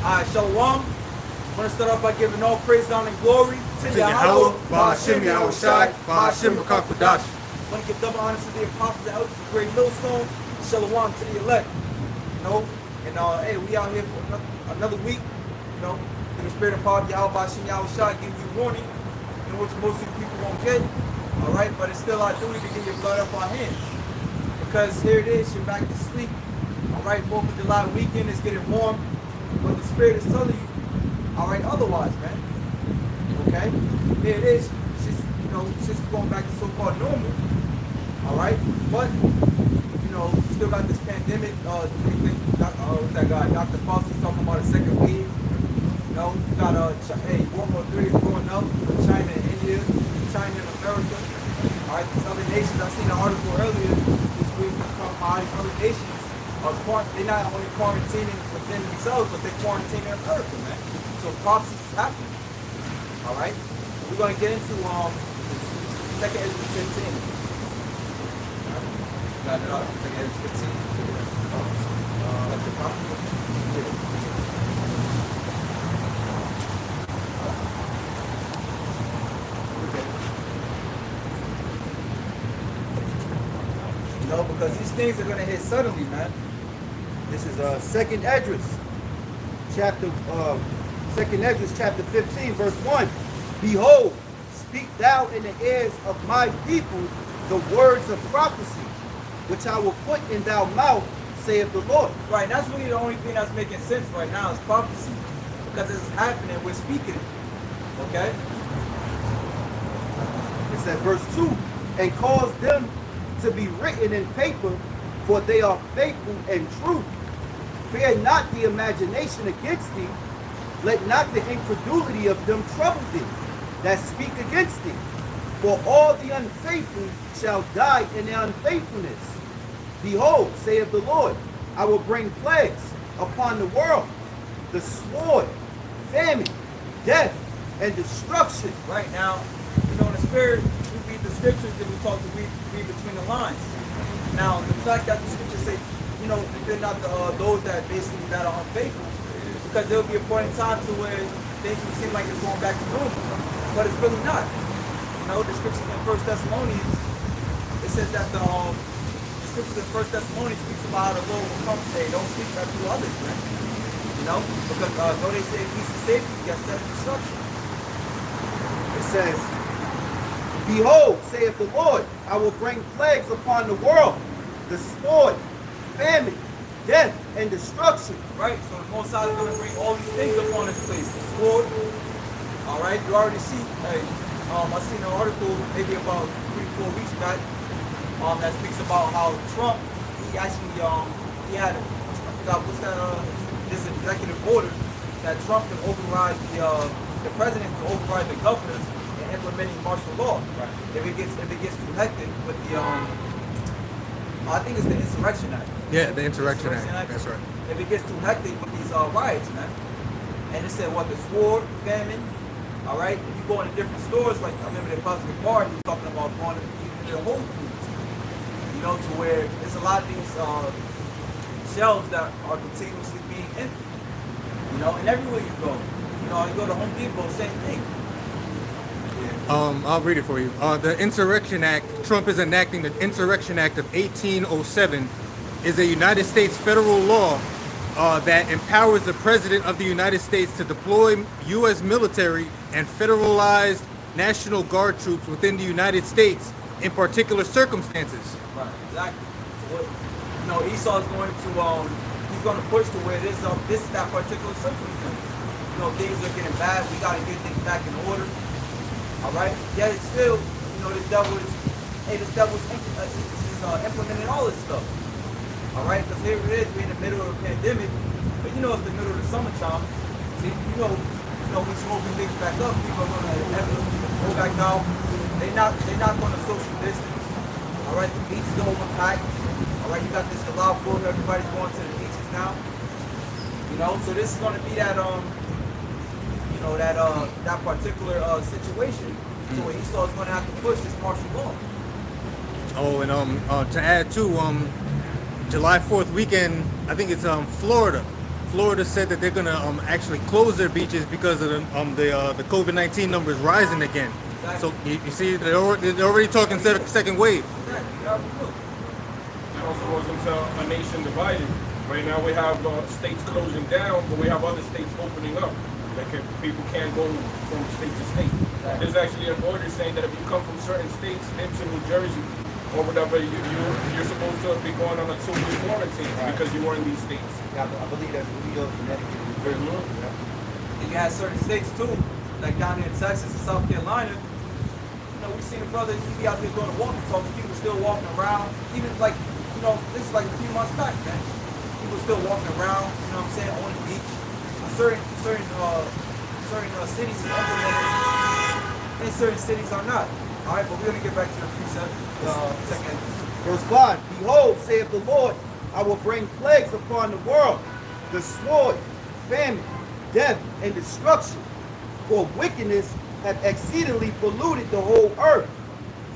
Alright, Shalom. I want to start off by giving all praise, honor, and glory to Yahawah, BaHaSham, Yahawashi, BaHaSham, Qadash. I want to give double honor to the apostles and elders of GreatMillStone. Shalom to the elect. Hey, we out here for another week. In the spirit and power of Yahawah, BaHaSham, Yahawashi, giving you warning, in which most of the people won't get. All right, but it's still our duty to get your blood off our hands, because here it is, you're back to sleep. All right, 4th of July weekend is getting warm, but the spirit is telling you, all right, otherwise, man. Okay, here it is. It's just going back to so-called normal. All right, but still got this pandemic. What's that guy? Dr. Fauci's talking about a second wave. You got World War III is going up. China and India, China and America. All right, these other nations. I seen an article earlier this week talking about how these other nations are they're not only quarantining within themselves, but they're quarantining America, man. So prophecy is happening. All right, we're gonna get into 2nd Ezra 15. Got it up. 2nd Ezra 15. Because these things are gonna hit suddenly, man. This is 2nd Ezra, chapter 15, verse 1. Behold, speak thou in the ears of my people the words of prophecy, which I will put in thy mouth, saith the Lord. Right, that's really the only thing that's making sense right now is prophecy. Because it's happening, we're speaking it. Okay? It says, verse 2, and cause them to be written in paper, for they are faithful and true. Fear not the imagination against thee, let not the incredulity of them trouble thee that speak against thee. For all the unfaithful shall die in their unfaithfulness. Behold, saith the Lord, I will bring plagues upon the world, the sword, famine, death, and destruction. Right now, in the spirit, we read the scriptures and we talk to read between the lines. Now, the fact that the scriptures say, they're not those that basically that are unfaithful, because there will be a point in time to where things will seem like it's going back to normal, but it's really not. The scriptures in 1 Thessalonians, it says that the scriptures in 1 Thessalonians speaks about how the Lord will come today. Don't speak that to others, man. Because though they say peace and safety, you got set of destruction. It says, behold, saith the Lord, I will bring plagues upon the world, the sword, famine, death, and destruction. Right, so the Most High is going to bring all these things upon this place. The sword, all right, you already see, I seen an article maybe about 3-4 weeks back that speaks about how Trump, he actually, he had, I forgot what's that, this executive order that Trump can override the president can override the governors in implementing martial law. Right. If it gets too hectic with the I think it's the Insurrection Act. Yeah, the Insurrection Act. That's right. If it gets too hectic with these riots, man. And it said what, the sword, famine, all right? If you go into different stores, like I remember the President Bar, he was talking about going to the Whole Foods, to where there's a lot of these shelves that are continuously being empty, and everywhere you go. You go to Home Depot, same thing. I'll read it for you. The Insurrection Act, Trump is enacting the Insurrection Act of 1807, is a United States federal law that empowers the President of the United States to deploy U.S. military and federalized National Guard troops within the United States in particular circumstances. Right, exactly. So Esau's going to, he's going to push to where this is that particular circumstance. Things are getting bad. We got to get things back in order. All right. Yet it's still, this devil is implementing all this stuff. All right. Because here it is, we're in the middle of a pandemic, but it's the middle of the summertime. See, we smoking things back up. People are going to inevitably go back out. They're not going to social distance. All right. The beaches are overpacked. All right. You got this July 4th. Everybody's going to the beaches now. So this is going to be that that particular situation. So when Esau is going to have to push this martial law. Oh, and to add to July 4th weekend, I think it's Florida Florida said that they're gonna actually close their beaches because of the COVID-19 numbers rising again. Exactly. So you see, they're already talking second wave. It also wasn't a nation divided. Right now we have states closing down, but we have other states opening up. Like people can't go from state to state. There's actually an order saying that if you come from certain states into New Jersey or whatever, you're supposed to be going on a 2-week quarantine because you were in these states. Yeah, I believe that's New York, Connecticut, New Jersey. Yeah. And you have certain states too, like down here in Texas and South Carolina. You know, we've seen the brothers, you be out there doing the walking talks, people still walking around. Even like, you know, this is like a few months back, man. People still walking around, you know what I'm saying, on the beach. Certain cities is implemented, and certain cities are not. All right, but we're gonna get back to the precept. Second. Verse 5, behold, saith the Lord, I will bring plagues upon the world, the sword, famine, death, and destruction. For wickedness have exceedingly polluted the whole earth,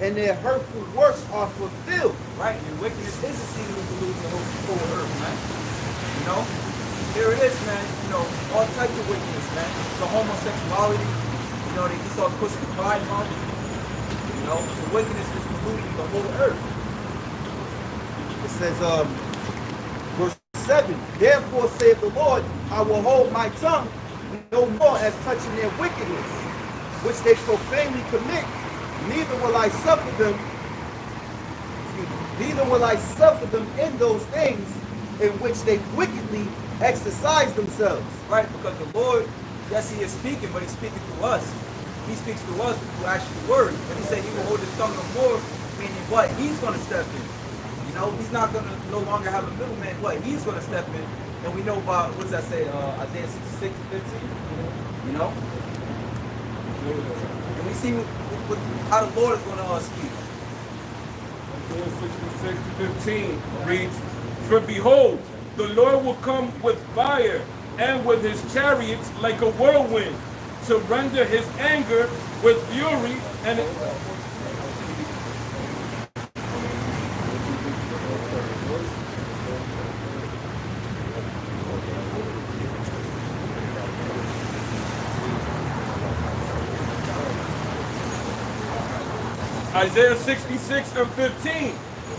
and their hurtful works are fulfilled. Right, and wickedness is exceedingly polluting the whole earth, man. You know? Here it is, man. You know, all types of wickedness, man. So homosexuality, you know, they start pushing pride month. You know, so wickedness is polluting the whole earth. It says, verse 7, therefore saith the Lord, I will hold my tongue no more as touching their wickedness, which they profanely commit, neither will I suffer them, in those things in which they wickedly exercise themselves. Right, because the Lord, yes, He is speaking, but He's speaking through us. He speaks through us through actual words. When He said He will hold His tongue no more, meaning what? He's going to step in. You know, He's not going to no longer have a middleman. What? He's going to step in. And we know about, what does that say? Isaiah 66 and 15. You know? And we see how the Lord is going to speak. Isaiah 66 and 15 reads, for behold, the Lord will come with fire and with his chariots like a whirlwind to render his anger with fury and Isaiah 66 and 15.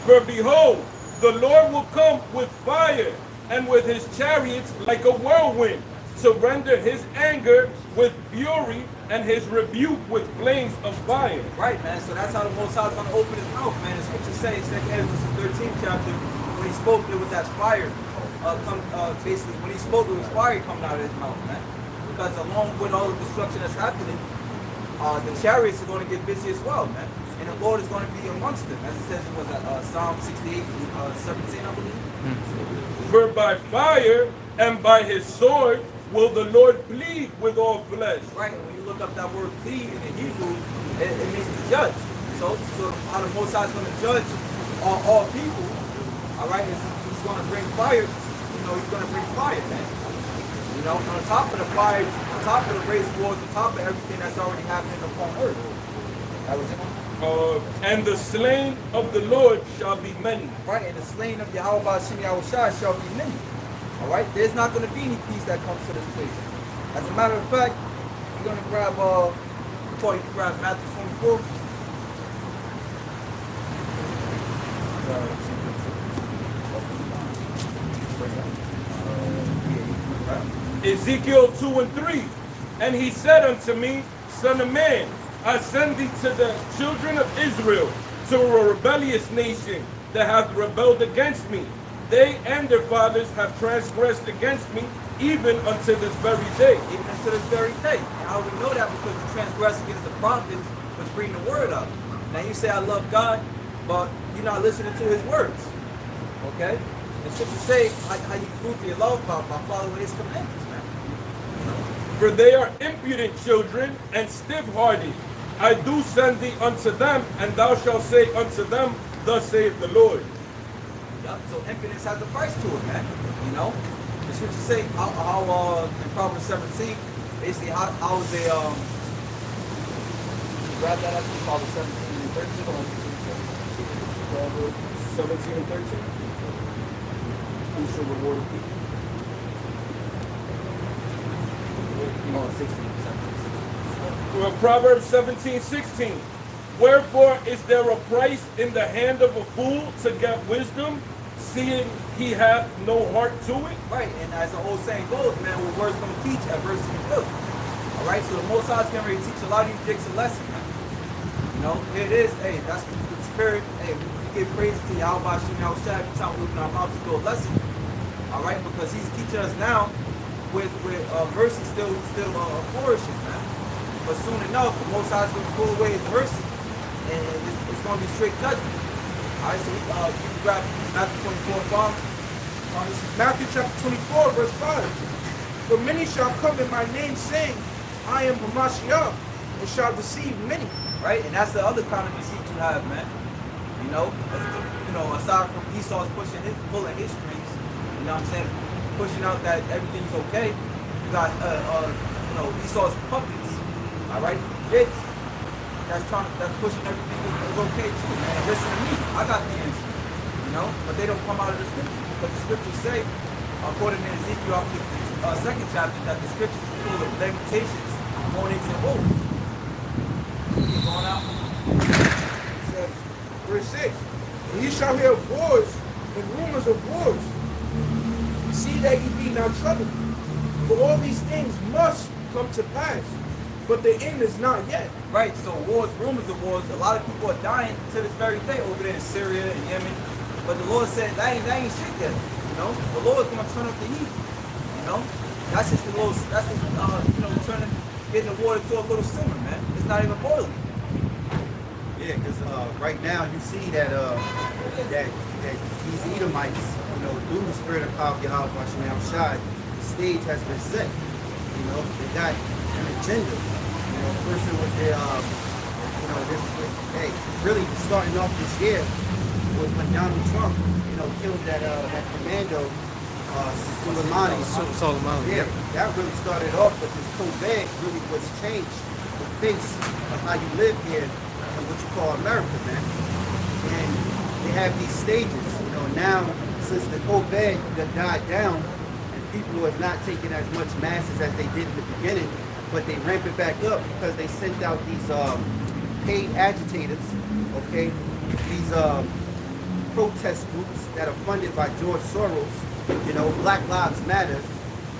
For behold, the Lord will come with fire and with his chariots like a whirlwind to render his anger with fury and his rebuke with flames of fire. Right, man. So that's how the Most High is going to open his mouth, man. The scriptures say, in 2 Ezra 13th chapter, when he spoke, it was as fire. Basically, when he spoke, it was fire coming out of his mouth, man. Because along with all the destruction that's happening, the chariots are going to get busy as well, man. And the Lord is going to be amongst them. As it says, it was Psalm 68, 17, I believe. For by fire and by his sword will the Lord plead with all flesh. Right, and when you look up that word plead in the Hebrew, it means to judge. So how the Most High is going to judge all people, all right, he's going to bring fire. You know, he's going to bring fire, man. You know, on top of the fires, on top of the race wars, on top of everything that's already happening upon earth. That was it. And the slain of the Lord shall be many. Right, and the slain of Yahawah BaHaSham Yahawashi shall be many. All right, there's not going to be any peace that comes to this place. As a matter of fact, we're going to grab, before you grab Matthew 24. Ezekiel 2 and 3. And he said unto me, Son of man, I send thee to the children of Israel, to a rebellious nation that hath rebelled against me. They and their fathers have transgressed against me, even unto this very day. Even unto this very day. And how we know that? Because you transgress against the prophets, which bring the word up. Now you say, I love God, but you're not listening to his words. Okay? And scriptures say how you prove your love by following his commandments, man. For they are impudent children and stiff-hearted. I do send thee unto them, and thou shalt say unto them, Thus saith the Lord. Yep. So impudence has a price to it, man. You know? The scriptures say how in Proverbs 17, basically how they grab that up in Proverbs 17 and 13. Proverbs 17 and 13. Who shall reward people? Oh, 16, 17, Well, Proverbs 17:16. Wherefore is there a price in the hand of a fool to get wisdom, seeing he hath no heart to it? Right, and as the old saying goes, man, what words don't teach, adversity will. All right, so the Most High is getting ready to teach a lot of these dicks a lesson, man. You know, here it is. Hey, that's the spirit. Hey, we give praise to Yahawashi, Yahawashi, every time we open our mouth to do a lesson. All right, because he's teaching us now with mercy still flourishes, man. But soon enough, the Most High is going to pull away his mercy, and it's going to be straight judgment. All right, so you can grab Matthew 24 from. This is Matthew chapter 24, verse 5. For many shall come in my name, saying, I am BaHaSham, and shall deceive many. Right, and that's the other kind of deceit you have, man. You know, aside from Esau's pulling his strings, you know what I'm saying, pushing out that everything's okay. You got, Esau's puppets, all right, kids. That's pushing everything is okay too, man. Listen to me, I got the answer, you know, but they don't come out of the scriptures because the scriptures say, according to Ezekiel, second chapter, that the scriptures are full of lamentations, moanings, and woes. Keep going out. It says, verse 6. And ye shall hear of wars and rumors of wars. See that ye be not troubled. For all these things must come to pass, but the end is not yet. Right, so wars, rumors of wars, a lot of people are dying to this very day over there in Syria and Yemen. But the Lord said, that ain't shit yet, you know? The Lord's gonna turn up the heat, you know? That's just getting the water to a little simmer, man. It's not even boiling. Yeah, because right now you see that these Edomites, through the spirit of power of Yahawashi, the stage has been set. You know, they got an agenda. First it was their, really starting off this year was when Donald Trump, killed that commando, Soleimani. Yeah, that really started off, but this COVID really was changed the face of how you live here in what you call America, man. And they have these stages, now since the COVID died down and people are not taking as much masses as they did in the beginning, but they ramp it back up because they sent out these paid agitators, okay? These protest groups that are funded by George Soros, Black Lives Matter,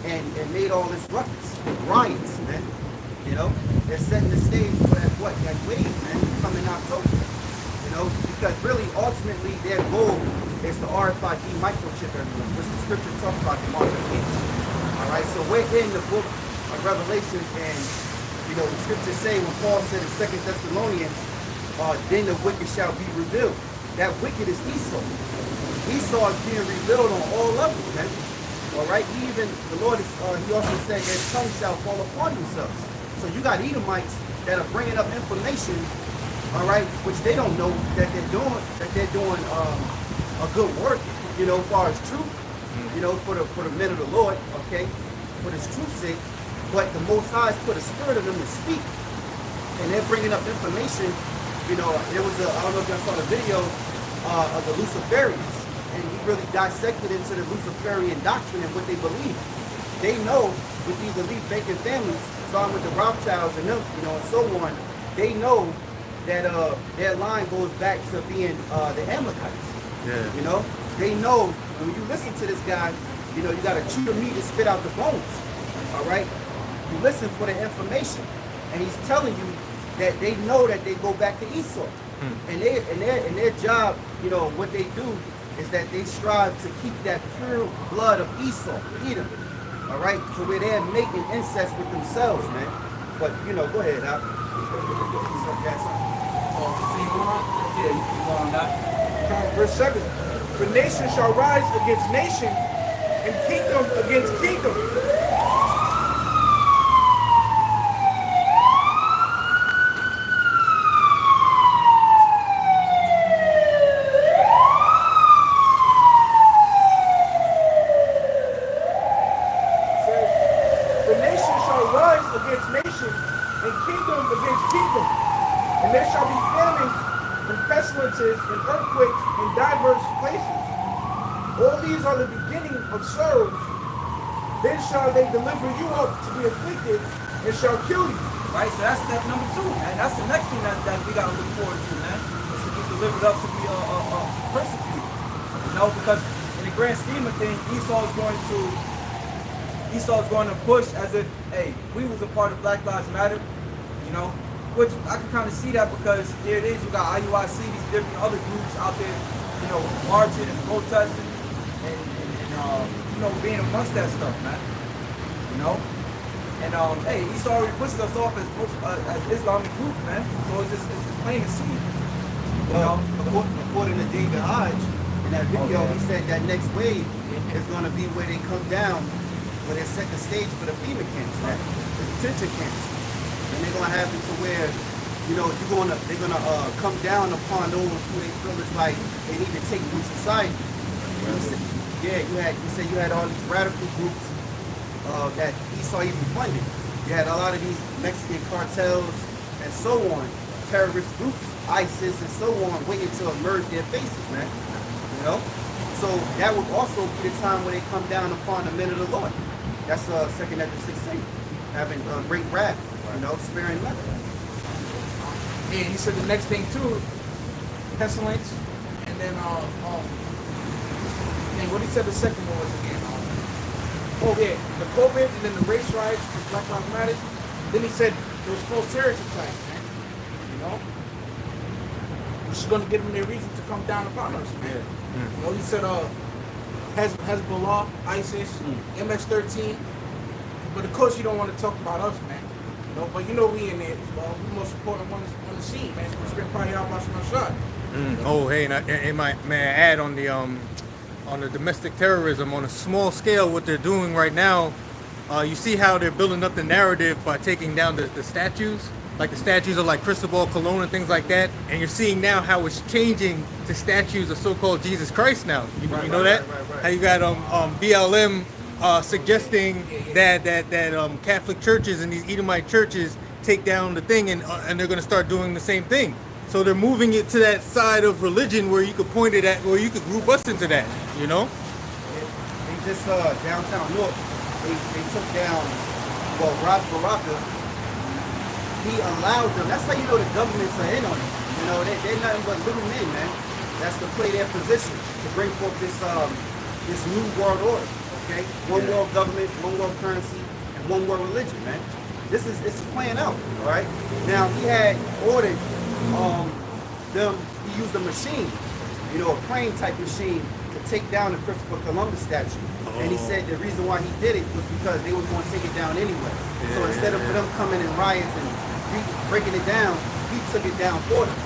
and made all this ruckus, riots, man. They're setting the stage for that wave, man, coming October. Because really, ultimately, their goal is to RFID microchip everyone, which the scriptures talk about the mark of the beast. All right, so we're in the book of Revelation, and the scriptures say when Paul said in 2 Thessalonians, then the wicked shall be revealed. That wicked is Esau. Esau is being revealed on all levels, man. All right, the Lord he also said their tongue shall fall upon themselves. So you got Edomites that are bringing up information, all right, which they don't know that they're doing a good work, as far as truth, for the men of the Lord, okay, for this truth's sake. But the Most High has put a spirit of them to speak, and they're bringing up information. There was I don't know if y'all saw the video of the Luciferians, and he really dissected into the Luciferian doctrine and what they believe. They know with these elite banking families, starting with the Rawchaas and them, and so on, they know that their line goes back to being the Amalekites. Yeah. They know when you listen to this guy, you got to chew the meat and spit out the bones. All right, you listen for the information, and he's telling you that they know that they go back to Esau, and their job, what they do is that they strive to keep that pure blood of Esau, Edom, all right, to where they're making incest with themselves, man. But go ahead, Al. Verse 7. For nation shall rise against nation, and kingdom against kingdom. And there shall be famines and pestilences and earthquakes in diverse places. All these are the beginning of sorrows. then shall they deliver you up to be afflicted and shall kill you. Right, so that's step number 2, man. That's the next thing that we gotta look forward to, man. Is to be delivered up to be persecuted. You know, because in the grand scheme of things, Esau is going to push as if, hey, we was a part of Black Lives Matter, you know, which I can kind of see that because here it is, you got IUIC, these different other groups out there, you know, marching and protesting and you know, being amongst that stuff, man. You know? And hey, Esau already pushed us off as Islamic groups, man. So it's just plain to see. You know? According to David Hodge, in that video, he said that next wave is going to be where they come down, where they set the stage for the FEMA camps, man, the detention camps. And they're going to have it to where, you know, they're going to come down upon those who they feel is like they need to take from society. You said you had all these radical groups that Esau even funded. You had a lot of these Mexican cartels and so on, terrorist groups, ISIS and so on, waiting to emerge their faces, man. You know? So that would also be the time when they come down upon the men of the Lord. That's 2nd Ezra 16, having great wrath, you know, sparing nothing. And he said the next thing too, pestilence, and then what he said the second one was again. Oh yeah, the COVID and then the race riots, the Black Lives Matter. Then he said there was false terrorist attacks, man. You know, which is going to give them their reason to come down upon us, man. Yeah. You know, he said Hezbollah, ISIS, MS-13. But of course, you don't want to talk about us, man. You know, but you know we in there as well. We're the most important ones on the scene, man. We're spending probably Yahawashi. Oh, hey, and may I add on the domestic terrorism on a small scale, what they're doing right now, you see how they're building up the narrative by taking down the statues, like the statues of like Cristobal Colon and things like that, and you're seeing now how it's changing to statues of so-called Jesus Christ now. You know that? Right. How you got BLM suggesting that Catholic churches and these Edomite churches take down the thing, and they're going to start doing the same thing. So they're moving it to that side of religion where you could point it at, where you could group us into that, you know? They just, downtown North, they took down, well, Ras Baraka, he allowed them, that's how you know the governments are in on it. You know, they're nothing but little men, man. That's to play their position, to bring forth this new world order, okay? One world government, one world currency, and one world religion, man. This is playing out, all right? Now, he had ordered he used a machine, you know, a crane type machine to take down the Christopher Columbus statue. And he said the reason why he did it was because they was going to take it down anyway. So instead of them coming in riots and breaking it down, he took it down for them.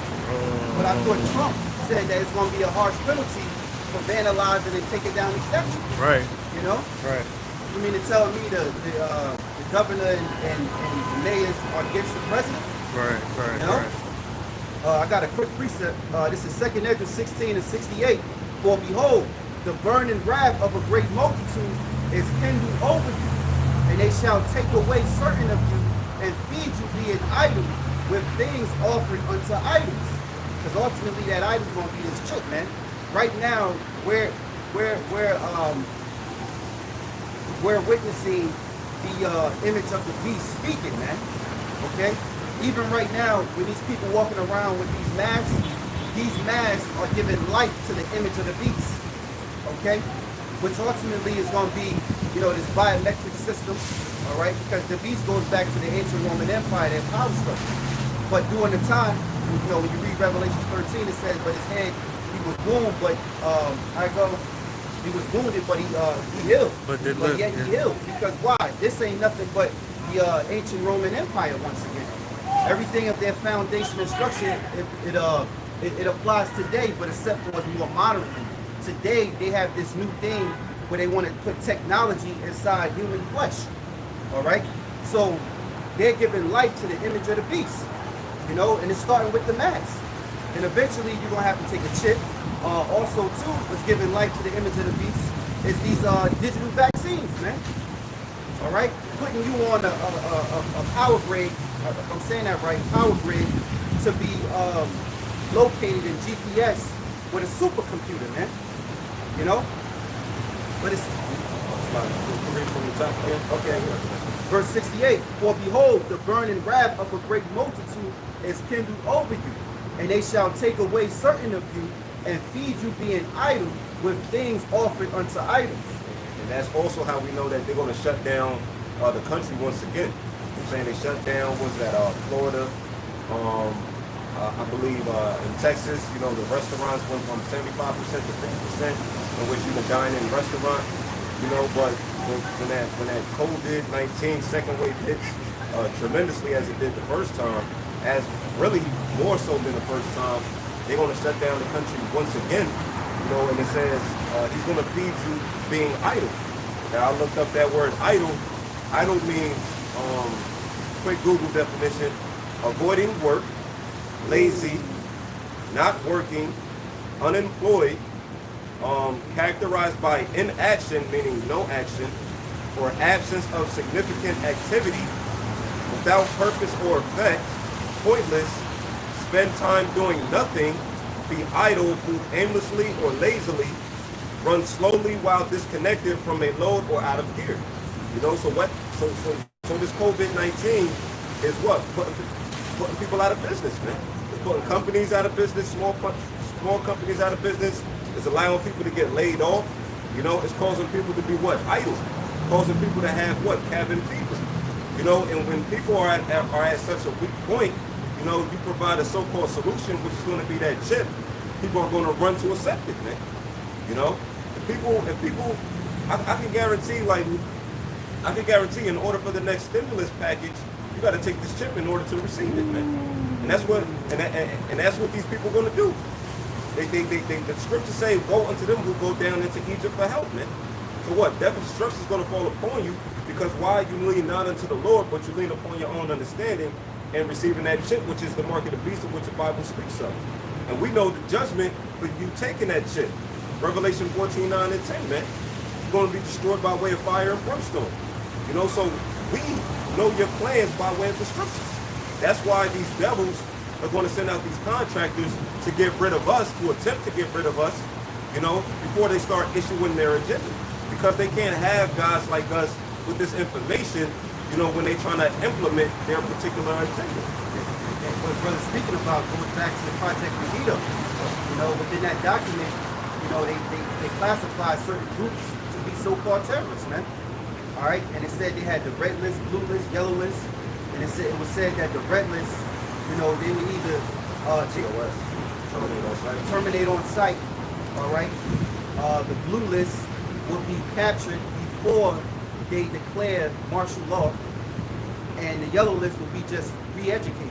But I thought Trump said that it's going to be a harsh penalty for vandalizing and taking down the statue. Right. You know? Right. You mean to tell me the governor and the mayors are against the president? Right. You know? I got a quick precept. This is 2nd Ezra 16 and 68. For behold, the burning wrath of a great multitude is kindled over you, and they shall take away certain of you and feed you being idle with things offered unto idols. Because ultimately that idol's going to be this chick, man. Right now, we're witnessing the image of the beast speaking, man. Okay? Even right now, when these people walking around with these masks are giving life to the image of the beast, okay? Which ultimately is going to be, you know, this biometric system, all right? Because the beast goes back to the ancient Roman Empire, their power structure. But during the time, you know, when you read Revelation 13, it says, but his head, he was wounded, but, he was wounded, but he healed. But yet he healed. Because why? This ain't nothing but the ancient Roman Empire once again. Everything of their foundation and structure, it applies today, but except for it's more moderately. Today, they have this new thing where they want to put technology inside human flesh, all right? So they're giving life to the image of the beast, you know, and it's starting with the mask. And eventually, you're going to have to take a chip. Also, too, what's giving life to the image of the beast is these digital vaccines, man. All right, putting you on a power grid, if I'm saying that right, power grid to be located in GPS with a supercomputer, man. You know, but it's Read from the top again. Okay. Verse 68, for behold, the burning wrath of a great multitude is kindled over you, and they shall take away certain of you, and feed you being idle with things offered unto idols. And that's also how we know that they're going to shut down the country once again. I'm saying they shut down, was that Florida, I believe in Texas, you know, the restaurants went from 75% to 50% in which you can dine in restaurant, you know, but when that COVID-19 second wave hits tremendously as it did the first time, as really more so than the first time, they're going to shut down the country once again, you know, and it says he's going to feed you being idle. Now I looked up that word idle. Idle means, quick Google definition, avoiding work, lazy, not working, unemployed, characterized by inaction, meaning no action, or absence of significant activity, without purpose or effect, pointless, spend time doing nothing, be idle, move aimlessly or lazily, run slowly while disconnected from a load or out of gear. You know, so this COVID-19 is what? Putting people out of business, man. It's putting companies out of business, small companies out of business. It's allowing people to get laid off. You know, it's causing people to be what? Idle. Causing people to have what? Cabin fever. You know, and when people are at such a weak point, you know, you provide a so-called solution, which is going to be that chip. People are going to run to accept it, man. You know, if people, I can guarantee, in order for the next stimulus package, you got to take this chip in order to receive it, man. And that's what, and that's what these people are going to do. The scriptures say, woe unto them who go down into Egypt for help, man. So what? Death and destruction is going to fall upon you, because why? You lean not unto the Lord, but you lean upon your own understanding and receiving that chip, which is the mark of the beast, of which the Bible speaks of. And we know the judgment for you taking that chip. Revelation 14, 9 and 10, man. You're going to be destroyed by way of fire and brimstone. You know, so we know your plans by way of the scriptures. That's why these devils are going to send out these contractors to get rid of us, to attempt to get rid of us, you know, before they start issuing their agenda. Because they can't have guys like us with this information, you know, when they're trying to implement their particular agenda. What brother speaking about goes back to the Project Mojito. You know, within that document, you know, they classify certain groups to be so-called terrorists, man. All right, and it said they had the red list, blue list, yellow list, and it was said that the red list, you know, they would either terminate on sight. All right, the blue list would be captured before they declare martial law, and the yellow list would be just re-educated.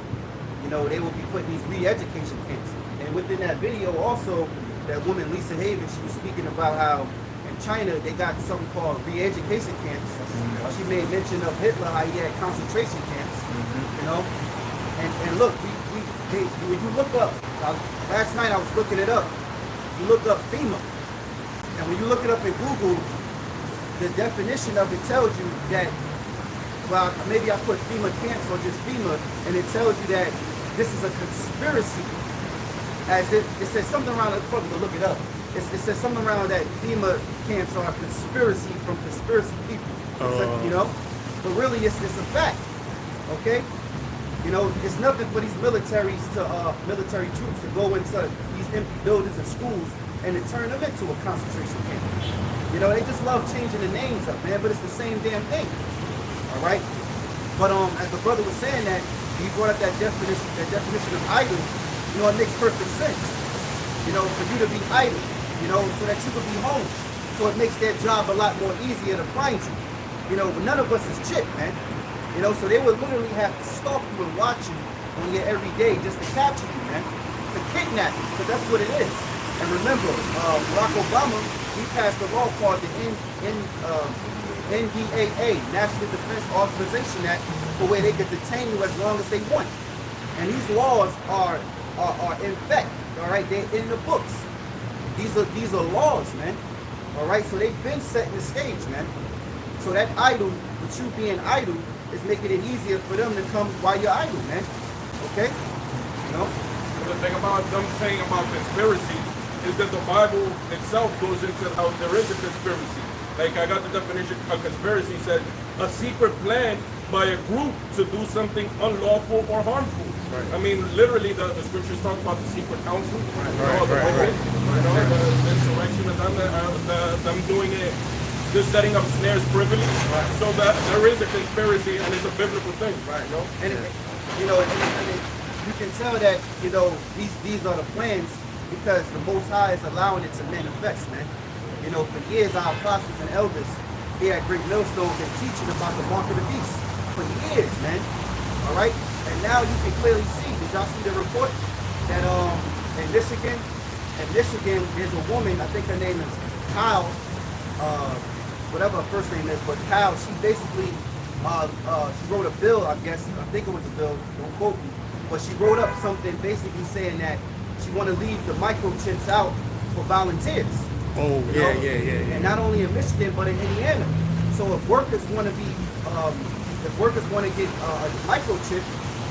You know, they will be putting these re-education camps. And within that video also, that woman, Lisa Haven, she was speaking about how in China, they got something called re-education camps. She made mention of Hitler, how he had concentration camps, you know. And look, when you look up, last night I was looking it up, you look up FEMA. And when you look it up in Google, the definition of it tells you that, well, maybe I put FEMA camps or just FEMA, and it tells you that this is a conspiracy. As it says something around, let's probably look it up. It says something around that FEMA camps are a conspiracy from conspiracy people. You know, but really it's a fact. Okay, you know, it's nothing for these military troops to go into these empty buildings and schools and to turn them into a concentration camp. You know, they just love changing the names up, man. But it's the same damn thing. All right. But as the brother was saying that, he brought up that definition of idle. You know, it makes perfect sense. You know, for you to be idle, you know, so that you could be home. So it makes their job a lot more easier to find you. You know, but none of us is chick, man. You know, so they would literally have to stalk you and watch you on your every day just to capture you, man. To kidnap you, because that's what it is. And remember, Barack Obama, he passed a law called the NDAA, National Defense Authorization Act, for where they could detain you as long as they want. And these laws are in effect, all right? They're in the books. These are laws, man. All right, so they've been setting the stage, man. So that idle, with you being idle, is making it easier for them to come while you're idle, man. Okay? You know? The thing about them saying about conspiracy is that the Bible itself goes into how there is a conspiracy. Like I got the definition, a conspiracy said a secret plan by a group to do something unlawful or harmful. Right. I mean, literally, the scriptures talk about the secret council, Right, the right. the insurrection of them doing it, just setting up snares privily. So that there is a conspiracy and it's a biblical thing. Right. And you know, and you can tell that, you know, these are the plans because the Most High is allowing it to manifest, man. You know, for years our apostles and elders here at GreatMillStone been teaching about the mark of the beast for years, man. All right. And now you can clearly see. Did y'all see the report that in Michigan, there's a woman. I think her name is Kyle. Whatever her first name is, but Kyle. She basically she wrote a bill. I guess I think it was a bill. Don't quote me. But she wrote up something basically saying that she want to leave the microchips out for volunteers. Oh, You know? yeah. And not only in Michigan, but in Indiana. So if workers want to be, if workers want to get a microchip,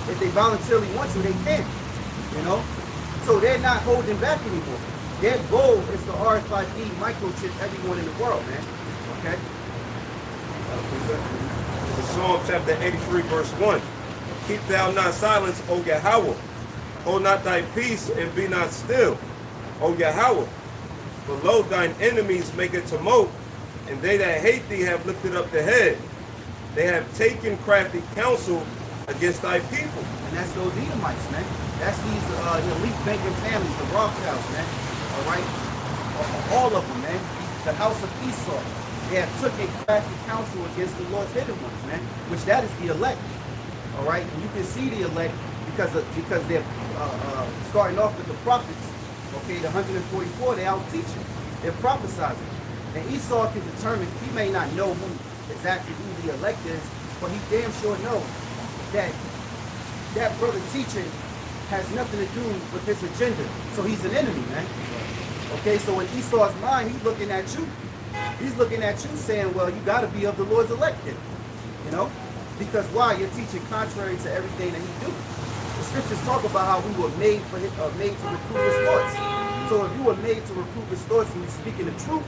if they voluntarily want to, they can. You know. So they're not holding back anymore. Their goal is to RFID microchip everyone in the world, man. Okay. The Psalm chapter 83 verse 1. Keep thou not silence, O Yahawah. Hold not thy peace and be not still, O Yahawah. For lo, thine enemies make a tumult, and they that hate thee have lifted up the head. They have taken crafty counsel against thy people. And that's those Edomites, man. That's these elite banking families, the Rawchaas, man. All right? All of them, man. The house of Esau. They have took a crafty counsel against the Lord's hidden ones, man. Which that is the elect. All right? And you can see the elect because they're starting off with the prophets. Okay, the 144, they're out teaching. They're prophesizing. And Esau can determine, he may not know exactly who the elect is, but he damn sure knows that that brother teaching has nothing to do with his agenda. So he's an enemy, man. Okay, so in Esau's mind, he's looking at you. He's looking at you saying, well, you got to be of the Lord's elected. You know? Because why? You're teaching contrary to everything that he do. The scriptures talk about how we were made to reprove his thoughts. So if you were made to reprove his thoughts and you're speaking the truth,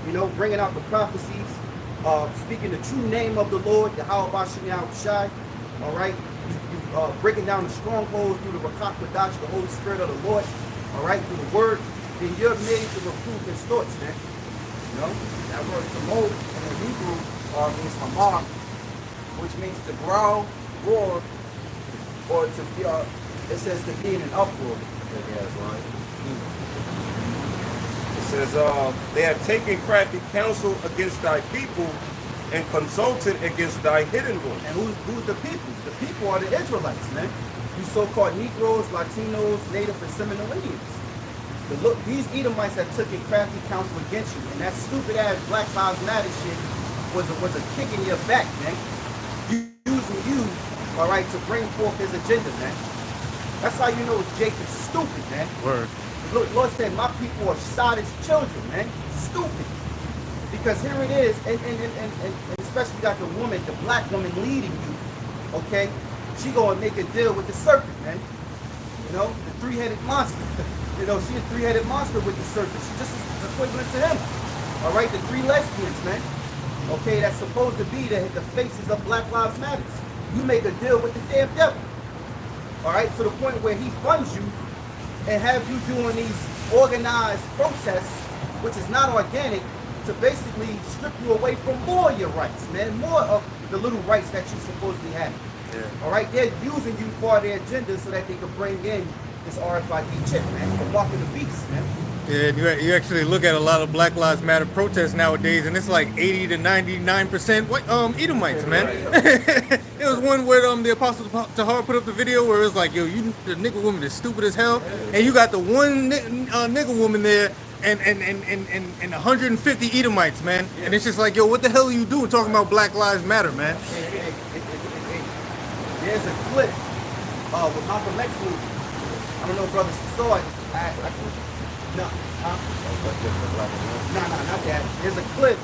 you know, bringing out the prophecies, speaking the true name of the Lord, Yahawah, Yahawashi, all right? You breaking down the strongholds through the Qadash, the Holy Spirit of the Lord, all right, through the word, then you're made to reprove his thoughts, man. You know, that word tamod in the Hebrew means hamar, which means to growl, roar, or to be, it says to be in an uproar. It says, they have taken crafty counsel against thy people and consulted against thy hidden ones. And who's the people? The people are the Israelites, man. You so-called Negroes, Latinos, Native and Seminole Indians. These Edomites have taken crafty counsel against you, and that stupid ass Black Lives Matter shit was a kick in your back, man. Using you, all right, to bring forth his agenda, man. That's how you know Jake is stupid, man. Word. Look, Lord said, my people are shot as children, man. Stupid. Because here it is, and especially got the woman, the black woman leading you, okay? She gonna make a deal with the serpent, man. You know, the three-headed monster. You know, she's a three-headed monster with the serpent. She's just equivalent to him. All right, the three lesbians, man. Okay, that's supposed to be the faces of Black Lives Matter. You make a deal with the damn devil. All right, to the point where he funds you and have you doing these organized protests, which is not organic, to basically strip you away from more of your rights, man. More of the little rights that you supposedly have. Yeah. All right, they're using you for their agenda so that they can bring in this RFID chip, man, the walk of the beast, man. Yeah, you actually look at a lot of Black Lives Matter protests nowadays, and it's like 80 to 99% Edomites, man. There was one where the Apostle Tahar put up the video where it was like, yo, the nigga woman is stupid as hell, and you got the one nigga woman there, and 150 Edomites, man. And it's just like, yo, what the hell are you doing talking about Black Lives Matter, man? Hey. There's a clip with Malcolm X movie. I don't know if brothers saw it. No, not that. There's a clip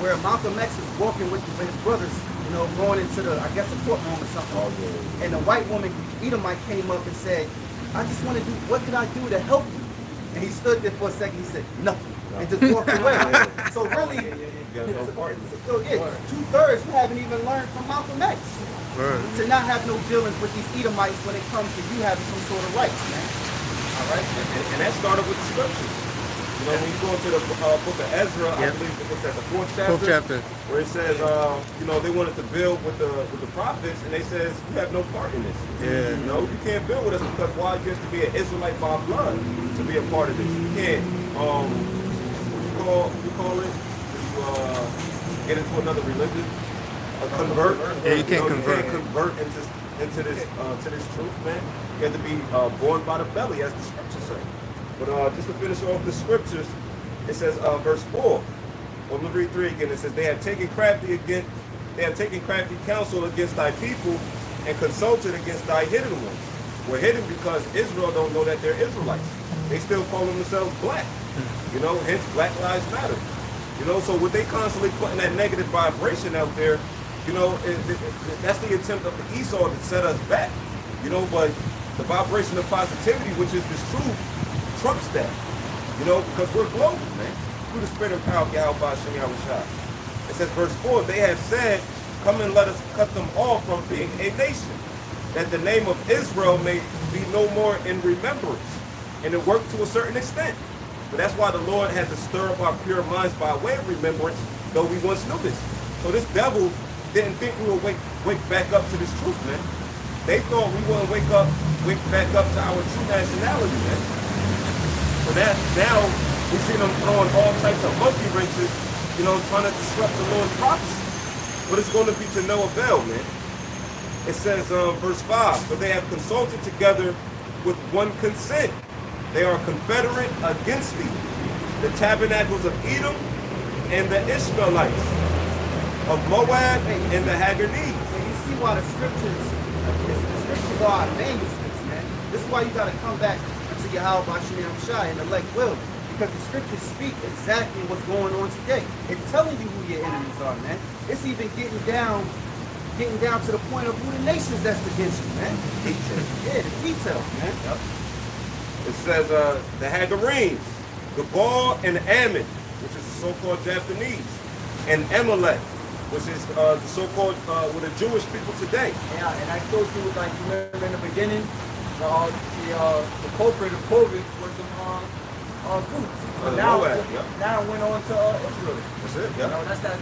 where Malcolm X is walking with his brothers, you know, going into the, I guess, a courtroom or something. Oh, yeah. And the white woman, Edomite, came up and said, I just want to do, what can I do to help you? And he stood there for a second, he said, nothing. and just walk away. So really, You got no part in it. so yeah, 2/3 you haven't even learned from Malcolm X. To not have no dealings with these Edomites when it comes to you having some sort of rights, man. All right, and that started with the scriptures. You know, when you go into the book of Ezra, I believe what's that, the fourth chapter, where it says, you know, they wanted to build with the prophets, and they says you have no part in this. Yeah. You know, you can't build with us because why? You have to be an Israelite by blood to be a part of this. You can't, what you call it? You get into another religion, convert. Yeah, you can't convert. You can't convert into this to this truth, man. You have to be born by the belly, as the scriptures say. But just to finish off the scriptures, it says verse 4. Well, let me read 3 again. It says, they have taken crafty counsel against thy people and consulted against thy hidden ones. We're hidden because Israel don't know that they're Israelites. They still call themselves black. You know, hence Black Lives Matter. You know, so what they constantly putting that negative vibration out there, you know, that's the attempt of the Esau to set us back. You know, but the vibration of positivity, which is this truth, trumps that. You know, because we're global, man. Through the spirit and power of BaHaSham, Yahawashi. It says, verse 4, they have said, come and let us cut them off from being a nation, that the name of Israel may be no more in remembrance. And it worked to a certain extent. But that's why the Lord had to stir up our pure minds by way of remembrance, though we once knew this. So this devil didn't think we would wake back up to this truth, man. They thought we wouldn't wake back up to our true nationality, man. So that now we see them throwing all types of monkey wrenches, you know, trying to disrupt the Lord's prophecy. But it's going to be to no avail, man. It says, verse 5, but they have consulted together with one consent. They are confederate against thee, the tabernacles of Edom and the Ishmaelites, of Moab and the Hagarese. And you see why the scriptures are manuscripts, man. This is why you got to come back to Yahawah and elect will, because the scriptures speak exactly what's going on today. It's telling you who your enemies are, man. It's even getting down to the point of who the nations that's against you, man. Details. Yeah, the details, man. Yep. It says the Hagarenes, the Gaul and the Ammon, which is the so-called Japanese, and Amalek, which is the so-called with the Jewish people today. Yeah, and I told you, like, you remember in the beginning, the culprit of COVID was the Greeks. So now it went on to Israel. That's it. You know, that's that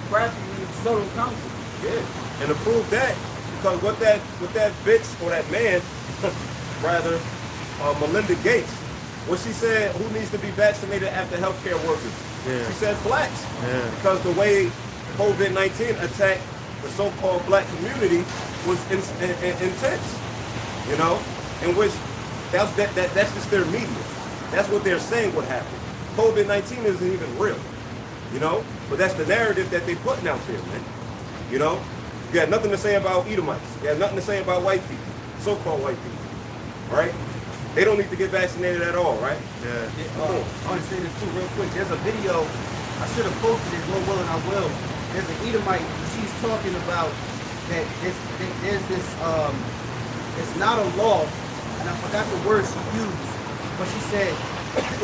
crafty, subtle counsel. Yeah, and to prove that, because what that bitch or that man, rather, Melinda Gates, what she said, who needs to be vaccinated after healthcare workers? Yeah. She said blacks. Yeah. Because the way COVID-19 attacked the so-called black community was intense. You know, in which that's just their media. That's what they're saying would happen. COVID-19 isn't even real. You know, but that's the narrative that they're putting out there, man. You know, you got nothing to say about Edomites. You got nothing to say about white people, so-called white people, right? They don't need to get vaccinated at all, right? Yeah. I want to say this too real quick. There's a video, I should have posted it, Lord willing I will. There's an Edomite, she's talking about that there's this, it's not a law, and I forgot the word she used, but she said,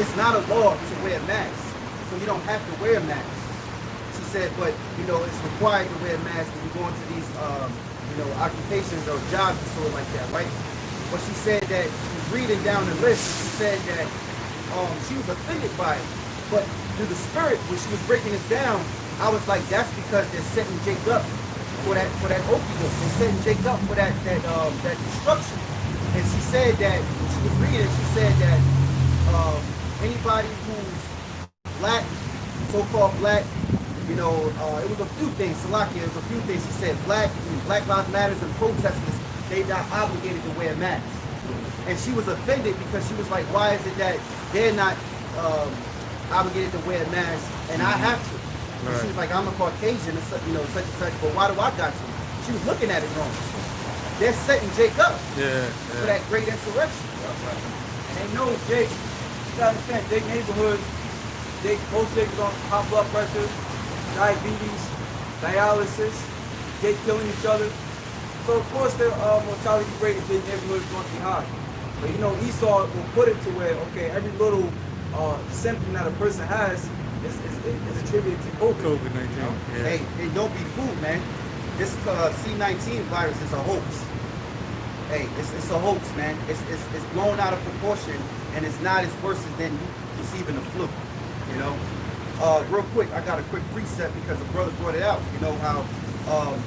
it's not a law to wear masks, so you don't have to wear masks. She said, but, you know, it's required to wear masks when you go into these, you know, occupations or jobs and sort of like that, right? But she said that she was reading down the list, she said that she was offended by it. But through the spirit, when she was breaking this down, I was like, that's because they're setting Jake up for that okie doke. They're setting Jake up for that destruction. And she said that when she was reading, she said that anybody who's black, so-called black, you know, it was a few things, Salakia, it was a few things. She said Black Lives Matter and protesters, they're not obligated to wear masks. And she was offended because she was like, why is it that they're not obligated to wear masks and I have to? And she was like, I'm a Caucasian, you know, such and such, but why do I got to? She was looking at it wrong. They're setting Jake up for that great insurrection. And they know Jake, you gotta understand, Jake neighborhood, most Jake is on high blood pressure, diabetes, dialysis, Jake killing each other. So of course their mortality rate in Jake neighborhood is going to be high. But you know, Esau will put it to where, okay, every little symptom that a person has is attributed to COVID. COVID-19. You know? Yeah. Hey, and don't be fooled, man. This C-19 virus is a hoax. Hey, it's a hoax, man. It's blown out of proportion, and it's not as worse than receiving the flu. You know. Real quick, I got a quick precept because the brother brought it out. You know how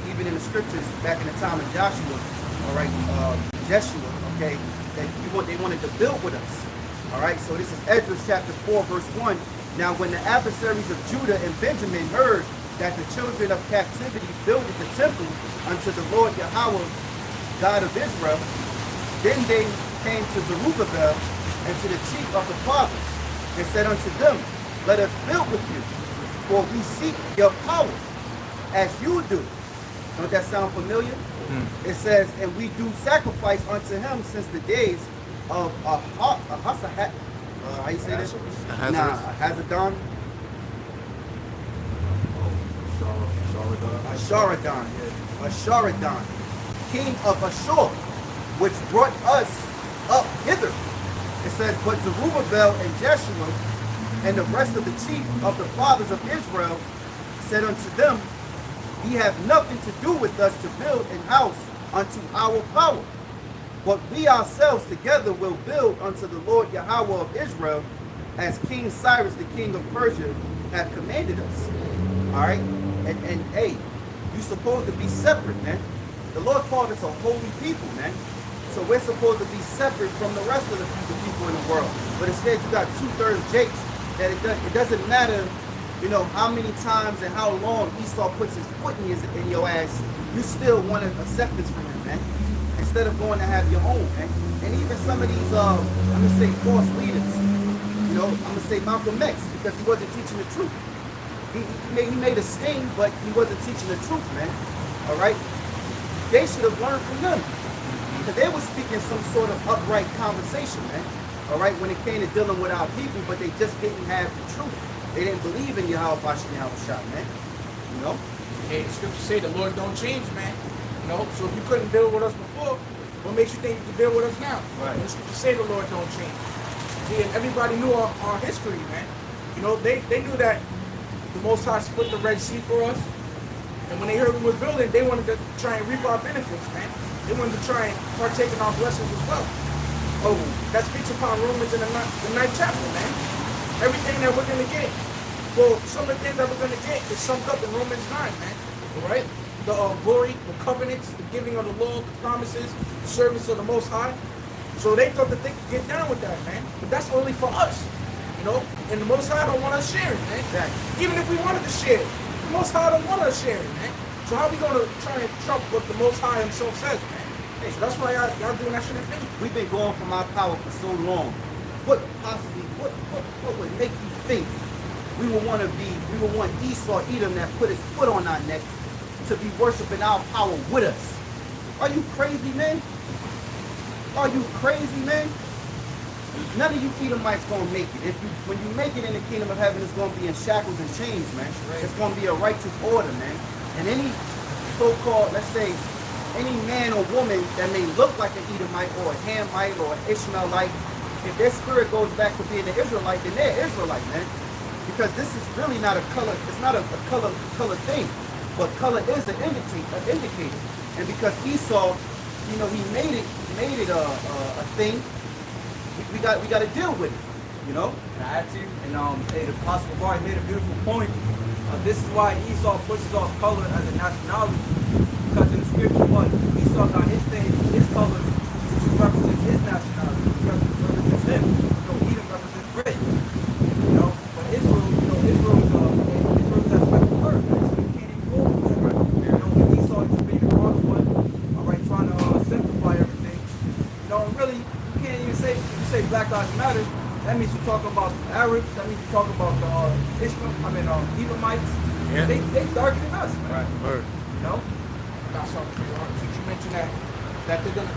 even in the scriptures back in the time of Joshua, all right, Jeshua, okay, that they wanted to build with us. All right, so this is Ezra chapter 4, verse 1. Now, when the adversaries of Judah and Benjamin heard that the children of captivity builded the temple unto the Lord Yahawah, God of Israel, then they came to Zerubbabel and to the chief of the fathers and said unto them, let us build with you, for we seek your power, as you do. Don't that sound familiar? It says, and we do sacrifice unto him since the days of Ahasahat. How you say this? Ahazadon. Asharadon, king of Ashur, which brought us up hither. It says, but Zerubbabel and Jeshua and the rest of the chief of the fathers of Israel said unto them, ye have nothing to do with us to build an house unto our power, but we ourselves together will build unto the Lord Yahawah of Israel, as King Cyrus the king of Persia hath commanded us. All right, and hey, you supposed to be separate, man. The Lord called us a holy people, man. So we're supposed to be separate from the rest of the people in the world. But instead, you got 2/3 Jakes. That it doesn't matter, you know, how many times and how long Esau puts his foot in your ass, you still want an acceptance from him, man. Instead of going to have your own, man. And even some of these, I'm gonna say false leaders, you know, I'm gonna say Malcolm X, because he wasn't teaching the truth. He made a sting, but he wasn't teaching the truth, man. All right, they should have learned from them, because they were speaking some sort of upright conversation, man. All right, when it came to dealing with our people, but they just didn't have the truth. They didn't believe in Yahawashi and Yahawashi, man. You know? Hey, the scriptures say the Lord don't change, man. You know, so if you couldn't build with us before, what makes you think you can build with us now? Right. The scriptures say the Lord don't change. See, and everybody knew our history, man. You know, they knew that the Most High split the Red Sea for us. And when they heard we were building, they wanted to try and reap our benefits, man. They wanted to try and partake in our blessings as well. Oh, that speaks upon Romans in the 9th chapter, man. Everything that we're going to get. Well, some of the things that we're going to get is summed up in Romans 9, man. All right? The glory, the covenants, the giving of the law, the promises, the service of the Most High. So they thought that they could get down with that, man. But that's only for us, you know? And the Most High don't want us sharing, man. Exactly. Even if we wanted to share it, the Most High don't want us sharing, man. So how are we going to try and trump what the Most High himself says, man? So that's why y'all doing that shit in vain. We've been going from our power for so long. What would make you think we would want Esau, Edom, that put his foot on our neck, to be worshiping our power with us? Are you crazy, man? Are you crazy, man? None of you Edomites gonna make it. When you make it in the kingdom of heaven, it's gonna be in shackles and chains, man. Right. It's gonna be a righteous order, man. And any so-called, let's say, any man or woman that may look like an Edomite or a Hamite or an Ishmaelite, if their spirit goes back to being an Israelite, then they're Israelite, man. Because this is really not a color, it's not a color thing, but color is an indicator. And because Esau, you know, he made it a thing, we got to deal with it, you know. And I add to you, and hey, the Apostle Bar made a beautiful point. This is why Esau pushes off color as a nationality. Because in the scripture, what Esau got his thing, his color, which represents his nationality, which represents him. You know, Edom represents red. You know, but Israel, you know, Israel is that special bird, right? So you can't even go with that. Right? You know, when Esau is being the wrong one, all right, trying to simplify everything. You know, really, you can't even say, if you say Black Lives Matter, that means you're talking about the Arabs, that means you're talking about the Edomites. Yeah. They darker than us, man. Right. You know? Got something for you. Since you mentioned that they're gonna,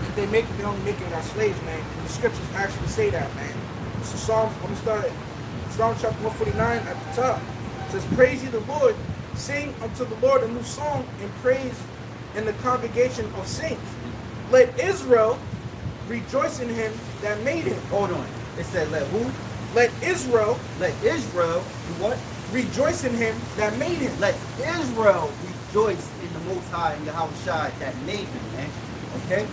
if they make it, they only make it as slaves, man. And the scriptures actually say that, man. So Psalms, let me start it. Psalm chapter 149 at the top. It says, praise ye the Lord, sing unto the Lord a new song, and praise in the congregation of saints. Let Israel rejoice in him that made him. Hold on. It said let who? Let Israel do what? rejoice in him that made him. Let Israel rejoice in the Most High and Yahawashi that made him, man. Okay?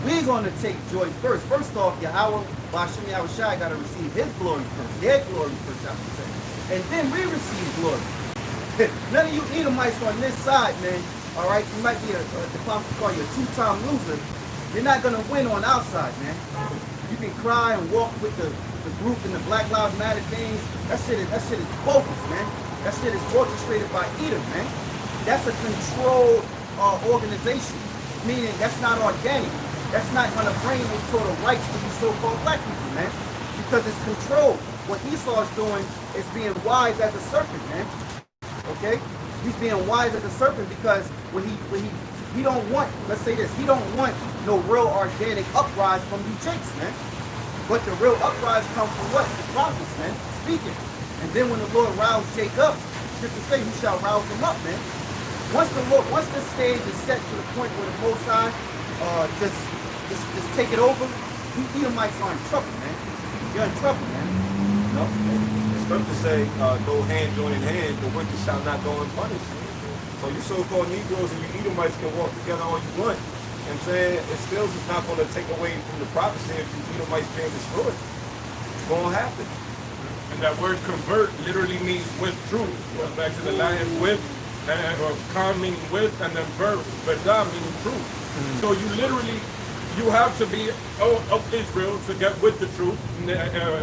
We're going to take joy first. First off, Yahawah, BaHaSham, Yahawashi got to receive his glory first. Their glory first, I should say. And then we receive glory. None of you Edomites on this side, man. All right? You might be the prophet call you a two-time loser. You're not going to win on our side, man. You can cry and walk with the group and the Black Lives Matter things. That shit is bogus, man. That shit is orchestrated by Edom, man. That's a controlled organization, meaning that's not organic. That's not going to bring any sort of rights to you so-called black people, man, because it's controlled. What Esau is doing is being wise as a serpent, man. Okay, he's being wise as a serpent because when he don't want, let's say this, he don't want no real organic uprise from you chicks, man. But the real uprise comes from what? The prophets, man, speaking. And then when the Lord roused Jacob, scripture say, "You shall rouse him up," man. Once the stage is set to the point where the Most High just take it over, you Edomites are in trouble, man. You're in trouble, man. You know? The scriptures say, "Go hand join in hand, the wicked shall not go unpunished." So you so-called Negroes and you Edomites can walk together all you want. You know what I'm saying? It still is not going to take away from the prophecy if you Edomites being destroyed. It's going to happen. And that word convert literally means with truth. Goes back to the Latin with, or con meaning with, and then verb, verda meaning truth. So you literally, you have to be of Israel to get with the truth.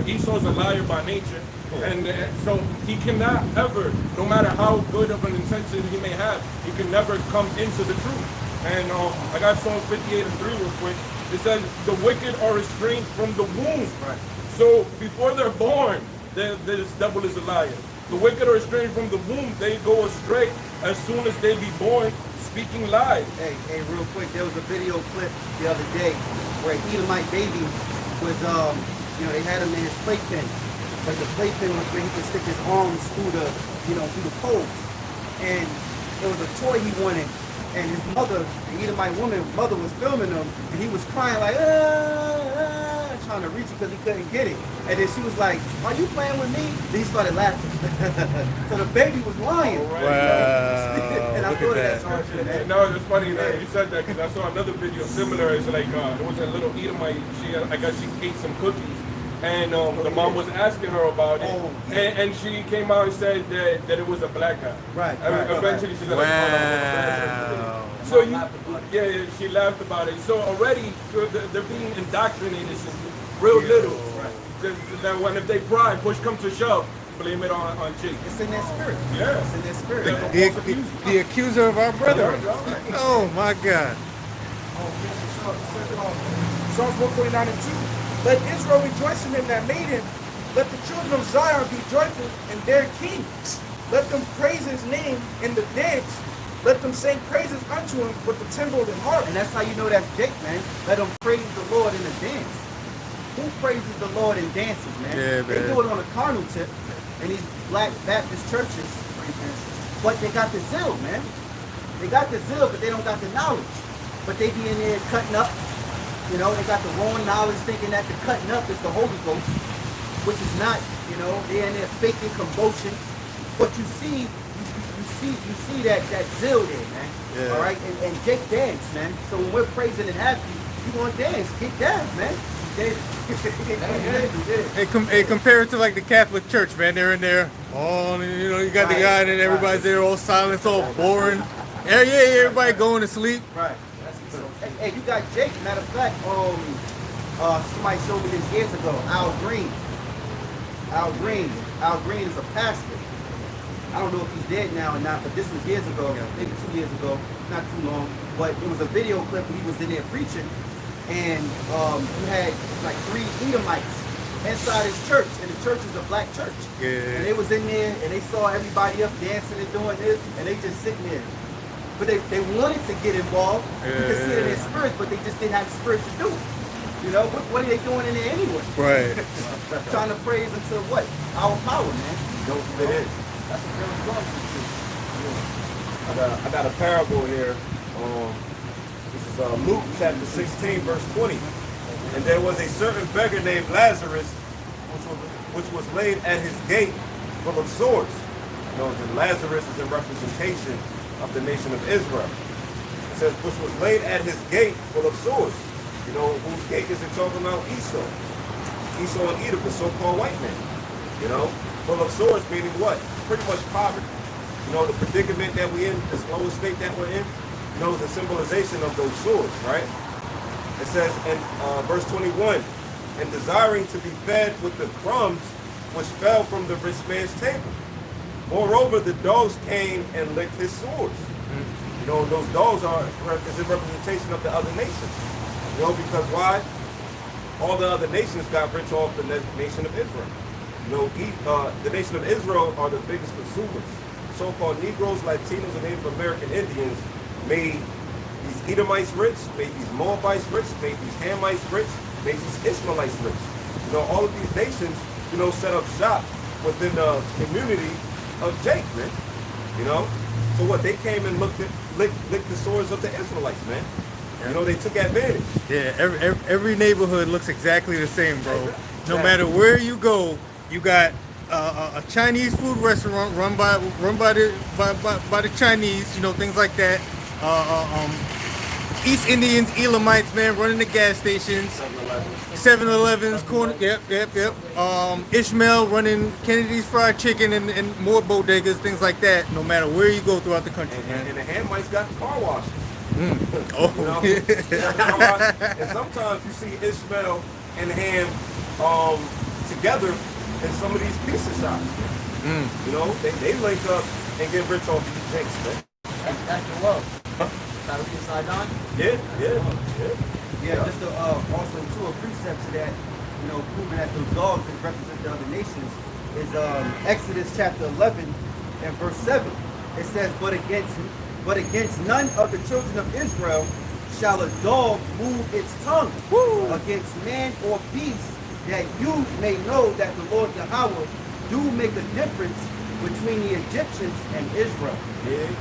Esau's a liar by nature. And so he cannot ever, no matter how good of an intention he may have, he can never come into the truth. And I got Psalms 58:3 real quick. It says, "The wicked are estranged from the womb." Right. So before they're born, this devil is a liar. The wicked are estranged from the womb. They go astray as soon as they be born, speaking lies. Hey, real quick, there was a video clip the other day where an Edomite baby was, they had him in his playpen. But the playpen was where he could stick his arms through the poles. And it was a toy he wanted. And his mother, the Edomite mother was filming him, and he was crying like, trying to reach it because he couldn't get it. And then she was like, "Are you playing with me?" Then he started laughing. So the baby was lying. Oh, right. Wow. And I Look thought at that's that. scripture, man. No, it's funny that you said that because I saw another video similar. It's like it was a little Edomite. I guess she ate some cookies, and the mom was asking her about it, and she came out and said that it was a black guy. Right. Eventually, she said, Wow. So she laughed about it. So already they're being indoctrinated since real little. Right. That when if they pry, push comes to shove, blame it on Jake. It's in their spirit. Yeah. It's in their spirit. The accuser of our brother. Oh my God. Psalms 149:2. Let Israel rejoice in him that made him. Let the children of Zion be joyful in their king. Let them praise his name in the dance. Let them sing praises unto him with the timbrel and harp. And that's how you know that's Jake, man. Let them praise the Lord in the dance. Who praises the Lord in dances, man? Yeah, They man. do it on a carnal tip in these black Baptist churches. But they got the zeal, man. They got the zeal, but they don't got the knowledge. But they be in there cutting up. They got the wrong knowledge, thinking that the cutting up is the Holy Ghost, which is not. They're in there faking convulsion. But you see that zeal there, man. Yeah. All right, and Jake dance, man. So when we're praising and happy, you gonna dance, get down, man. Hey, compare it to like the Catholic Church, man. They're in there, all you got the guy, and then everybody's there, all silent, it's all boring. Yeah, everybody going to sleep. Right. Hey, you got Jake. Matter of fact, somebody showed me this years ago. Al Green is a pastor. I don't know if he's dead now or not, but this was years ago, maybe 2 years ago, not too long. But it was a video clip where he was in there preaching, and you had like 3 Edomites inside his church, and the church is a black church. Yeah. And they was in there, and they saw everybody up dancing and doing this, and they just sitting there. But they wanted to get involved. You could see it in their spirits, but they just didn't have the spirit to do it. What are they doing in there anyway? Right. Trying to praise until what? Our power, man. Don't fit in. That's what they're going I got a parable here. This is Luke chapter 16, verse 20. And there was a certain beggar named Lazarus. which was laid at his gate full of swords. You know, and Lazarus is in representation of the nation of Israel. It says, which was laid at his gate full of swords. You know, whose gate is it talking about? Esau. Esau and Edom, the so-called white man. You know, full of swords, meaning what? Pretty much poverty. You know, the predicament that we're in, this lower state that we're in, you know, is a symbolization of those swords, right? It says in verse 21, and desiring to be fed with the crumbs which fell from the rich man's table. Moreover, the dogs came and licked his swords. You know, those dogs is a representation of the other nations. You know, because why? All the other nations got rich off the nation of Israel. You know, the nation of Israel are the biggest consumers. So-called Negroes, Latinos, and Native American Indians made these Edomites rich, made these Moabites rich, made these Hamites rich, made these Ishmaelites rich. You know, all of these nations, you know, set up shop within the community of Jake, man. You know? So what? They came and licked the swords of the Israelites, man. You know, they took advantage. Yeah, every neighborhood looks exactly the same, bro. No matter where you go, you got a Chinese food restaurant run by the Chinese, you know, things like that. East Indians, Elamites, man, running the gas stations, 7-Elevens, corner, yep. Ishmael running Kennedy's Fried Chicken and more bodegas, things like that. No matter where you go throughout the country, man. And the Hamites got the car washes. Oh, you know? Yeah. And sometimes you see Ishmael and Ham together in some of these pizza shops. You know, they link up and get rich off these drinks, man. That's the love. That'll be side on. Yeah. Just to, also to a precept to that, you know, proving that those dogs that represent the other nations is Exodus chapter 11 and verse 7. It says, but against none of the children of Israel shall a dog move its tongue against man or beast, that you may know that the Lord Yahawah do make a difference between the Egyptians and Israel. Yeah.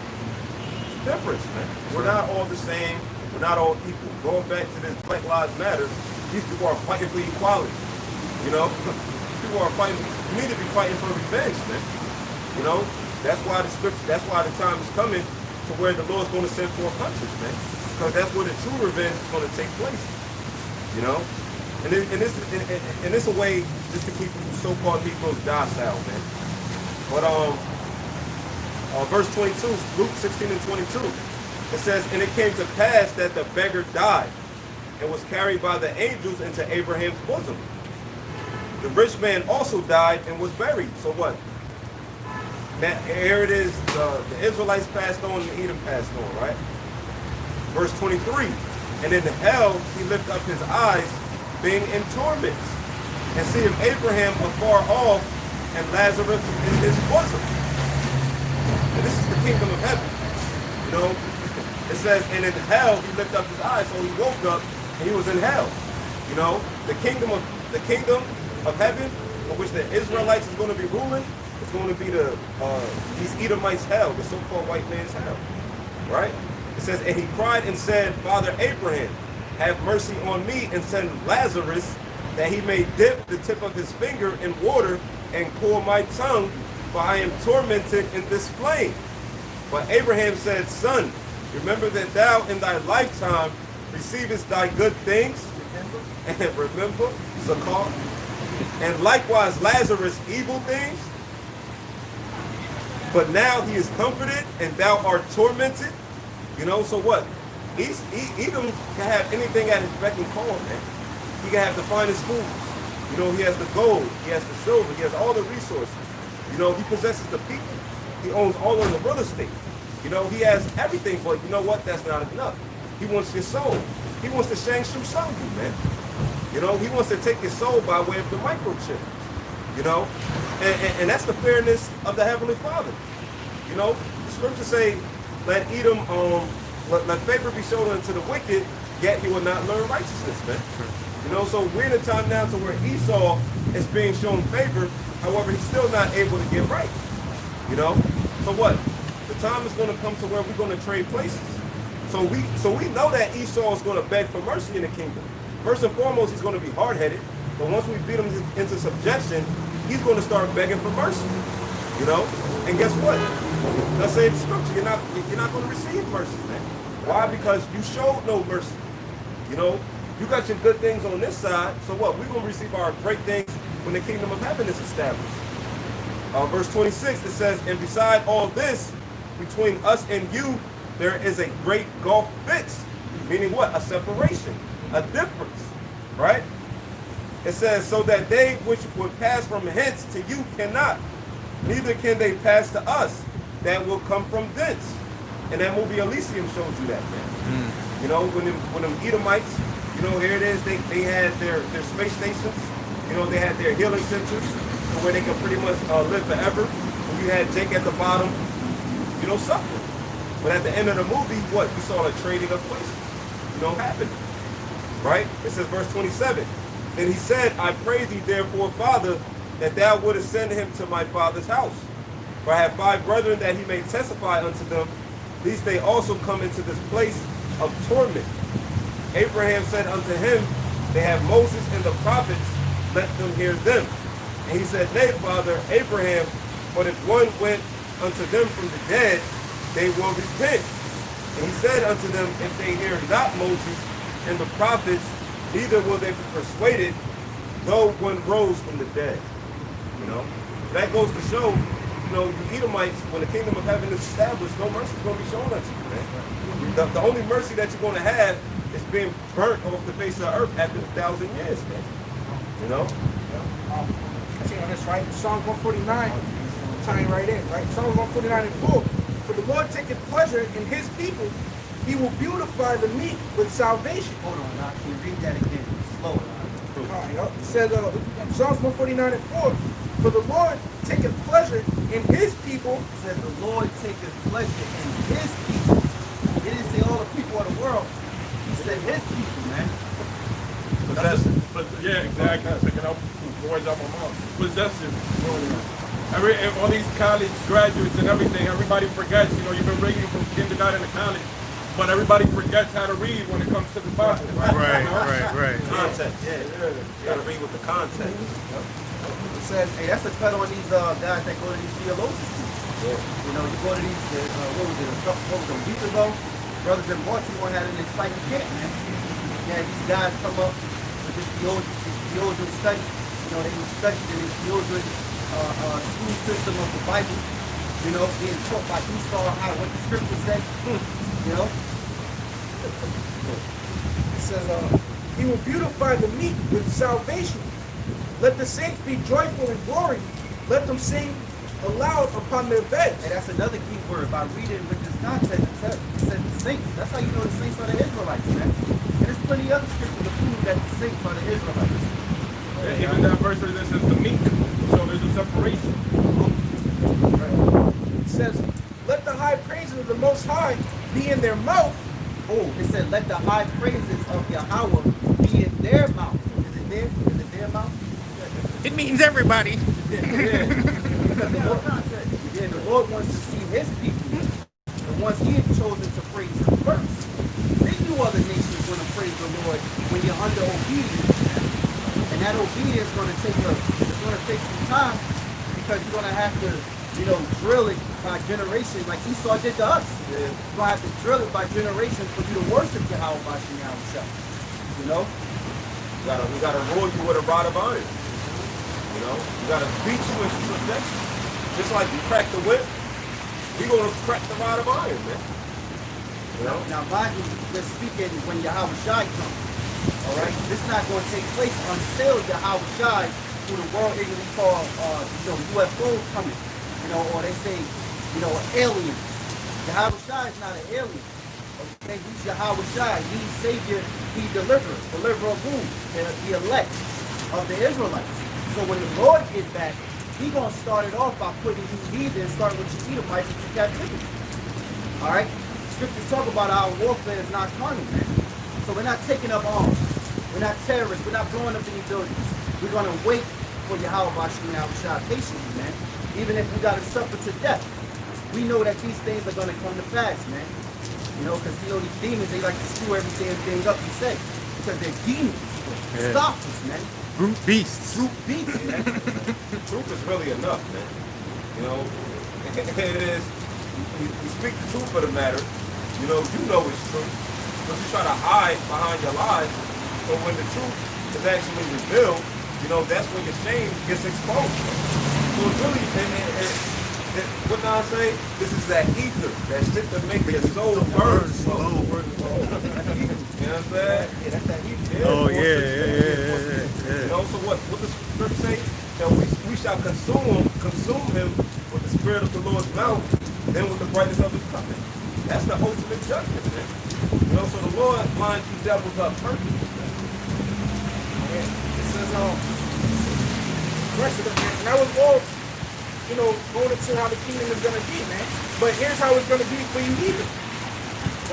It's a difference, man. We're not all the same. We're not all equal. Going back to this Black Lives Matter, these people are fighting for equality. You know? People are fighting. You need to be fighting for revenge, man. You know? That's why the scripture, that's why the time is coming to where the Lord's going to send forth hunters, man. Because that's where the true revenge is going to take place. You know? And it's a way just to keep so-called Negroes docile, man. But verse 22, Luke 16 and 22, it says, and it came to pass that the beggar died and was carried by the angels into Abraham's bosom. The rich man also died and was buried. So what? Now, here it is, the Israelites passed on and Edom passed on, right? Verse 23, and in hell he lifted up his eyes, being in torments, and seeing Abraham afar off, and Lazarus in his bosom. And this is the kingdom of heaven. You know, it says, and in hell he lifted up his eyes, so he woke up and he was in hell. You know, the kingdom of heaven, for which the Israelites is going to be ruling, is going to be these Edomites' hell, the so-called white man's hell. Right? It says, and he cried and said, Father Abraham, have mercy on me and send Lazarus, that he may dip the tip of his finger in water and cool my tongue, for I am tormented in this flame. But Abraham said, Son, remember that thou in thy lifetime receivest thy good things, and remember, Zakar, and likewise Lazarus evil things. But now he is comforted, and thou art tormented. You know, so what? Edom can have anything at his beck and call, man. He can have the finest foods. You know, he has the gold, he has the silver, he has all the resources. You know, he possesses the people. He owns all of the real estate. You know, he has everything, but you know what? That's not enough. He wants your soul. He wants to Shang Shu Shang you, man. You know, he wants to take your soul by way of the microchip. You know, and that's the fairness of the Heavenly Father. You know, the scriptures say, let Edom, let favor be shown unto the wicked, yet he will not learn righteousness, man. You know, so we're in a time now to where Esau is being shown favor, however, he's still not able to get right. You know, so what? The time is going to come to where we're going to trade places. So we know that Esau is going to beg for mercy in the kingdom. First and foremost, he's going to be hard-headed, but once we beat him into subjection, he's going to start begging for mercy. You know? And guess what? Let's say the scripture, you're not going to receive mercy, man. Why? Because you showed no mercy. You know? You got your good things on this side, so what? We're going to receive our great things when the kingdom of heaven is established. Verse 26, it says, and beside all this, between us and you, there is a great gulf fixed. Meaning what? A separation, a difference, right? It says, so that they which would pass from hence to you cannot, neither can they pass to us that will come from thence. And that movie Elysium showed you that, man. You know, when them Edomites, you know, here it is, they had their space stations, you know, they had their healing centers where they could pretty much live forever. And you had Jake at the bottom, you know, suffering. But at the end of the movie, what? You saw a trading of places, you know, happening, right? It says, verse 27, then he said, I pray thee therefore, Father, that thou wouldest send him to my father's house. For I have 5 brethren that he may testify unto them, lest they also come into this place of torment. Abraham said unto him, they have Moses and the prophets, let them hear them. And he said, nay, Father Abraham, but if one went unto them from the dead, they will repent. And he said unto them, if they hear not Moses and the prophets, neither will they be persuaded, though one rose from the dead. You know, that goes to show, you know, you Edomites, when the kingdom of heaven is established, no mercy is going to be shown unto you, man. The only mercy that you're going to have is being burnt off the face of the earth after 1,000 years, man. You know? I see on this, right? Psalms 149, tying right in, right? Psalms 149 and 4. For the Lord taketh pleasure in his people. He will beautify the meek with salvation. Hold on, now, can you read that again? Slower. It says, Psalms 149 and 4. For the Lord taketh pleasure in his people. It says the Lord taketh pleasure in his people. He didn't say all the people of the world. He said his people, man. But yeah, exactly. Picking up words out my mouth. Possessive. All these college graduates and everything, everybody forgets. You know, you've been reading from kindergarten to college, but everybody forgets how to read when it comes to the Bible. Right. Context, yeah. You got to read with the context. It says, hey, that's a cut on these guys that go to these theologians. Yeah. You know, you go to these, what was it, a week ago? Brothers in Baltimore had an exciting camp, man. Yeah, these guys come up with this theologian study. You know, they were studying in this theologian school system of the Bible. You know, being taught by Esau what the scripture said. You know? It says, he will beautify the meek with salvation. Let the saints be joyful in glory. Let them sing aloud upon their beds. And that's another key word. By reading with this context, it says the saints. That's how you know the saints are the Israelites, man. And there's plenty of other scriptures to prove that the saints are the Israelites. Yeah, even that verse that says the meek, so there's a separation. It says, let the high praises of the Most High be in their mouth. Oh, it said, let the high praises of Yahawah be in their mouth. Is it there? Is it their mouth? It means everybody. Yeah. The Lord wants to see his people, the ones he has chosen to praise him first. Then you other nations going to praise the Lord when you're under obedience. And that obedience is going to take some time, because you're going to have to, you know, drill it by generation like Esau did to us. Yeah. You're going to have to drill it by generations for you to worship Yahawashi Yahawashi. You know? We gotta roll you with a rod of iron. You know? We gotta beat you into subjection. Just like you crack the whip, we gonna crack the rod of iron, man. You know? Now, mind you, we're speaking when Yahawashi comes. All right? This is not going to take place until Yahawashi, who the world ignorantly call, UFOs coming. You know, or they say, you know, aliens. Yahawashi is not an alien. Okay, he's Yahawashi. He's Savior. He's deliverer. Deliverer of whom? The elect of the Israelites. So when the Lord gets back, he's going to start it off by putting you heathens, starting with your Edomites into captivity. All right? Scriptures talk about our warfare is not carnal, man. So we're not taking up arms. We're not terrorists. We're not blowing up any buildings. We're going to wait for Yahawashi and Yahawashi patiently, man. Even if we got to suffer to death. We know that these things are going to come to pass, man. You know, because, you know, these demons, they like to screw every damn thing up, you say. Because they're demons. Yeah. Scoffers, man. Brute beasts. Brute beasts, man. Truth is really enough, man. You know, it is. You speak the truth of the matter. You know it's true, but you try to hide behind your lies. So when the truth is actually revealed, that's when your shame gets exposed. So it's really, what do I say? This is that ether, that shit that make your soul burn slow. You know what I'm saying? Yeah, that's that ether. Oh yeah. So what does the scripture say? That we shall consume him with the spirit of the Lord's mouth, then with the brightness of his coming. That's the ultimate judgment, man. So the Lord lines you devils up perfectly. It says, rest of it, man. And that was all, going into how the kingdom is going to be, man. But here's how it's going to be for you either.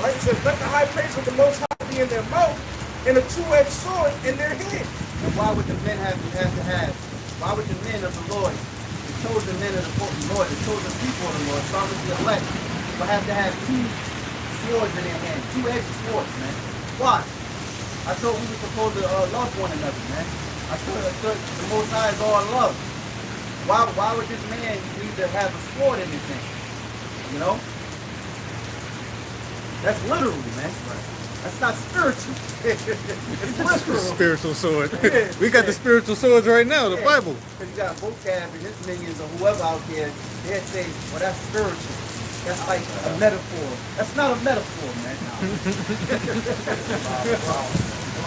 Right? It says, let the high praise of the Most High be in their mouth and a two-edged sword in their hand. And why would the men have to have? Why would the men of the Lord, the chosen men of the Lord, the chosen people of the Lord, starting with the elect, will have to have two swords in their hand, two-edged swords, man? Why? I thought we were supposed to love one another, man. I thought the Most High is all love. Why would this man need to have a sword in his hand? That's literally, man. That's not spiritual. It's literal. Spiritual sword. Yeah, We got the spiritual swords right now, the Yeah. Bible. Because you got vocab and his minions or whoever out there, they'll say, well, that's spiritual. That's like a metaphor. That's not a metaphor, man. When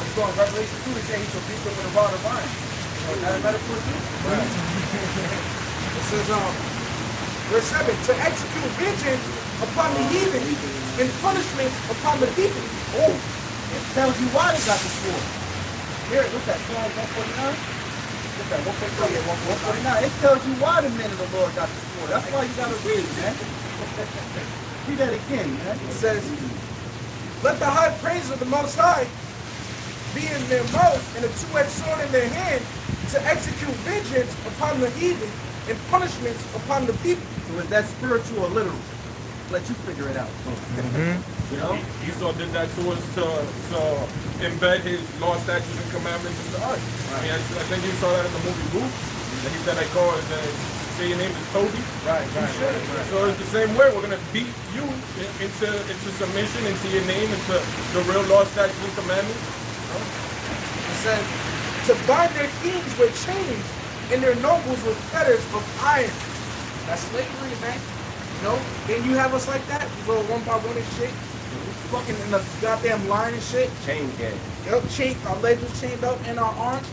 you go in Revelation 2, it says he shall beat them with a rod of iron. Is that a metaphor too? It says, verse 7, to execute vengeance upon the heathen and punishment upon the people. Oh, it tells you why they got the sword. Here, look at Psalm 149. Look at 149. It tells you why the men of the Lord got the sword. That's why you got to read, man. Read that again, man. It says, let the high praise of the Most High be in their mouth and a two-edged sword in their hand to execute vengeance upon the heathen and punishments upon the people. So is that spiritual or literal? Let you figure it out. Esau did that to us to embed his law, statutes, and commandments into us. Right. I think you saw that in the movie Boo. And he said, say your name is Toby. Right. So it's the same way. We're going to beat you into submission, into your name, into the real law, statutes, and commandments. It says, to bind their kings with chains and their nobles with fetters of iron. That's slavery, man. Then you have us like that. We go one by one and shit. Fucking in the goddamn line and shit. Chain gang. Yep, our legs was chained up and our arms.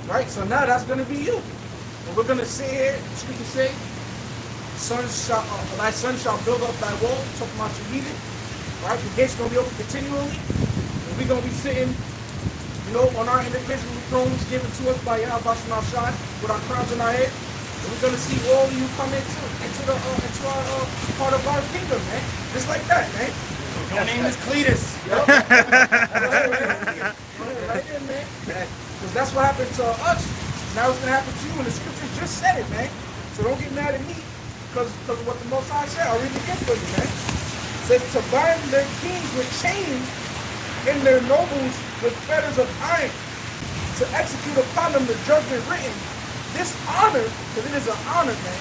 Right? So now that's gonna be you. And we're gonna sit here, scripture say, thy son shall build up thy wall, talking about your heathen. Right? The gates gonna be open continually. And we're gonna be sitting, on our individual thrones given to us by Yahawah with our crowns in our head. And we're gonna see all of you come into our part of our kingdom, man. Just like that, man. Your name is Cletus. Right there, man. Because that's what happened to us. Now it's gonna happen to you, and the scriptures just said it, man. So don't get mad at me because of what the Most High said. I'll read it again for you, man. It says to bind their kings with chains and their nobles with fetters of iron, to execute upon them the judgment written. This honor, because it is an honor, man.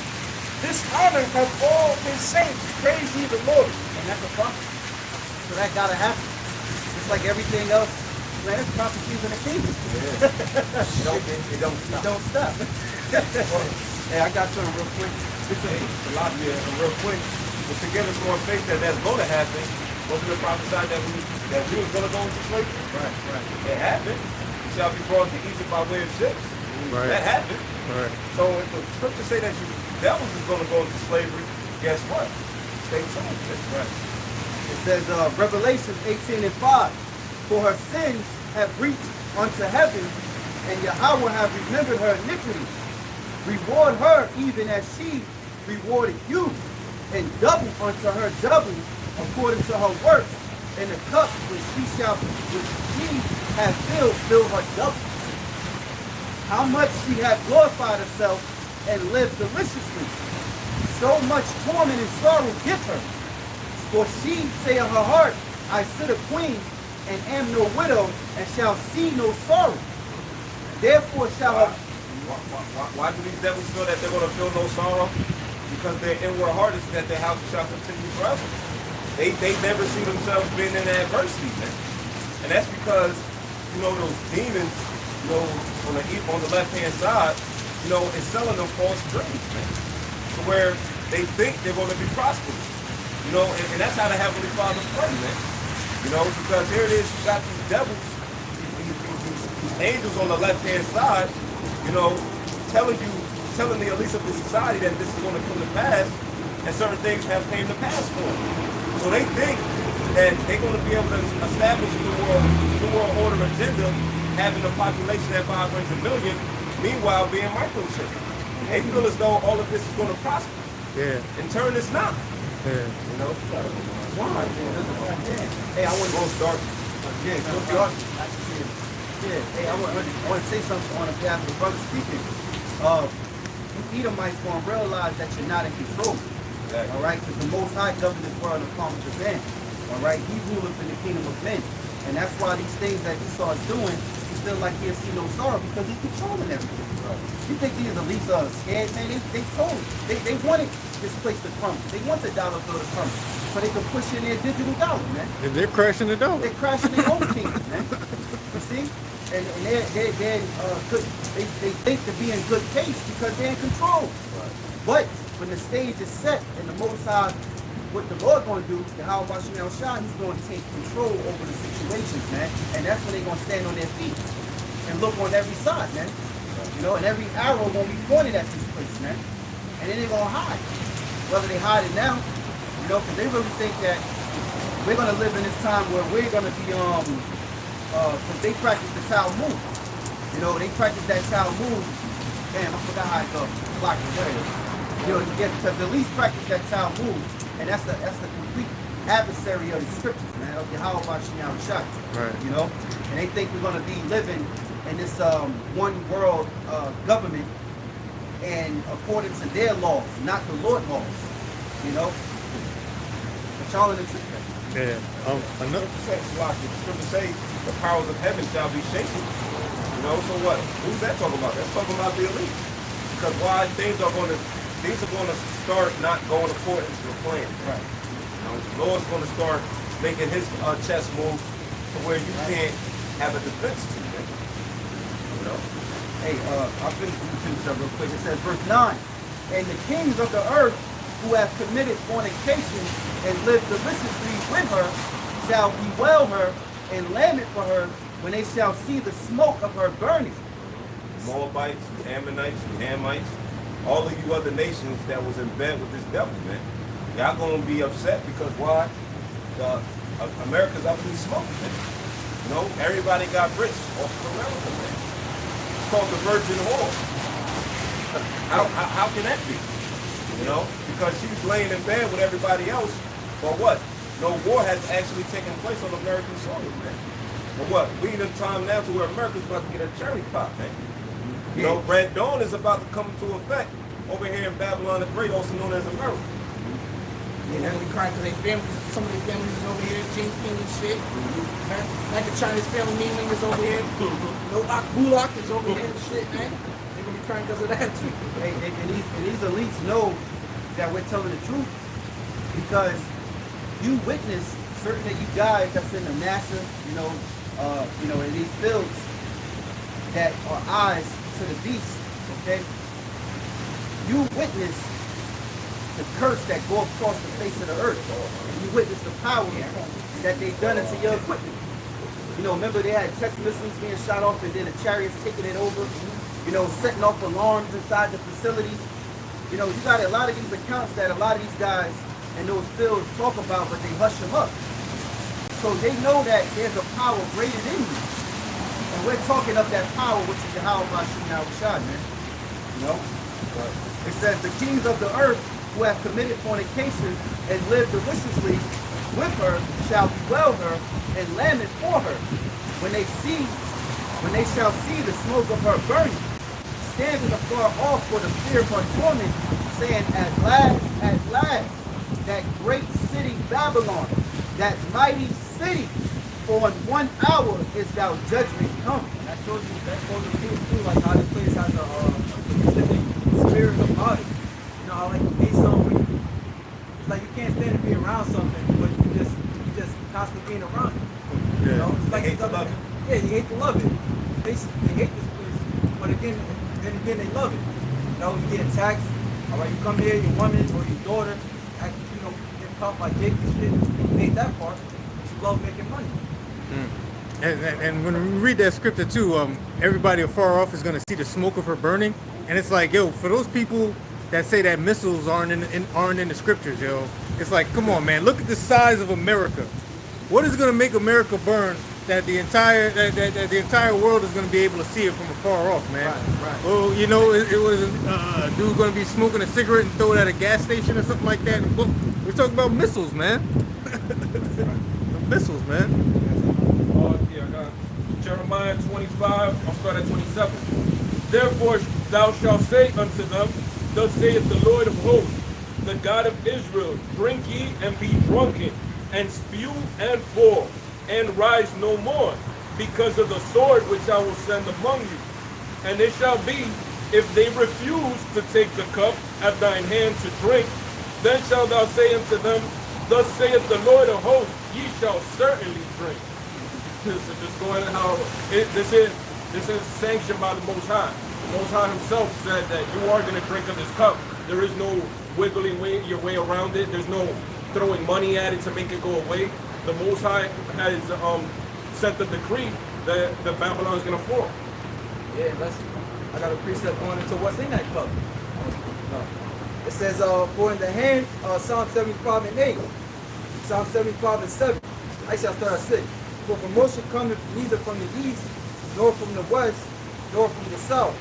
This honor has all his saints. Praise ye the Lord. And that's a prophecy. So that gotta happen. Just like everything else, man, it's prophecies in the kingdom. It don't stop. Hey, I got something real quick. Real quick, but to give us more faith that that's going to happen, wasn't it prophesied that we was going to go into slavery? Right. It happened. You shall be brought to Egypt by way of ships. Right. That happened. Right. So if the scripture say that you devils is going to go into slavery, guess what? Stay tuned. That's right. It says, Revelation 18:5, for her sins have reached unto heaven, and Yahawah have remembered her iniquity. Reward her even as she rewarded you, and double unto her double according to her works, and the cup which she hath filled, fill her double. How much she hath glorified herself and lived deliciously. So much torment and sorrow give her. For she say in her heart, I sit a queen, and am no widow, and shall see no sorrow. Therefore shall her... Why do these devils feel that they're going to feel no sorrow? Because their inward heart is that their house shall continue forever. They never see themselves being in adversity, man. And that's because, you know, those demons, you know, on the left-hand side, you know, is selling them false dreams, man. To where they think they're going to be prosperous. You know, and that's how the Heavenly Father pray, man. You know, because here it is, you got these devils, these angels on the left-hand side, you know, telling the elites of the society that this is going to come to pass, and certain things have came to pass for them. So they think that they're going to be able to establish the New World Order agenda, having a population at 500 million, meanwhile being microchipped. They feel as though all of this is going to prosper. Yeah. In turn, it's not. Yeah. You know? Why? Hey, I want to Go start. Yeah, go start. Yeah, hey, I want to say something on behalf of the brother speaking. You Edomites going to realize that you're not in control. Exactly. All right? Because the Most High governs this world in the palm of his hand. All right? He ruleth in the kingdom of men. And that's why these things that he starts doing, he feel like he'll see no sorrow because he's controlling everything. Right. You think these elites are scared, man? They told it. They wanted this place to crumble. They want the dollar bill to crumble. So they can push in their digital dollar, man. And they're crashing the dollar. They're crashing their own kingdom, man. You see? And they're good. They think to be in good case because they're in control. Right. But when the stage is set and the Most High, what the Lord going to do, Yahawashi, he's going to take control over the situations, man. And that's when they're going to stand on their feet and look on every side, man. You know, and every arrow going to be pointed at this place, man. And then they're going to hide. Whether they hide it now, you know, because they really think that we're going to live in this time where we're going to be, because they practice the Talmud. You know, they practice that Talmud. Damn, I forgot how it goes. Block it, whatever. You know, because the least practice that Talmud, and that's the complete adversary of the scriptures, man, of Yahawashi, Rawchaa. Right. You know, and they think we're going to be living in this one world government, and according to their laws, not the Lord laws. You know, but y'all in the truth. Yeah. Another. The scripture say the powers of heaven shall be shaken. You know, so what? Who's that talking about? That's talking about the elite. Because why things are going to start not going according to the plan. Right. You know, the Lord's going to start making his chess moves to where you can't have a defense to it. You know? Hey, I'll finish this up real quick. It says, verse 9, and the kings of the earth who have committed fornication and lived deliciously with her shall bewail her and lament for her when they shall see the smoke of her burning. Moabites, Ammonites, Hamites, all of you other nations that was in bed with this devil, man. Y'all gonna be upset because why? America's up in smoke, man. You know, everybody got rich off of America, man. It's called the Virgin Whore. How can that be? You know, because she's laying in bed with everybody else, but what? No war has actually taken place on American soil, man. But what? We in a time now to where America's about to get a cherry pop, man. You know, Red Dawn is about to come into effect over here in Babylon the Great, also known as America. Yeah, they're gonna be crying because some of their families is over here, Jinping and shit. Man, like the Chinese family meeting is over here. No Bullock is over here and shit, man. They're gonna be crying because of that too. Hey, and these elites know that we're telling the truth because you witness certain of you guys that's in the NASA, you know, in these fields that are eyes to the beast, okay? You witness the curse that go across the face of the earth. And you witness the power that they've done into your equipment. You know, remember they had test missiles being shot off and then the chariots taking it over, you know, setting off alarms inside the facilities. You know, you got a lot of these accounts that a lot of these guys in those fields talk about, but they hush them up. So they know that there's a power greater than you. And we're talking of that power, which is Yahawashi, man. You know? It says, the kings of the earth who have committed fornication and lived deliciously with her shall bewail her and lament for her when they shall see the smoke of her burning, standing afar off for the fear of her torment, saying, at last, that great city Babylon, that mighty city, For in 1 hour is thou judgment come. That shows you too, like how this place has a specific spirit about it. You know, how like you hate something. It's like you can't stand to be around something, but you just constantly being around it. You know, it's like They hate to love it. Yeah, you hate to love it. They hate this place, but then again they love it. You know, you get taxed. All right, you come here, your woman or your daughter, you know, get caught by dick and shit. You hate that part, but you love making money. And when we read that scripture too, everybody afar off is going to see the smoke of her burning, and it's like, yo, for those people that say that missiles aren't in the scriptures, yo, it's like, come on, man, look at the size of America. What is going to make America burn that the entire world is going to be able to see it from afar off, man? Right. Well, you know, it was a dude going to be smoking a cigarette and throw it at a gas station or something like that. And boom, we're talking about missiles, man. Missiles, man. Yeah, I got Jeremiah 25, I'll start at 27. Therefore thou shalt say unto them, thus saith the Lord of hosts, the God of Israel, drink ye and be drunken, and spew and fall, and rise no more, because of the sword which I will send among you. And it shall be, if they refuse to take the cup at thine hand to drink, then shalt thou say unto them, thus saith the Lord of hosts, ye shall certainly drink. This is just going how this is sanctioned by the Most High. The Most High Himself said that you are going to drink of this cup. There is no wiggling your way around it. There's no throwing money at it to make it go away. The Most High has sent the decree that the Babylon is going to fall. Yeah, I got a precept going into what's in that cup. It says, for in the hand, Psalm 75 and 8, Psalm 75 and 7. Actually, I'll start at 6. For promotion cometh neither from the east, nor from the west, nor from the south.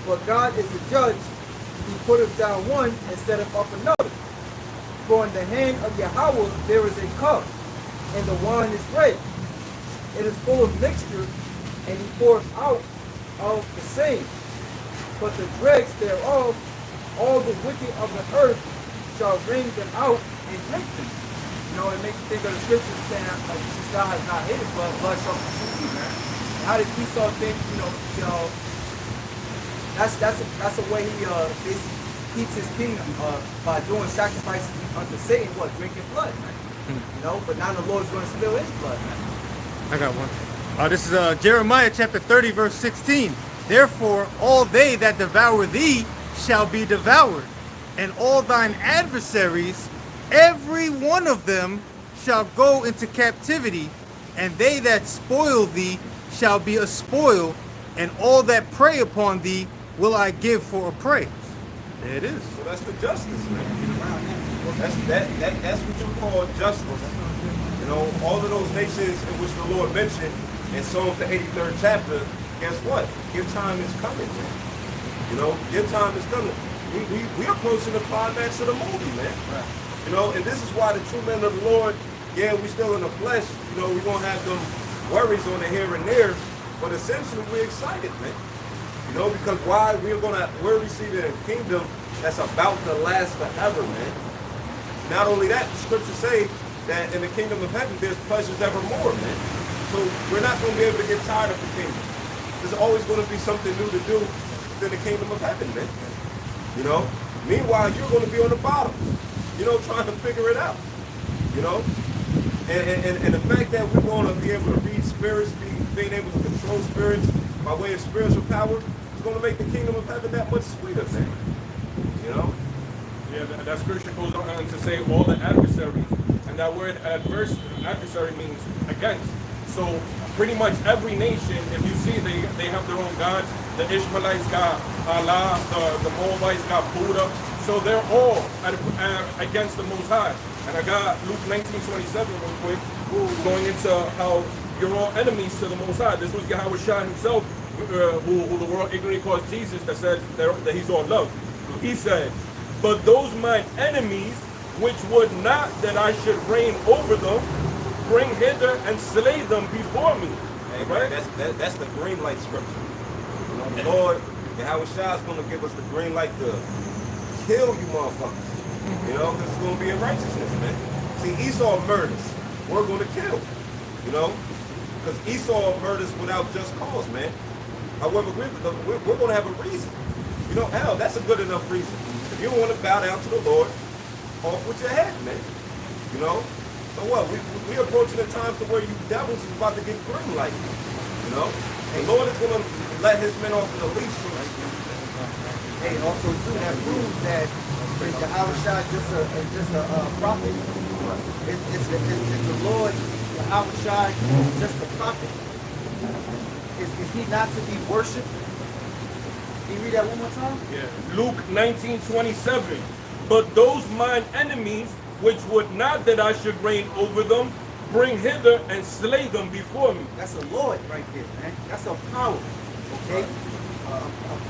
But God is the judge. He putteth down one and setteth up another. For in the hand of Yahawah there is a cup, and the wine is red. It is full of mixture, and he pours out of the same. But the dregs thereof, all the wicked of the earth shall wring them out and drink them. You know, it makes you think of the scriptures saying, like, God has not hated blood shall consume you, man. How did Esau think, you know, that's the way he basically keeps his kingdom by doing sacrifices unto Satan, drinking blood, man. You know, but now the Lord's going to spill his blood, man. I got one. This is Jeremiah chapter 30, verse 16. Therefore, all they that devour thee shall be devoured, and all thine adversaries, every one of them, shall go into captivity, and they that spoil thee shall be a spoil, and all that prey upon thee will I give for a prey. There it is. So that's the justice, man. That's what you call justice. You know, all of those nations in which the Lord mentioned in Psalms the 83rd chapter, guess what? Your time is coming, man. You know, your time is coming. We approaching the climax of the movie, man. Right. You know, and this is why the true men of the Lord, yeah, we still in the flesh, you know, we're gonna have them worries on the here and there, but essentially we're excited, man. You know, because why? We're receiving a kingdom that's about to last forever, man. Not only that, the scriptures say that in the kingdom of heaven there's pleasures evermore, man. So we're not gonna be able to get tired of the kingdom. There's always gonna be something new to do within the kingdom of heaven, man. You know? Meanwhile, you're gonna be on the bottom, you know, trying to figure it out. You know? And the fact that we're going to be able to read spirits, being able to control spirits by way of spiritual power, is going to make the kingdom of heaven that much sweeter, man. You know? Yeah, that scripture goes on to say all the adversaries. And that word adversary means against. So pretty much every nation, if you see, they have their own gods. The Ishmaelites got Allah, the Moabites got Buddha. So they're all against the Most High. And I got Luke 19:27 real quick, going into how you're all enemies to the Most High. This was Yahawashi himself, who the world ignorantly calls Jesus, that says that he's all love. He said, but those mine enemies, which would not that I should reign over them, bring hither and slay them before me. Hey, right? That's the green light scripture. You know, the Lord, Yahawashi is going to give us the green light to kill you motherfuckers. You know, because it's going to be in righteousness, man. See, Esau murders. We're going to kill. You know, Because Esau murders without just cause, man. However, we're going to have a reason. You know, hell, that's a good enough reason. If you don't want to bow down to the Lord, off with your head, man. You know? So what? We approaching the times to where you devils is about to get green light. You know? The Lord is going to let his men off in the leash. Hey, also too, that proves that is Yahawashi just a prophet? Is the Lord Yahawashi just a prophet? Is he not to be worshipped? Can you read that one more time? Yeah. Luke 19:27. But those mine enemies, which would not that I should reign over them, bring hither and slay them before me. That's a Lord right there, man. That's a power, okay? A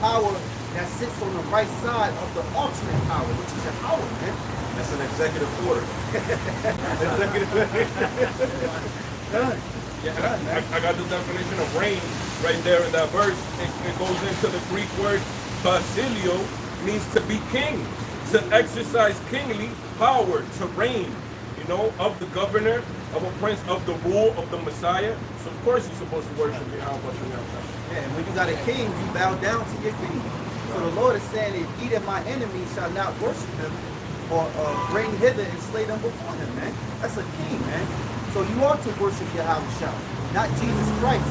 power that sits on the right side of the ultimate power, which is Yahawah, man. That's an executive order. Done. Yeah, I got the definition of reign right there in that verse. It goes into the Greek word basilio, means to be king, to exercise kingly power, to reign, you know, of the governor, of a prince, of the rule of the Messiah. So of course you're supposed to worship Yahawashi. Yeah, and when you got a king, you bow down to your king. So the Lord is saying, if he that my enemies shall not worship him, or bring hither and slay them before him, man. That's a king, man. So you ought to worship Yahawashi, not Jesus Christ,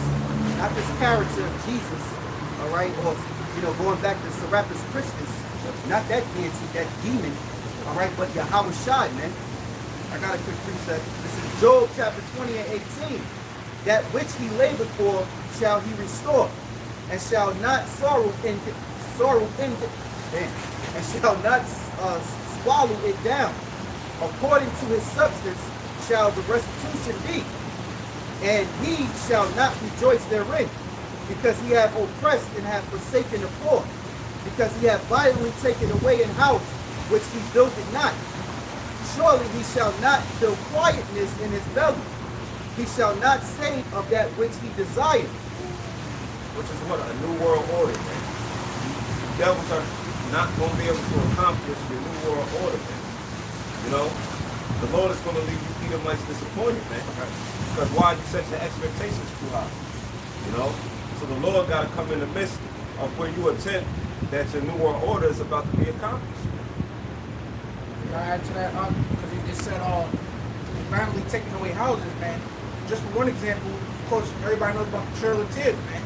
not this character of Jesus, all right? Or, you know, going back to Serapis Christus, not that deity, that demon, all right? But Yahawashi, man. I got a quick precept. This is Job chapter 20 and 18. That which he labored for shall he restore, and shall not and shall not swallow it down. According to his substance shall the restitution be, and he shall not rejoice therein, because he hath oppressed and hath forsaken the poor, because he hath violently taken away an house which he builded not. Surely he shall not feel quietness in his belly. He shall not save of that which he desired. Which is what? A new world order, man. The devils are not going to be able to accomplish the new world order, man. You know? The Lord is going to leave you Edomites disappointed, man. Because why? You set your expectations too high. You know? So the Lord got to come in the midst of where you attempt that your new world order is about to be accomplished. Can I add to that? Because he just said, randomly taking away houses, man. Just for one example, of course, everybody knows about the Trail of Tears, man.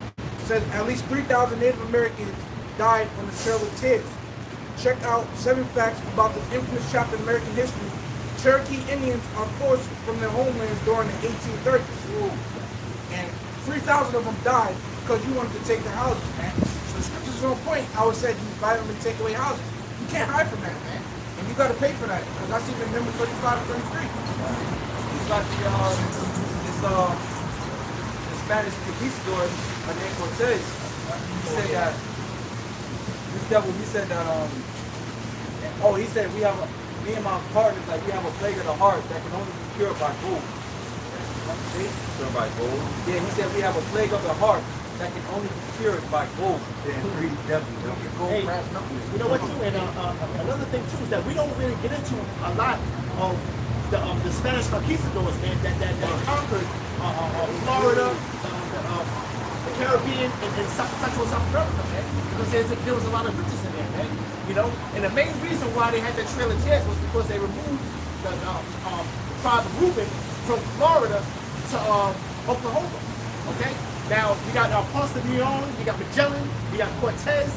It says at least 3,000 Native Americans died on the Trail of Tears. Check out 7 facts about this infamous chapter in American history. Cherokee Indians are forced from their homelands during the 1830s. And 3,000 of them died because you wanted to take their houses, man. So the scriptures are on point. I would say you violently take away houses. You can't hide from that, man. And you got to pay for that, because that's even number 35 and 33. It's like the Spanish conquistador, Hernan Cortez. He said that this devil. He said that he said me and my partners, like, we have a plague of the heart that can only be cured by gold. See? Cured by gold? Yeah, he said we have a plague of the heart that can only be cured by gold. Then greedy devil. Hey, you know what too, and another thing too is that we don't really get into a lot of the Spanish conquistadors, man, that conquered Florida, the Caribbean, and Central South America, man, because there was a lot of riches in there, man. You know, and the main reason why they had that Trail of Tears was because they removed the tribe of Reuben from Florida to Oklahoma. Okay. Now you got Ponce de Leon, you got Magellan, you got Cortez,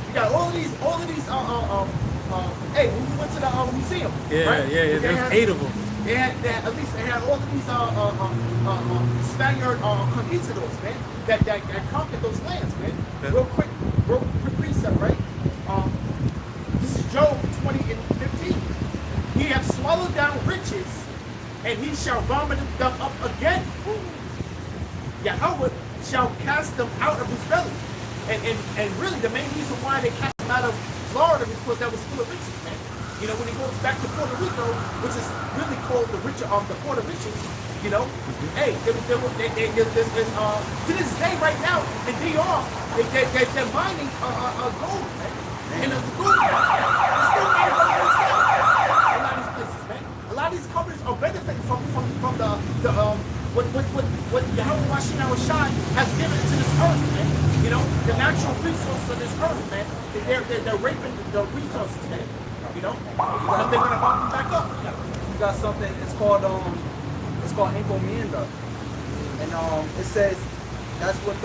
you got all of these. Hey, when we went to the museum, right? Yeah. There's 8 of them. They had all of these Spaniard conquistadors, man, that conquered those lands, man. Real quick precept, right? This is Job 20 and 15. He hath swallowed down riches, and he shall vomit them up again. Yahawah shall cast them out of his belly. And really the main reason why they cast them out of Florida is because that was full of riches, man. You know, when he goes back to Puerto Rico, which is really called the Puerto Riches, you know, hey, to this day right now in DR, they're mining gold, man. And the gold, man, it's still made a lot of these places, man. A lot of these companies are benefiting from the what what Yahawashi has given to this earth, man. You know, the natural resources of this earth, man. They're raping the resources, man. You know, but they're gonna bump them back up. You got something. It's called encomienda, and it says that's what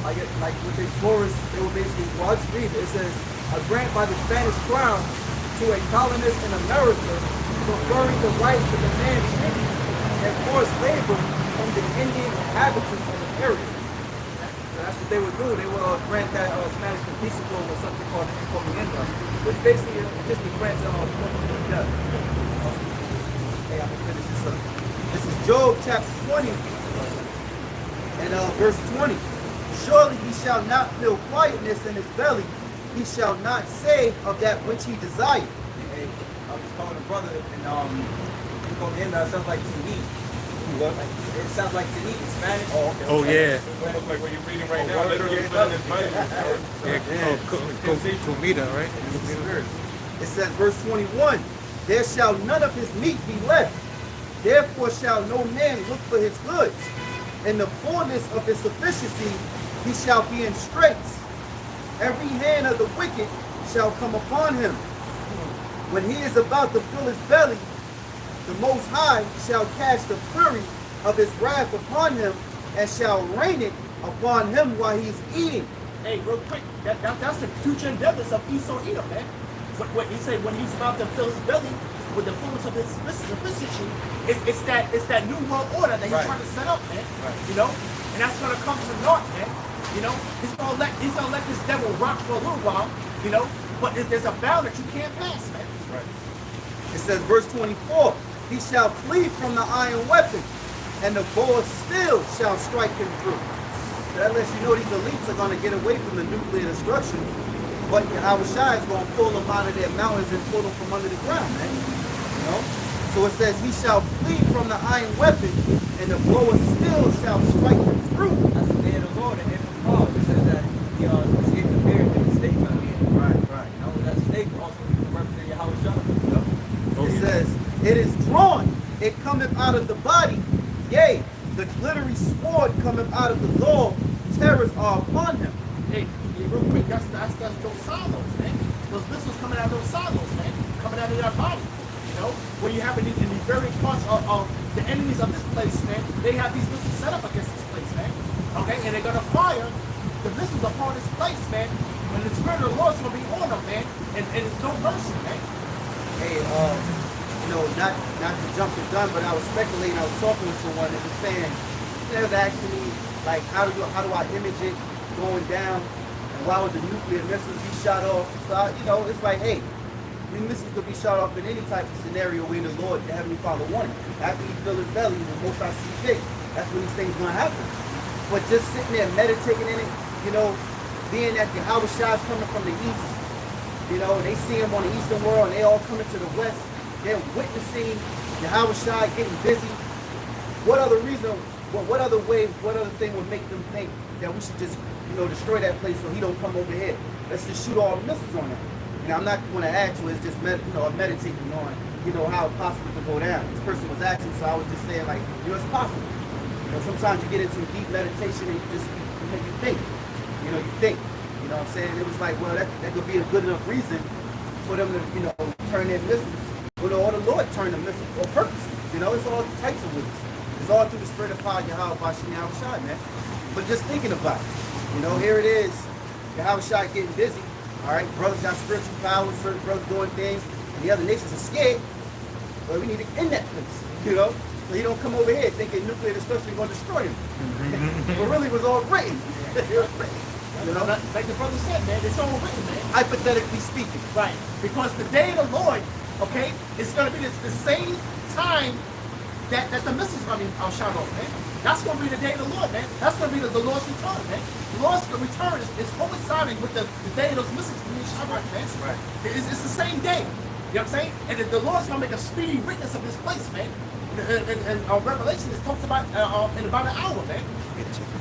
like with the explorers they were basically. Well, I'll just read it. It says a grant by the Spanish crown to a colonist in America, conferring the right to demand and forced labor from the Indian inhabitants of the area. So that's what they would do. They would grant that Spanish conquistador with something called an encomienda, which basically just a grant to yeah. Hey, I'm gonna finish this up. This is Job chapter 20 and verse 20. Surely he shall not feel quietness in his belly. He shall not say of that which he desired. Hey, I was calling a brother and encomienda sounds like to eat. It sounds like to eat in Spanish. Oh, yeah. Almost like what you're reading right now, literally feeling his mind. Comida, right? It says, verse 21, there shall none of his meat be left. Therefore shall no man look for his goods. In the fullness of his sufficiency, he shall be in straits. Every hand of the wicked shall come upon him. When he is about to fill his belly, the Most High shall cast the fury of his wrath upon him, and shall rain it upon him while he is eating. Hey, real quick, that's the future endeavors of Esau Edom, man. What he said when he's about to fill his belly with the fullness of his sufficiency, it's that new world order that he's trying to set up, man. You know, and that's gonna come to naught, man. You know, he's gonna let this devil rock for a little while, you know, but there's a bound that you can't pass, man. It says, verse 24, he shall flee from the iron weapon, and the bow of steel shall strike him through. So that lets you know these elites are going to get away from the nuclear destruction, but Yahawashi is going to pull them out of their mountains and pull them from under the ground, man. You know? So it says, he shall flee from the iron weapon, and the bow of steel shall strike him through. That's the day of the Lord, and it says that he escaped the bear to the snake. Right. You know, that snake also represents Yahawashi. It says, it is drawn, it cometh out of the body, yea, the glittery sword cometh out of the law, terrors are upon him. Hey, real quick, that's those silos, man. Those missiles coming out of those silos, man. Coming out of their body. You know, where you have in the very parts of the enemies of this place, man, they have these missiles set up against this place, man. Okay, and they're gonna fire the missiles upon this place, man. And the spirit of the Lord's gonna be on them, man. And it's no mercy, man. Hey, you know, not to jump the gun, but I was speculating, I was talking with someone that was saying, they was asking me, like, how do I image it going down, and why would the nuclear missiles be shot off? So, you know, it's like, hey, these missiles could be shot off in any type of scenario where the Lord, the Heavenly Father, wanted. After he fill his belly, the Most High see fit, that's when these things gonna happen. But just sitting there meditating in it, you know, being that Yahawashi is coming from the east, you know, they see him on the eastern world, and they all coming to the west. They're witnessing Yahawashi getting busy. What other reason? What other way? What other thing would make them think that we should just, you know, destroy that place so he don't come over here? Let's just shoot all the missiles on him. And I'm not going to ask you. It's just meditating on, you know, how it's possible to go down. This person was asking, so I was just saying, like, you know, it's possible. You know, sometimes you get into deep meditation and you think. You know, you think. You know what I'm saying? It was like, well, that could be a good enough reason for them to, you know, turn their missiles. Or the Lord turn the missiles on purpose. You know, it's all types of ways. It's all through the spirit of power, Yahawashi, man. But just thinking about it. You know, here it is. Yahawashi getting busy. All right, brothers got spiritual power, certain brothers doing things, and the other nations are scared. Well, we need to end that place, you know? So he don't come over here thinking nuclear destruction is going to destroy him. But really it was all written. It was written. You know? Like the brother said, man, it's all written, man. Hypothetically speaking. Right. Because the day of the Lord, okay, is going to be the same time that the missiles are going to be shot off, man. That's going to be the day of the Lord, man. That's going to be the Lord's return, man. The Lord's return is coinciding with the day of those missiles being shot off, man. Right. It's the same day. You know what I'm saying? And the Lord's going to make a speedy witness of this place, man. And Revelation is talks about in about an hour, man.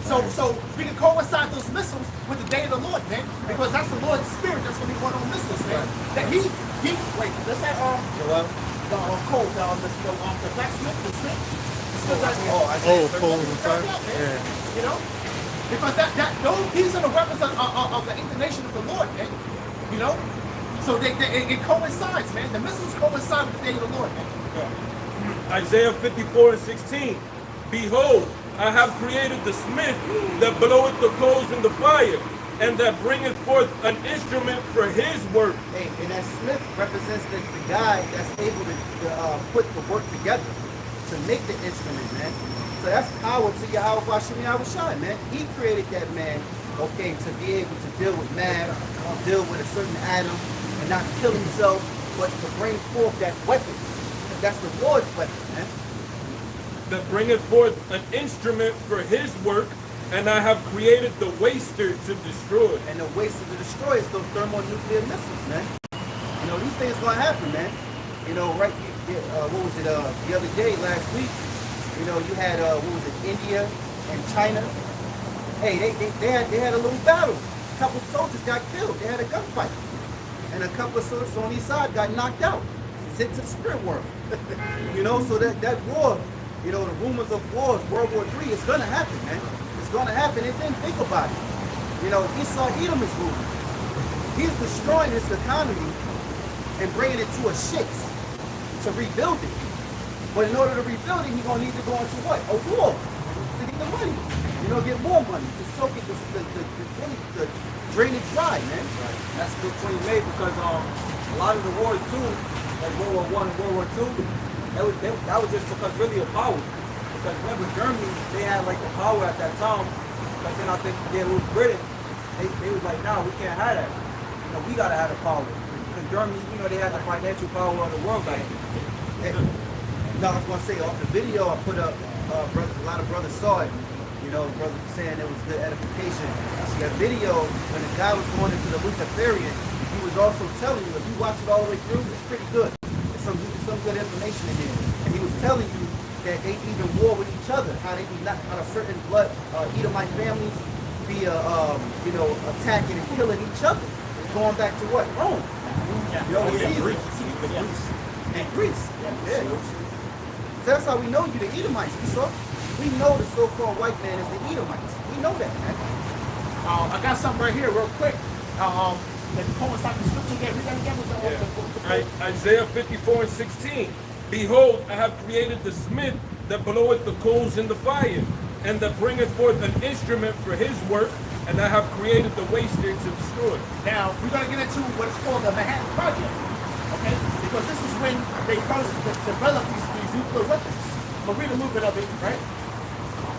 So we can coincide those missiles with the day of the Lord, man, because that's the Lord's spirit that's going to be one of those missiles, man. That he wait, let's say the code, the blacksmith, the smith. because poles and stuff. Yeah. You know, because these are the weapons of the inclination of the Lord, man. You know, so it coincides, man. The missiles coincide with the day of the Lord, man. Isaiah 54:16. Behold, I have created the smith that bloweth the coals in the fire, and that bringeth forth an instrument for his work. Hey, and that smith represents the guy that's able to put the work together to make the instrument, man. So that's power to Yahawashi, man. He created that man, okay, to be able to deal with man, deal with a certain atom, and not kill himself, but to bring forth that weapon. That's the Lord's weapon, man. That bringeth forth an instrument for his work, and I have created the waster to destroy. And the waster to destroy is those thermonuclear missiles, man. You know, these things gonna happen, man. You know, right, what was it, the other day, last week, you know, you had, India and China. Hey, they had a little battle. A couple of soldiers got killed. They had a gunfight. And a couple of soldiers on each side got knocked out. Sent to the spirit world. You know, so that war, you know, the rumors of wars, World War III, it's gonna happen, man. It's gonna happen, and then think about it. You know, Esau Edom is ruling. He's destroying his economy and bringing it to a shit to rebuild it. But in order to rebuild it, he's gonna need to go into what? A war to get the money. You know, get more money to soak it, to drain it dry, man. Right. That's a good point you made, because a lot of the wars too, like World War I and World War II, that was just because really of power. Because remember, Germany, they had like the power at that time, but then I think it was Britain. They was like, nah, we can't have that. You know, we gotta have the power. Because Germany, you know, they had the financial power of the world back then. No, I was gonna say, off the video I put up, brothers, a lot of brothers saw it. You know, brothers were saying it was good edification. See, a video, when the guy was going into the Luciferian, he was also telling you, if you watch it all the way through, it's pretty good. There's some good information in there. And he was telling you that they even war with each other, how they be not, how a certain blood, Edomite families be, you know, attacking and killing each other. It's going back to what? Rome. You know, and Greece. Yeah. So that's how we know you, the Edomites. We know the so-called white man is the Edomites. We know that, man. I got something right here, real quick. That coincides with scripture again. Read that again with the Isaiah 54:16. Behold, I have created the smith that bloweth the coals in the fire, and that bringeth forth an instrument for his work, and I have created the waster to destroy. Now, we're going to get into what is called the Manhattan Project, okay? Because this is when they first developed these nuclear weapons. I'm going to read a little bit of it, right?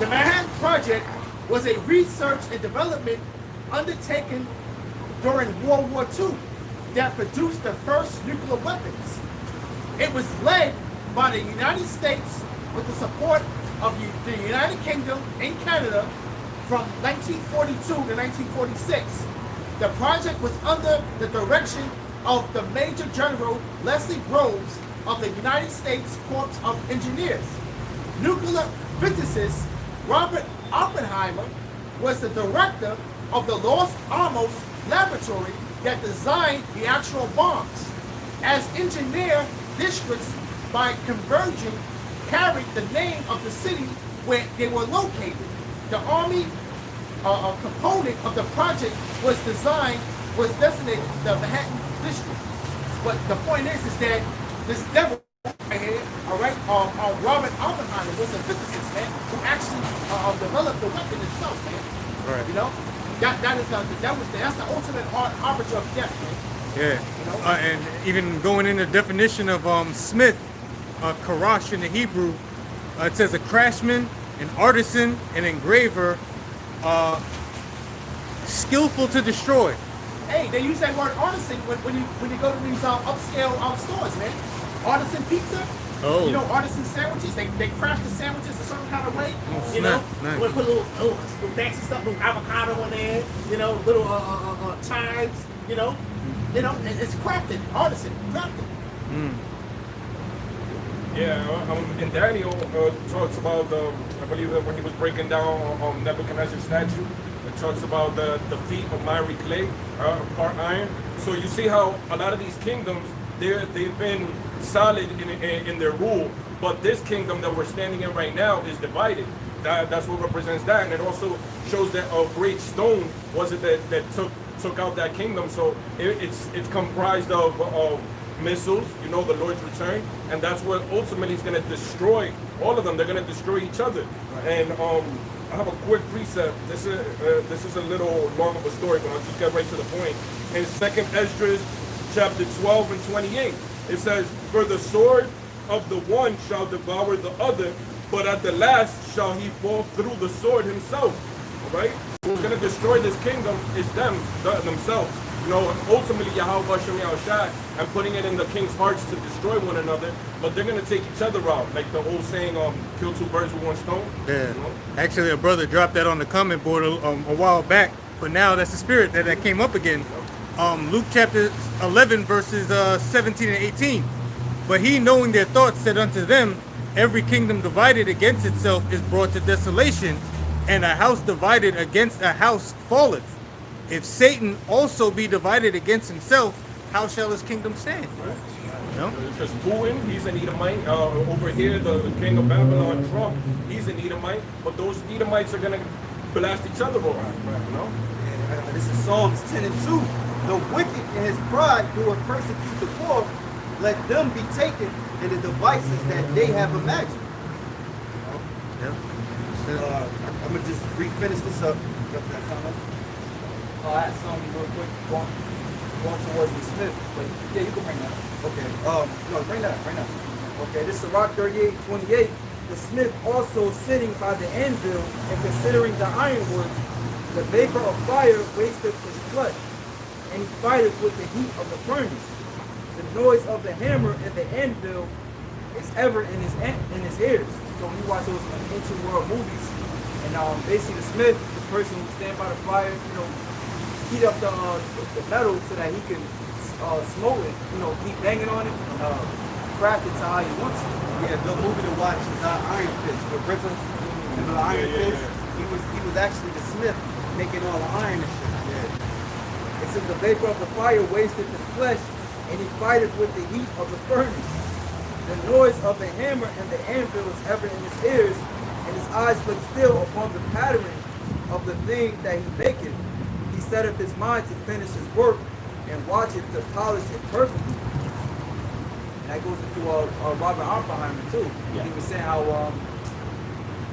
The Manhattan Project was a research and development undertaken during World War II that produced the first nuclear weapons. It was led by the United States with the support of the United Kingdom and Canada from 1942 to 1946. The project was under the direction of the Major General Leslie Groves of the United States Corps of Engineers. Nuclear physicist Robert Oppenheimer was the director of the Los Alamos laboratory that designed the actual bombs. As engineer districts by converging carried the name of the city where they were located. The Army component of the project was designated the Manhattan District. But the point is that this devil right here, all right, Robert Oppenheimer was a physicist, man, who actually developed the weapon itself, man. Right. You know, that's the ultimate harbinger of death, man. Yeah. You know? And even going in the definition of smith, Qadash in the Hebrew, it says a craftsman, an artisan, an engraver, skillful to destroy. Hey, they use that word artisan when you go to these upscale stores, man. Artisan pizza. Oh. You know, artisan sandwiches. They craft the sandwiches a certain kind of way. Oh, you know, nice. we put a little fancy stuff, little avocado in there. You know, little chives. You know, and it's crafted, artisan, crafted. Mm. Yeah, and Daniel talks about I believe that when he was breaking down Nebuchadnezzar's statue, it talks about the feet of miry clay, part iron. So you see how a lot of these kingdoms, they've been solid in their rule, But this kingdom that we're standing in right now is divided. That's what represents that, and it also shows that a great stone was it that took out that kingdom. So it's comprised of missiles, you know, the Lord's return, and that's what ultimately is going to destroy all of them. They're going to destroy each other. And I have a quick precept. This is a little long of a story, but I'll just get right to the point. In 2nd Esdras chapter 12 and 28, it says, "For the sword of the one shall devour the other, but at the last shall he fall through the sword himself." All right? Who's going to destroy this kingdom is themselves. You know, ultimately BaHaSham Yahawashi and putting it in the king's hearts to destroy one another, but they're going to take each other out. Like the old saying, kill two birds with one stone. Yeah. You know? Actually, a brother dropped that on the comment board a while back, but now that's the spirit that came up again. Luke chapter 11, verses 17 and 18. "But he, knowing their thoughts, said unto them, Every kingdom divided against itself is brought to desolation, and a house divided against a house falleth. If Satan also be divided against himself, how shall his kingdom stand?" You know? Because Putin, he's an Edomite. Over here, the king of Babylon, Trump, he's an Edomite. But those Edomites are going to blast each other around, you know? This is Psalms 10 and 2. "The wicked in his pride who will persecute the poor, let them be taken in the devices that they have imagined." Yeah. I'm going to just refinish this up. I had something real quick going towards the Smith, but yeah, you can bring that up. Okay. No, bring that up. Bring that up. Okay, this is Rock 38:28. "The smith also sitting by the anvil and considering the ironwork, the vapor of fire wasteth his flesh, and he fighteth with the heat of the furnace. The noise of the hammer and the anvil is ever in his ears." So when you watch those ancient world movies, and basically the smith, the person who stand by the fire, you know, heat up the metal so that he can smoke it, you know, keep banging on it and craft it to how he wants it. Yeah, the movie to watch is Iron Fist with River. Remember the Iron Fist? He was actually the smith making all the iron and shit. Yeah. It says the vapor of the fire wasteth his flesh, and he fighteth with the heat of the furnace. The noise of the hammer and the anvil is ever in his ears, and his eyes look still upon the pattern of the thing that he maketh. He setteth his mind to finish his work, and watcheth to polish it perfectly. And that goes into Robert Oppenheimer too. Yeah. He was saying how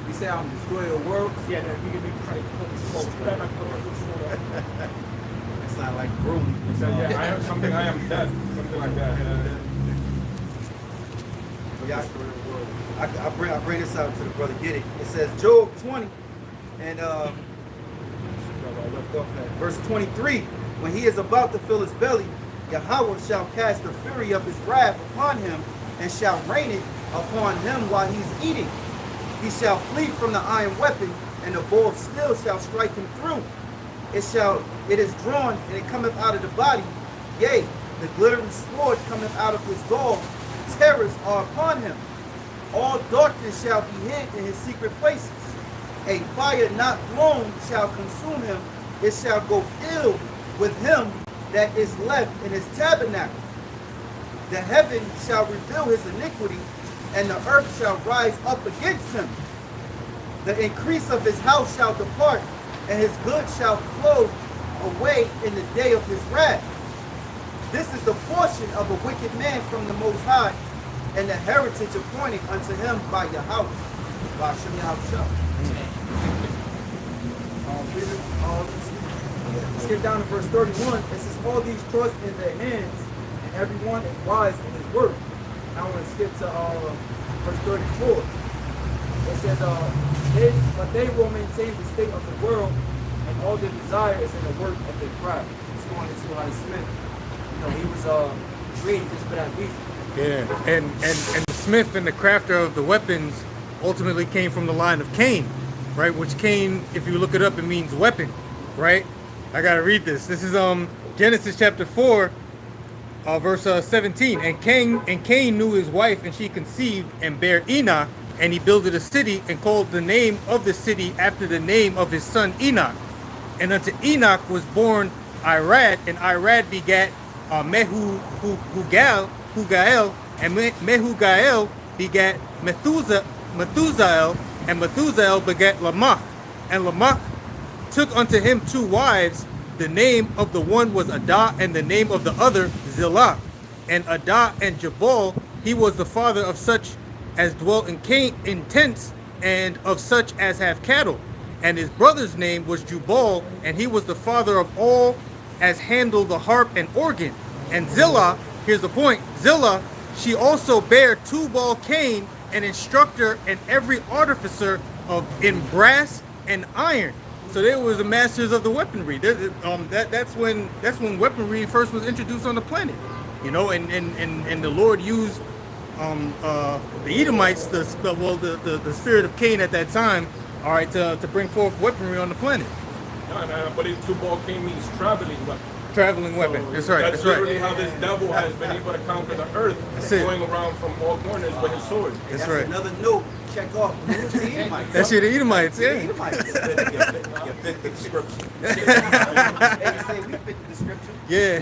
he said I'm destroy the world. Yeah, that you can be trying to put the smoke. It's not like broom. He said, yeah, I am something, I am death. Something like that. Yeah, I bring this out to the brother. Get it? It says Job 20 and verse 23. "When he is about to fill his belly, Yahawah shall cast the fury of his wrath upon him, and shall rain it upon him while he is eating. He shall flee from the iron weapon, and the bow of steel shall strike him through. It is drawn, and it cometh out of the body. Yea, the glittering sword cometh out of his gall. Terrors are upon him. All darkness shall be hid in his secret places. A fire not blown shall consume him. It shall go ill with him that is left in his tabernacle. The heaven shall reveal his iniquity, and the earth shall rise up against him. The increase of his house shall depart, and his goods shall flow away in the day of his wrath. This is the portion of a wicked man from the Most High, and the heritage appointed unto him by Yahawah. BaHaSham Yahawashi. Let's get down to verse 31. It says, "All these trust in their hands, and everyone is wise in his work." Now I want to skip to verse 34. It says, but they will maintain the state of the world, and all their desire is in the work of their craft. It's going into how the smith, you know, he was created just for that reason. Yeah, and the smith and the crafter of the weapons ultimately came from the line of Cain, right? Which Cain, if you look it up, it means weapon, right? I gotta read this. This is Genesis chapter 4, verse 17. And Cain knew his wife, and she conceived and bare Enoch, and he builded a city and called the name of the city after the name of his son Enoch. And unto Enoch was born Irad, and Irad begat Mehugael, and Mehugael begat Methusael, and Methusael begat Lamech. And Lamech took unto him 2 wives. The name of the one was Adah, and the name of the other Zillah. And Adah and Jabal, he was the father of such as dwell in tents, and of such as have cattle. And his brother's name was Jubal, and he was the father of all as handle the harp and organ. And Zillah, here's the point, Zillah, she also bare Tubal Cain, an instructor and every artificer in brass and iron. So they was the masters of the weaponry. That's when weaponry first was introduced on the planet. You know, and the Lord used the Edomites, the spirit of Cain at that time, all right, to bring forth weaponry on the planet. But in Tubal Cain means traveling weapon. Traveling weapon. That's right. That's right. literally how this devil has been able to conquer the earth, going around from all corners with his sword. That's right. Another note. Check off. The Edomites. That's the Edomites. Yeah. The Edomites. You fit the description. They say we fit the description. Yeah.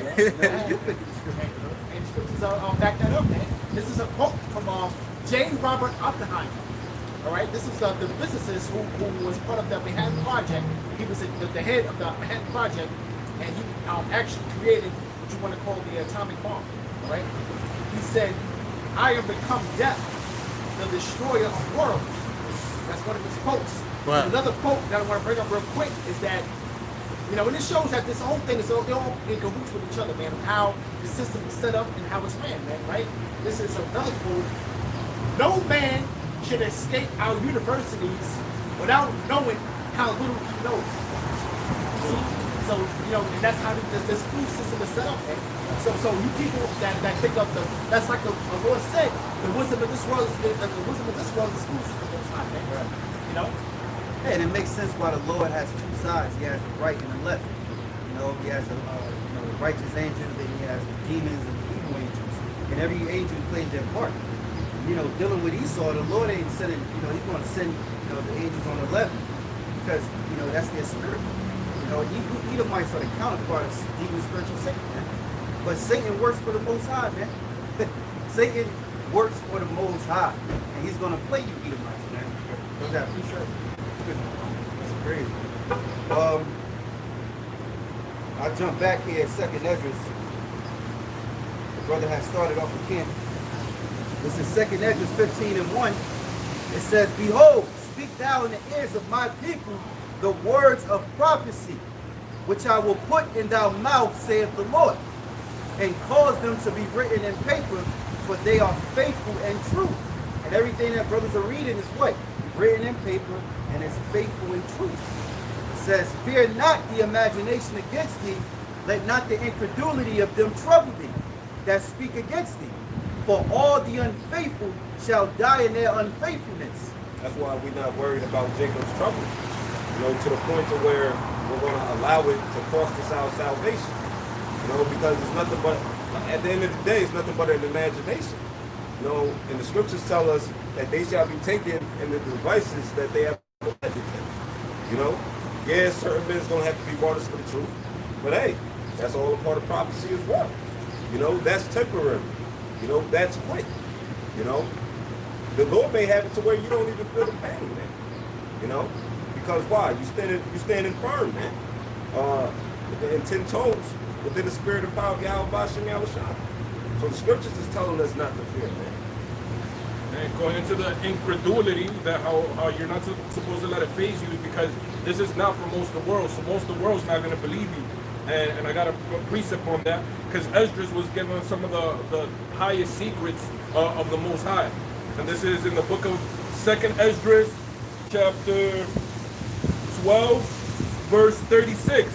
You fit the description. And scriptures back that up, man. This is a quote from James Robert Oppenheimer. All right, this is the physicist who was part of the Manhattan Project. He was the head of the Manhattan Project, and he actually created what you want to call the atomic bomb. All right, he said, "I am become death, the destroyer of worlds." That's one of his quotes. Wow. Another quote that I want to bring up real quick is that, you know, and it shows that this whole thing is all in cahoots with each other, man, of how the system is set up and how it's ran, man, right? This is another quote. No man should escape our universities without knowing how little he knows. See? So, you know, and that's how this food system is set up, man. So you people that think of that's like the Lord said, the wisdom of this world is food system. Man. You know? And it makes sense why the Lord has 2 sides. He has the right and the left. You know, he has the righteous angels, and he has the demons and the evil angels. And every angel plays their part. You know, dealing with Esau, the Lord ain't sending, he's going to send, the angels on the left because, that's their spirit. Edomites are the counterpart of demon spiritual Satan, man. But Satan works for the Most High, man. Satan works for the Most High. And he's going to play you Edomites, man. No doubt. For sure. It's crazy. I'll jump back here at 2nd Esdras. The brother has started off the camp. This is 2nd Esdras 15:1. It says, "Behold, speak thou in the ears of my people the words of prophecy, which I will put in thy mouth, saith the Lord, and cause them to be written in paper, for they are faithful and true." And everything that brothers are reading is what? Written in paper, and it's faithful and true. It says, "Fear not the imagination against thee, let not the incredulity of them trouble thee, that speak against thee. For all the unfaithful shall die in their unfaithfulness." That's why we're not worried about Jacob's trouble. To the point to where we're going to allow it to cost us our salvation. Because it's nothing but, at the end of the day, it's nothing but an imagination. And the scriptures tell us that they shall be taken in the devices that they have imagined. Yeah, certain men is going to have to be martyrs for the truth. But hey, that's all a part of prophecy as well. That's temporary. That's quick. The Lord may have it to where you don't even feel the pain, man. Because why? You standing firm, man. In 10 toes within the spirit and power of BaHaSham, Yahawashi. So the scriptures is telling us not to fear, man. And going into the incredulity, that how you're not supposed to let it phase you, is because this is not for most of the world. So most of the world's not going to believe you. And I got a precept on that, because Esdras was given some of the highest secrets of the Most High. And this is in the book of 2nd Esdras, chapter 12, verse 36.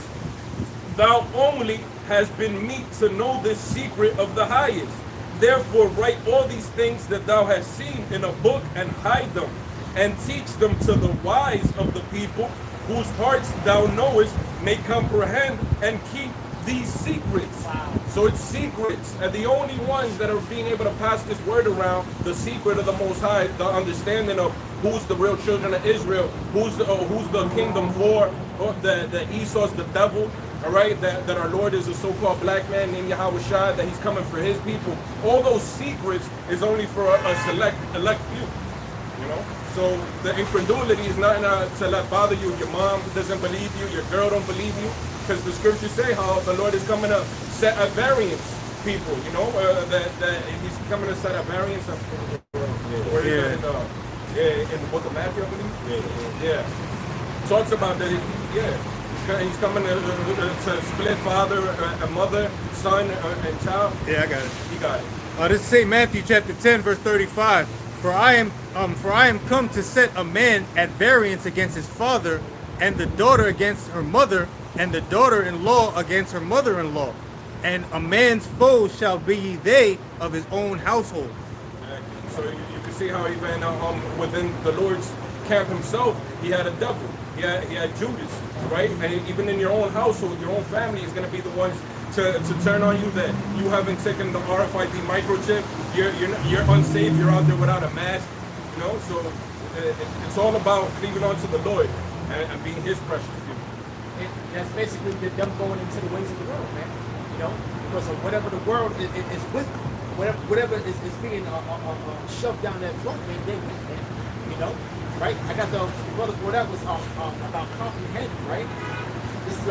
"Thou only hast been meet to know this secret of the highest. Therefore write all these things that thou hast seen in a book, and hide them, and teach them to the wise of the people, whose hearts thou knowest may comprehend and keep these secrets." Wow. So it's secrets, and the only ones that are being able to pass this word around, the secret of the Most High, the understanding of who's the real children of Israel, who's the kingdom for, the Esau's the devil. all right, that our Lord is a so-called black man named Yahawashi, that he's coming for his people. All those secrets is only for a elect few, you know? So the incredulity is not to let bother you. Your mom doesn't believe you, your girl don't believe you, because the scriptures say how the Lord is coming to set at variance people, you know, that he's coming to set at variance of, where is that in the book of Matthew, I believe? Yeah. Talks about that, he's coming to split father and mother, son and child. Yeah, I got it. You got it. This is St. Matthew chapter 10, verse 35. For I am come to set a man at variance against his father, and the daughter against her mother, and the daughter-in-law against her mother-in-law. And a man's foes shall be they of his own household. Exactly. So you can see how even within the Lord's camp himself, he had a devil. He had Judas, right? And even in your own household, your own family is going to be the ones to turn on you that you haven't taken the RFID microchip. You're unsafe. You're out there without a mask. You know, so it's all about cleaving on to the Lord and being His precious people. That's basically them going into the ways of the world, man. You know, because of whatever the world is with, whatever is being shoved down that throat, man, they with, man. You know, right? I got the brother brought up was about comprehend, right? This is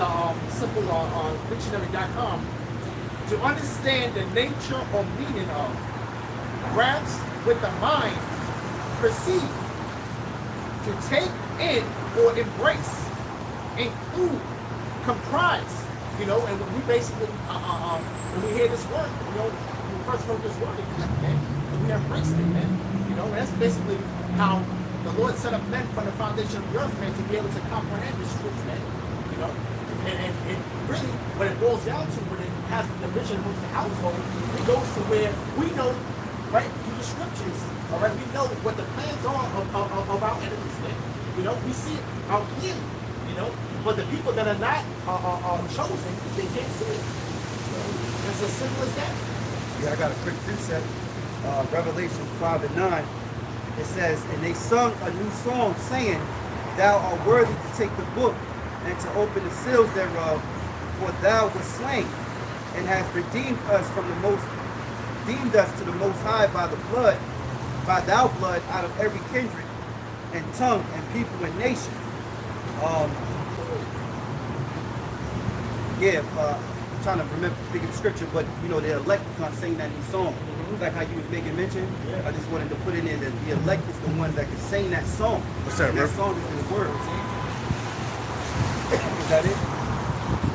simple on dictionary.com. To understand the nature or meaning of, grasp with the mind, perceive, to take in or embrace, include, comprise, you know, and when we basically, when we hear this word, you know, when we first heard this word, it clicked, man, and we embraced it, man, you know, and that's basically how the Lord set up men from the foundation of the earth, man, to be able to comprehend His truths, man, you know, and really, when it boils down to, when it has the division amongst the household, it goes to where we know, right, through the scriptures, all right, we know what the plans are of our enemies, man, you know, we see it out clearly, you know, but the people that are not chosen, they can't see it. It's as simple as that. Yeah, I got a quick precept. Revelation 5 and 9. It says, and they sung a new song, saying, Thou art worthy to take the book and to open the seals thereof, for thou wast slain, and hast redeemed us from the most, deemed us to the Most High by the blood, by thy blood, out of every kindred and tongue and people and nation. I'm trying to remember the scripture, but you know, the elect is not sing that new song. Like how you was making mention, I just wanted to put it in that the elect is the ones that can sing that song. What's that, and that song is in the words. Is that it?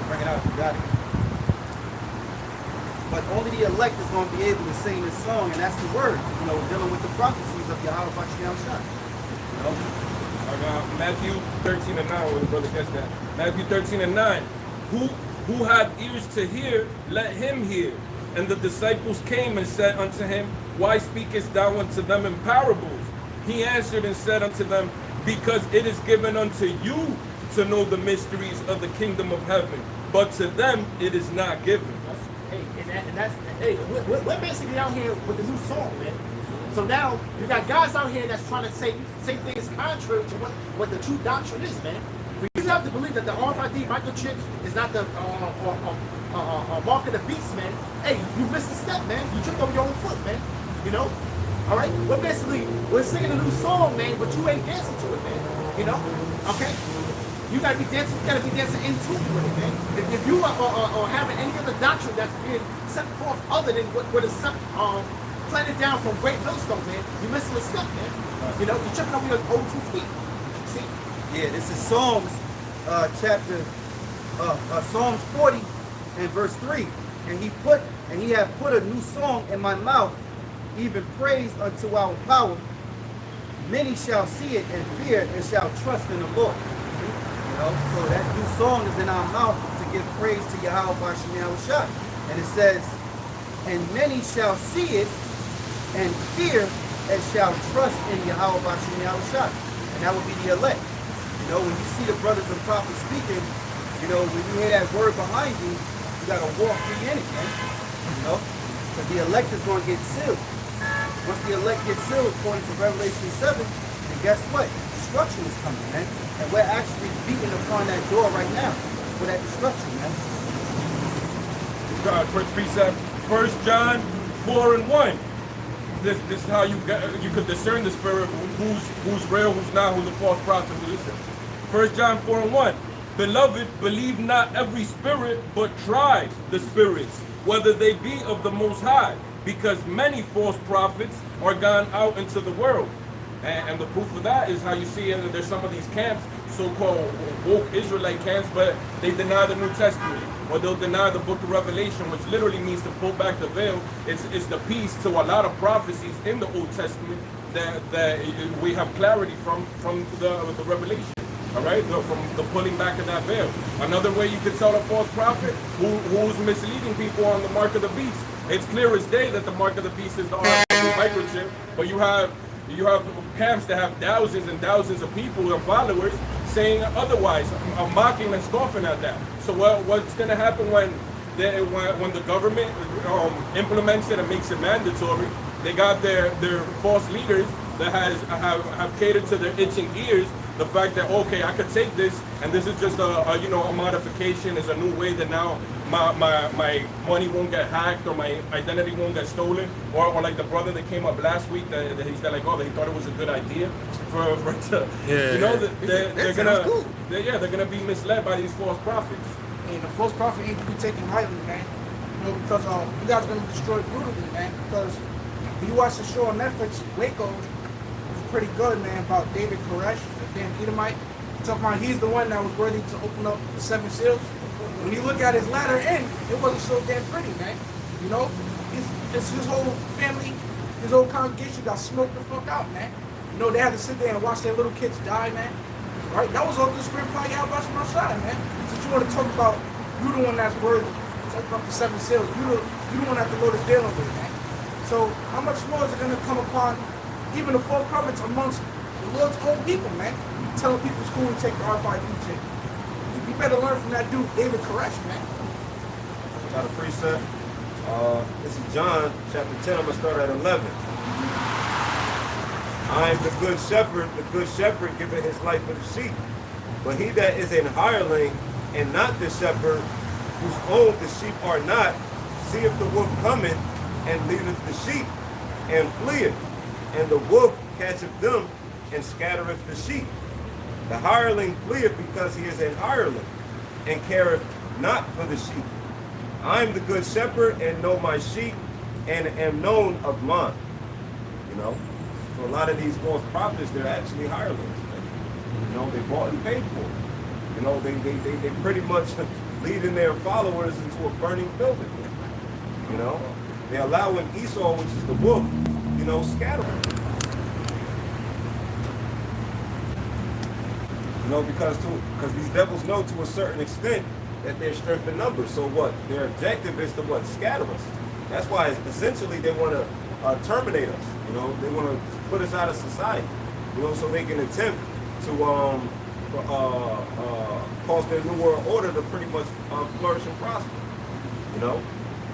Bring it out, you got it. But only the elect is going to be able to sing this song, and that's the word, you know, dealing with the prophecies of Yahawashi. You know? Matthew 13 and 9, where the brother gets that. Matthew 13 and 9. Who had ears to hear, let him hear. And the disciples came and said unto him, Why speakest thou unto them in parables? He answered and said unto them, Because it is given unto you to know the mysteries of the kingdom of heaven, but to them it is not given. We're basically out here with the new song, man. So now you got guys out here that's trying to say things contrary to what the true doctrine is, man. You have to believe that the RFID microchip is not the mark of the beast, man. Hey, you missed a step, man. You tripped over your own foot, man. You know? All right? We're singing a new song, man, but you ain't dancing to it, man. You know? Okay? You gotta be dancing in tune with it, man. If you are having any other doctrine that's being set forth other than what is planted down from GreatMillStone, man, you're missing a step, man. You know? You're tripping over your own 2 feet. See? Yeah, this is Psalms Psalms 40 and verse 3. And he hath put a new song in my mouth, even praise unto our power. Many shall see it and fear and shall trust in the Lord. You know, so that new song is in our mouth to give praise to Yahawashi. And it says, and many shall see it and fear and shall trust in Yahawashi. And that will be the elect. You know, when you see the brothers and prophets speaking, you know, when you hear that word behind you, you got to walk free in it, man. You know, because the elect is going to get sealed. Once the elect gets sealed, according to Revelation 7, then guess what? Destruction is coming, man. And we're actually beating upon that door right now. for that destruction, man. First precept, 1 John 4:1. This is how you could discern the spirit, who's real, who's not, who's a false prophet, who isn't. 1 John 4:1. Beloved, believe not every spirit, but try the spirits, whether they be of the Most High, because many false prophets are gone out into the world. And the proof of that is how you see there's some of these camps, so-called woke Israelite camps, but they deny the New Testament, or they'll deny the book of Revelation, which literally means to pull back the veil. It's the piece to a lot of prophecies in the Old Testament that we have clarity from the Revelation. All right, from the pulling back of that veil. Another way you could tell a false prophet who's misleading people on the mark of the beast. It's clear as day that the mark of the beast is the microchip, but you have camps that have thousands and thousands of people and followers saying otherwise, mocking and scoffing at that. So what's going to happen when the government implements it and makes it mandatory? They got their false leaders that have catered to their itching ears. The fact that, okay, I could take this, and this is just a modification, is a new way that now my money won't get hacked or my identity won't get stolen, or like the brother that came up last week that he said like, oh, he thought it was a good idea they're gonna be misled by these false prophets. And the false prophet ain't to be taken lightly, man. You know, because you guys are gonna be destroyed brutally, man. Because when you watch the show on Netflix, Waco, it's pretty good, man, about David Koresh, the damn Edomite. Talking about he's the one that was worthy to open up the 7 seals. When you look at his latter end, it wasn't so damn pretty, man. You know, his whole family, his whole congregation got smoked the fuck out, man. You know, they had to sit there and watch their little kids die, man. Right? That was all the spirit by BaHaSham outside, man. Since you want to talk about you the one that's worthy to open up the 7 seals, you the one that the Lord is dealing with, man. So how much more is it going to come upon even the false prophets amongst the Lord's own people, man? Telling people school and take the RFID check. You better learn from that dude, David Koresh, man. Got a precept. This is John chapter 10. I'm going to start at 11. I am the good shepherd giveth his life for the sheep. But he that is an hireling and not the shepherd, whose own the sheep are not, seeth the wolf coming, and leadeth the sheep, and fleeth. And the wolf catcheth them, and scattereth the sheep. The hireling fleeth because he is an hireling, and careth not for the sheep. I am the good shepherd, and know my sheep, and am known of mine. You know? So a lot of these false prophets, they're actually hirelings. You know, they bought and paid for it. You know, they pretty much leading their followers into a burning building. You know? They're allowing Esau, which is the wolf, you know, scatter them. You know, because these devils know to a certain extent that they're strength in numbers. So what? Their objective is to what? Scatter us. That's why essentially they want to terminate us. You know, they want to put us out of society. You know, so they can attempt to cause their new world order to pretty much flourish and prosper. You know,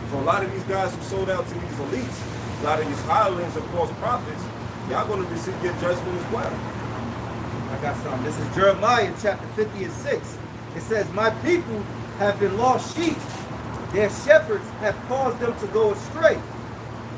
so a lot of these guys who sold out to these elites, a lot of these hirelings and false prophets, y'all going to receive your judgment as well. I got something. This is Jeremiah chapter 50 and 6. It says, my people have been lost sheep. Their shepherds have caused them to go astray.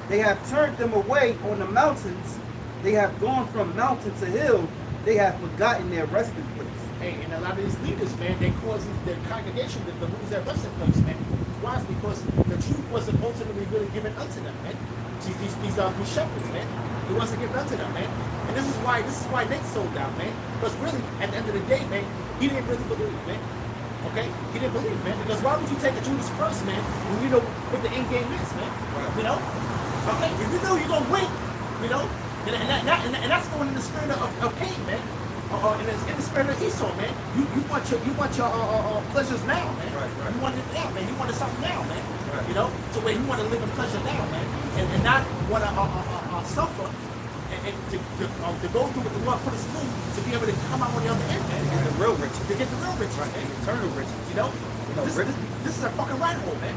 They have turned them away on the mountains. They have gone from mountain to hill. They have forgotten their resting place. Hey, and a lot of these leaders, man, they cause their congregation to lose their resting place, man. Why? Because the truth wasn't ultimately really given unto them, man. These shepherds, man. It wasn't given unto them, man. And this is why Nate sold out, man. Because really, at the end of the day, man, he didn't really believe, man. Okay? He didn't believe, man. Because why would you take a Judas first, man, when you know what the end game is, man? Right. You know? Okay? If you know you're gonna win, you know, and that's going in the spirit of Cain, man. In the spirit of Esau, man. You want your pleasures now, man. Right. You want it now, man. You wanted something now, man. Right. You know? So where you want to live in pleasure now, man. And not want to suffer and to go through what the Lord put us through to be able to come out on the other end, man. To get the real riches. To get the real riches, right, man. Eternal riches. You know? This is a fucking rat hole, man.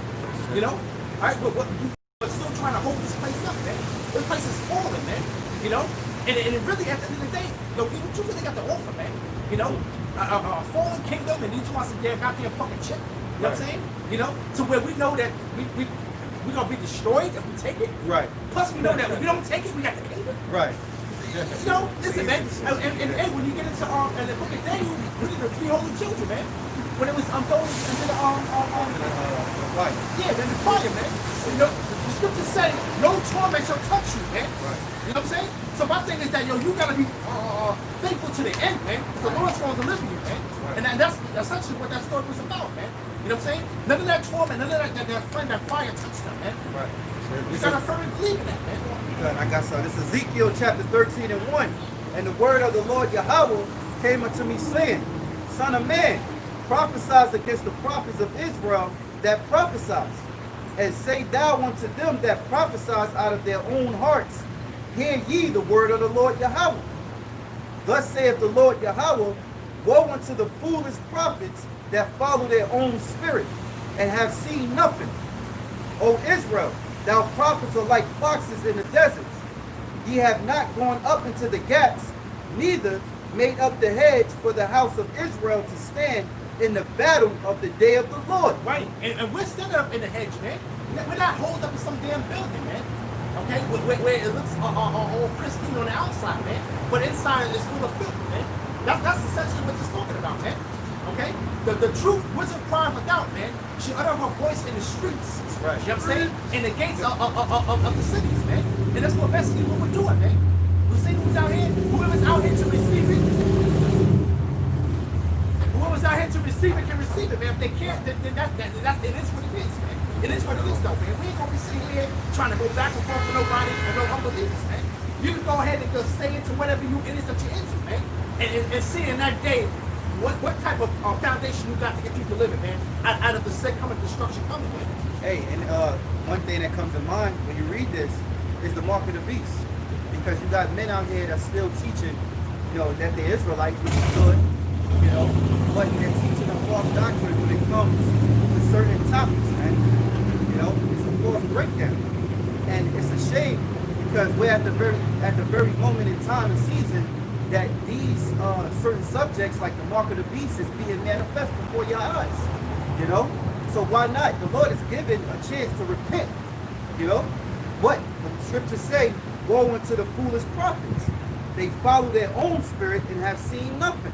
You know? Alright, but we're still trying to hold this place up, man. This place is falling, man. You know? And it really, at the end of the day, what you really got to offer, man. You know? a fallen kingdom and each wants a damn goddamn fucking chip. You know what I'm saying? You know, to where we know that we're gonna be destroyed if we take it. Right. Plus, we know that if we don't take it, we got the kingdom. Right. You know, listen, man. And when you get into and the book of Daniel, we need the 3 holy children, man. When it was thrown into the Right. yeah, then the fire, man. You know, the scripture say, no torment shall touch you, man. Right. You know what I'm saying? So my thing is that you gotta be faithful to the end, man. The Lord's gonna deliver you, man. Right. And that's essentially what that story was about, man. You know what I'm saying? None of that torment, none of that flame, that fire touched them, man. Right. You gotta firmly believe in that, man. Good. I got some. This is Ezekiel chapter 13 and 1. And the word of the Lord Yahawah came unto me, saying, Son of man, prophesy against the prophets of Israel that prophesy, and say thou unto them that prophesy out of their own hearts, hear ye the word of the Lord Yahawah. Thus saith the Lord Yahawah, woe unto the foolish prophets that follow their own spirit, and have seen nothing. O Israel, thou prophets are like foxes in the deserts. Ye have not gone up into the gaps, neither made up the hedge for the house of Israel to stand in the battle of the day of the Lord. Right, and we're standing up in the hedge, man. We're not holed up in some damn building, man. Okay, where it looks all pristine on the outside, man, but inside it's full of filth, man. That's essentially what it's talking about, man. Okay, the truth wasn't crying without, man. She uttered her voice in the streets. Right. You know what I'm saying? In the gates of the cities, man. And that's what basically what we're doing, man. We're seeing who's out here, whoever's out here to receive it. Whoever's out here to receive it can receive it, man. If they can't, then it is what it is, man. It is what it is, though, man. We ain't gonna be sitting here trying to go back and forth with nobody and no unbelievers, man. You can go ahead and just stay into whatever it is that you're into, man. And see in that day what type of foundation you got to get you delivered, man, out of the sick coming destruction coming, man. Hey, and one thing that comes to mind when you read this is the mark of the beast. Because you got men out here that's still teaching, you know, that they're Israelites, which is good, you know, but they're teaching a false doctrine when it comes to certain topics, man. You know, it's a false breakdown. And it's a shame because we're at the very moment in time and season that these certain subjects like the mark of the beast is being manifest before your eyes, you know? So why not? The Lord is given a chance to repent, you know? What the scriptures say, woe unto the foolish prophets. They follow their own spirit and have seen nothing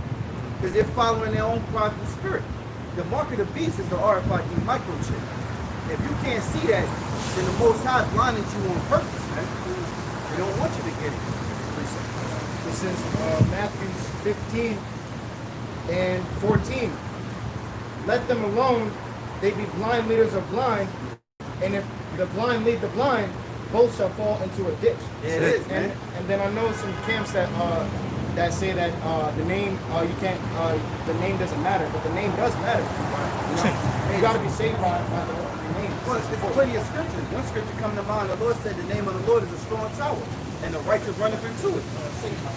because they're following their own prophet spirit. The mark of the beast is the RFID microchip. If you can't see that, then the Most High blinded you on purpose, man. They don't want you to get it. This is Matthew 15 and 14. Let them alone, they be blind leaders of blind, and if the blind lead the blind, both shall fall into a ditch. Yeah, it is, man. And then I know some camps that say that the name you can't the name doesn't matter, but the name does matter. You know? You got to be saved by the name. Well, it's plenty of scriptures. One scripture come to mind. The Lord said, "The name of the Lord is a strong tower, and the righteous runneth into it."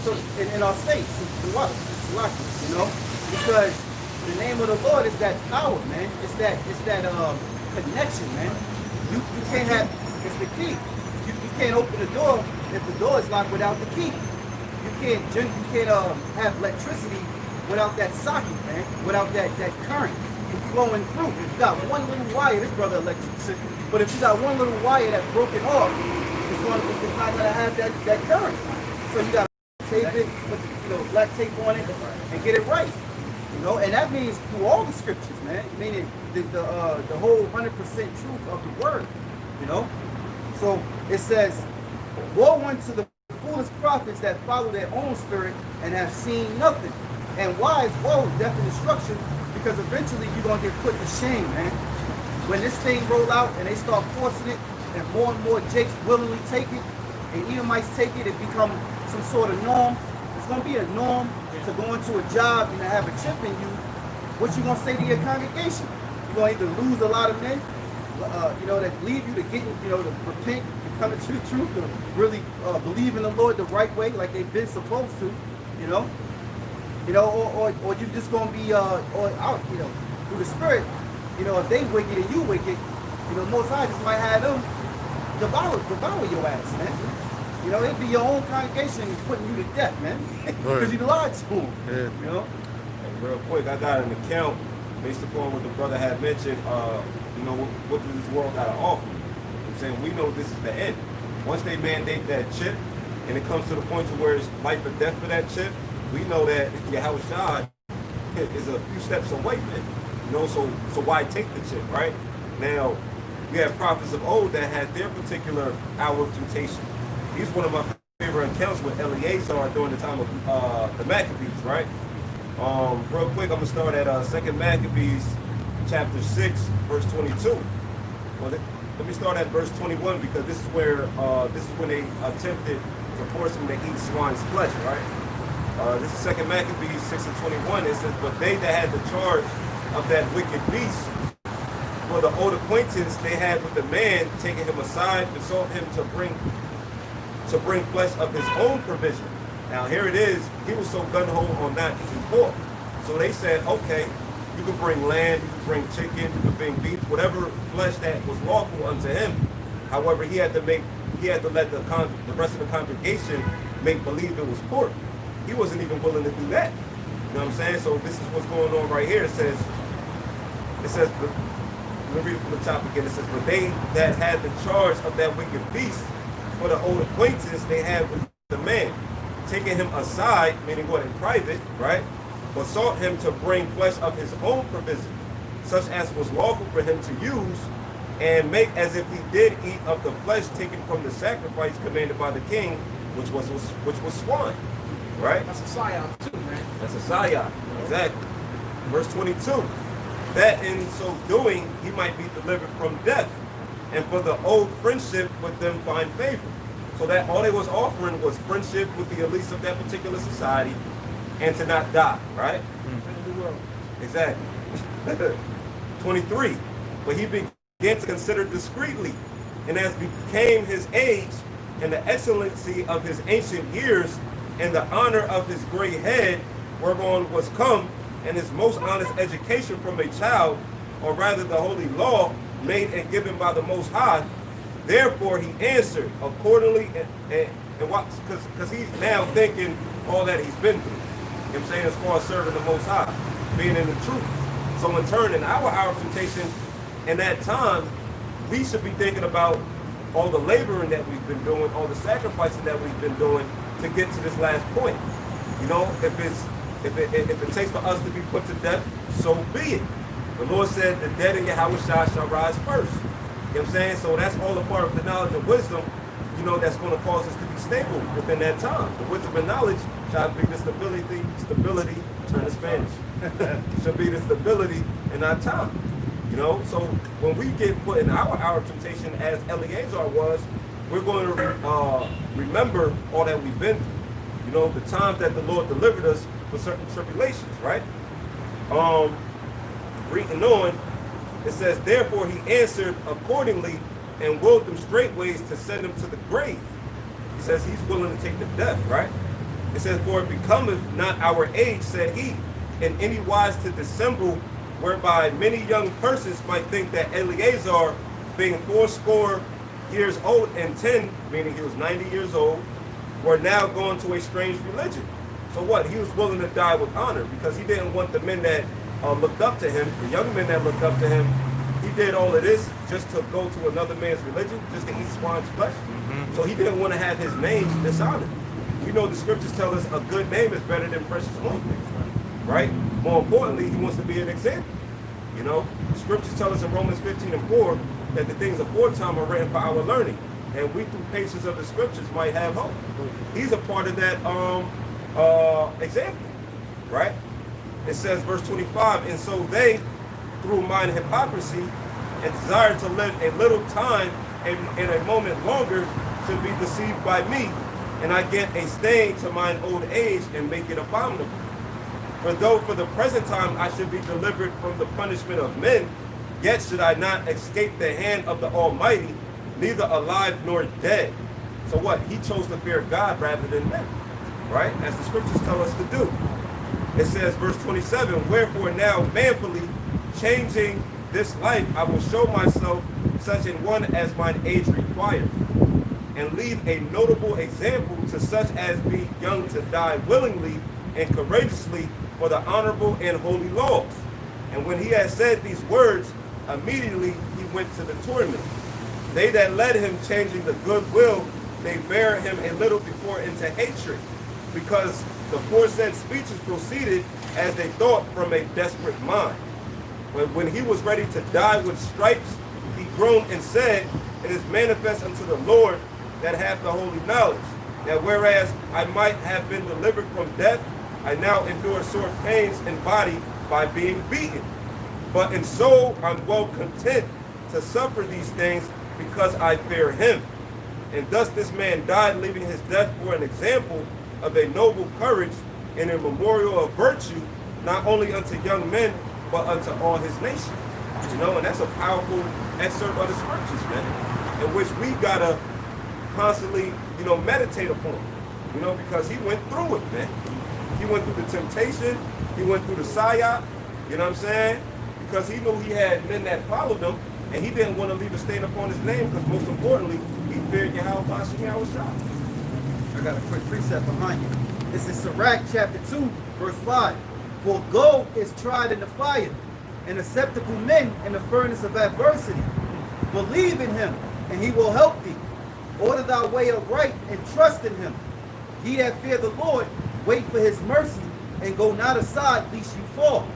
So, in our faith, you know, because the name of the Lord is that power, man. It's that connection, man. You can't have. It's the key. You can't open the door if the door is locked without the key. You can't have electricity without that socket, man. Without that current flowing through. If you got one little wire, this brother electricity. But if you got one little wire that's broken off, it's not gonna have that current. So you gotta tape it, put black tape on it, and get it right. You know, and that means through all the scriptures, man. Meaning the whole 100% truth of the word. You know. So it says, woe unto the foolish prophets that follow their own spirit and have seen nothing. And why is woe, death and destruction? Because eventually you're gonna get put to shame, man. When this thing roll out and they start forcing it, and more Jakes willingly take it, and Edomites take it, it become some sort of norm. It's gonna be a norm to go into a job and have a chip in you. What you gonna say to your congregation? You're gonna either lose a lot of men, that leave you to get, to repent, and come into the truth, to really believe in the Lord the right way, like they've been supposed to, or you just gonna be through the Spirit, if they wicked and you wicked, Most High just might have them devour your ass, man. It'd be your own congregation putting you to death, man, because you lied to them, Real quick, I got an account based upon what the brother had mentioned. You know, what does this world got to offer? I'm saying we know this is the end. Once they mandate that chip, and it comes to the point to where it's life or death for that chip, we know that Yahawashi is a few steps away, man. You know, so why take the chip, right? Now, we have prophets of old that had their particular hour of temptation. He's one of my favorite accounts with Eleazar during the time of the Maccabees, right? Real quick, I'm gonna start at 2nd Maccabees, chapter 6, verse 22. Well, let me start at verse 21 because this is where this is when they attempted to force him to eat swine's flesh, right? This is 2nd Maccabees 6 and 21. It says, "But they that had the charge of that wicked beast, for the old acquaintance they had with the man, taking him aside, besought him to bring flesh of his own provision." Now here it is, he was so gun-ho on not eating pork. So they said, okay, you could bring lamb, you could bring chicken, you could bring beef, whatever flesh that was lawful unto him. However, he had to let the rest of the congregation make believe it was pork. He wasn't even willing to do that. You know what I'm saying? So this is what's going on right here. It says, let me read it from the top again. It says, "But they that had the charge of that wicked beast, for the old acquaintance they had with the man, taking him aside," meaning what, in private, right? "But sought him to bring flesh of his own provision, such as was lawful for him to use, and make as if he did eat of the flesh taken from the sacrifice commanded by the king, which was swine." Right? That's a psyop too, man. That's a psyop, exactly. Verse 22. "That in so doing he might be delivered from death, and for the old friendship with them find favor." So that all they was offering was friendship with the elites of that particular society, and to not die, right? In the world. Exactly. 23. "But he began to consider discreetly, and as became his age, and the excellency of his ancient years, and the honor of his gray head, whereon was come, and his most honest education from a child, or rather the holy law, made and given by the Most High. Therefore he answered accordingly," and what, because he's now thinking all that he's been through. You know what I'm saying? As far as serving the Most High, being in the truth. So in turn, in our hour of temptation, in that time, we should be thinking about all the laboring that we've been doing, all the sacrificing that we've been doing to get to this last point. You know, if it takes for us to be put to death, so be it. The Lord said the dead in Yahawashi shall rise first. You know what I'm saying? So that's all a part of the knowledge and wisdom, you know, that's going to cause us to be stable within that time. The wisdom and knowledge shall be the stability, turn to Spanish, shall be the stability in our time. You know, so when we get put in our hour of temptation, as Eleazar was, we're going to remember all that we've been through. You know, the times that the Lord delivered us for certain tribulations, right? Reading on, it says, "Therefore he answered accordingly, and willed them straightways to send him to the grave." He says he's willing to take the death, right? It says, "For it becometh not our age," said he, "in any wise to dissemble, whereby many young persons might think that Eleazar, being 80 years old and 10, meaning he was 90 years old, were now going to a strange religion." So what? He was willing to die with honor because he didn't want the men that looked up to him, the young men that looked up to him. He did all of this just to go to another man's religion, just to eat swine's flesh. So he didn't want to have his name dishonored. We know the scriptures tell us a good name is better than precious ointments, right? More importantly, he wants to be an example. You know, the scriptures tell us in Romans 15 and 4 that the things aforetime are written for our learning, and we through patience of the scriptures might have hope. He's a part of that example, right? It says, verse 25, "And so they, through mine hypocrisy, and desire to live a little time and in a moment longer, should be deceived by me, and I get a stain to mine old age and make it abominable. For though for the present time I should be delivered from the punishment of men, yet should I not escape the hand of the Almighty, neither alive nor dead." So what? He chose to fear God rather than men, right? As the scriptures tell us to do. It says, verse 27, "Wherefore now manfully changing this life, I will show myself such an one as mine age requires, and leave a notable example to such as be young to die willingly, and courageously for the honorable and holy laws. And when he had said these words, immediately he went to the tournament. They that led him, changing the good will, they bare him a little before into hatred, because the foresaid speeches proceeded, as they thought, from a desperate mind. But when he was ready to die with stripes, he groaned and said, It is manifest unto the Lord that hath the holy knowledge, that whereas I might have been delivered from death, I now endure sore pains in body by being beaten. But in soul I'm well content to suffer these things, because I fear him. And thus this man died, leaving his death for an example of a noble courage and a memorial of virtue, not only unto young men, but unto all his nation. You know, and that's a powerful excerpt of the scriptures, man, in which we gotta constantly, you know, meditate upon, you know, because he went through it, man. He went through the temptation, he went through the psyop, you know what I'm saying? Because he knew he had men that followed him, and he didn't want to leave a stain upon his name, because most importantly, he feared Yahawashi, Yahawashi. I got a quick precept behind you. This is Sirach chapter 2, verse 5. For gold is tried in the fire, and acceptable men in the furnace of adversity. Believe in him, and he will help thee. Order thy way upright, and trust in him. Ye that fear the Lord, wait for his mercy, and go not aside, lest you fall.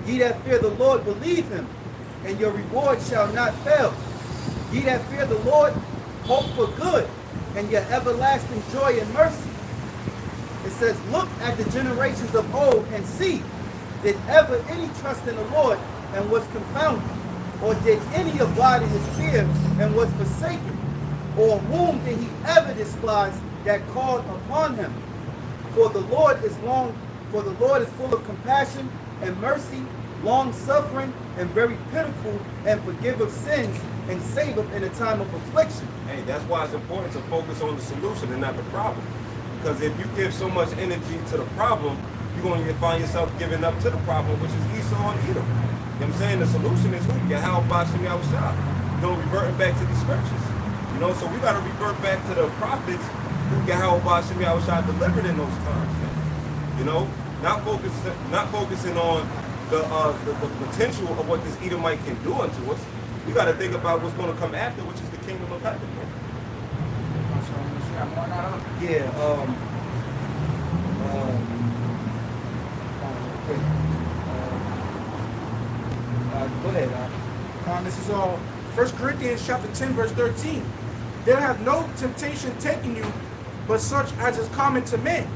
Ye that fear the Lord, believe him, and your reward shall not fail. Ye that fear the Lord, hope for good, and your everlasting joy and mercy. It says, look at the generations of old and see, did ever any trust in the Lord and was confounded? Or did any abide in his fear and was forsaken? Or whom did he ever despise that called upon him? For the Lord is full of compassion and mercy, long suffering, and very pitiful, and forgiveth sins, and saveth in a time of affliction. Hey, that's why it's important to focus on the solution and not the problem. Because if you give so much energy to the problem, you're going to find yourself giving up to the problem, which is Esau and Edom. You know what I'm saying? The solution is who? Yahawashi, Yahawashi. You know, reverting back to these scriptures. You know, so we got to revert back to the prophets who Yahawashi, Yahawashi delivered in those times, man. You know, not focusing on the potential of what this Edomite can do unto us. We got to think about what's going to come after, which is the kingdom of heaven, man. Yeah, go ahead. This is all 1 Corinthians chapter 10, verse 13. There have no temptation taken you, but such as is common to men.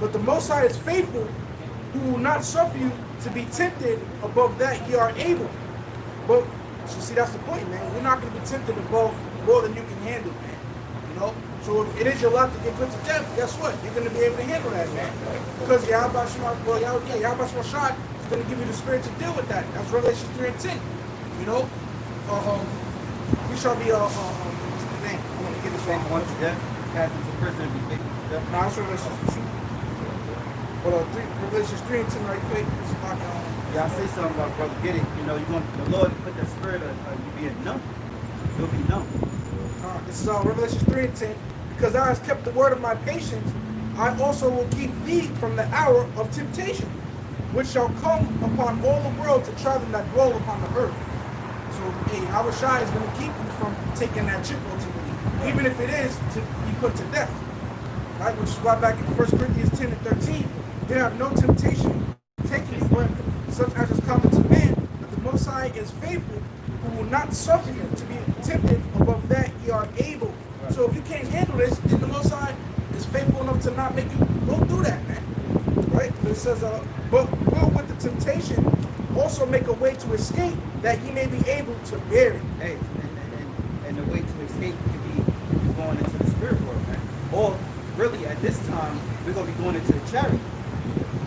But the Most High is faithful, who will not suffer you to be tempted above that ye are able. But you see, that's the point, man. You're not going to be tempted above more than you can handle, man. You know? So if it is your luck to get put to death, guess what? You're going to be able to handle that, man. Because Yahawashi is going to give you the spirit to deal with that. That's Revelation 3 and 10. You know? We shall be, man, I want to get this Same one. one to death, cast into prison, and be faithful to death. No, that's Revelation 2. But Revelation 3 and 10 right quick. Yeah, I say something about brother. Get it? You know, the Lord put that spirit of you being numb. You'll be numb. This is Revelation 3 and 10. Because thou hast kept the word of my patience, I also will keep thee from the hour of temptation, which shall come upon all the world to try them that dwell upon the earth. So, hey, Yahawashi is going to keep you from taking that chip ultimately, even if it is to be put to death. Right? Which is why back in 1 Corinthians 10 and 13, there have no temptation taken you, but such as is common to man, but the Most High is faithful, who will not suffer you to be tempted above that ye are able. Right. So if you can't handle this, then the Most High is faithful enough to not make you go through that, man. Right? But it says, but will with the temptation also make a way to escape, that ye may be able to bear it. Hey, and the way to escape could be going into the spirit world, man. Or really, at this time, we're going to be going into the chariot,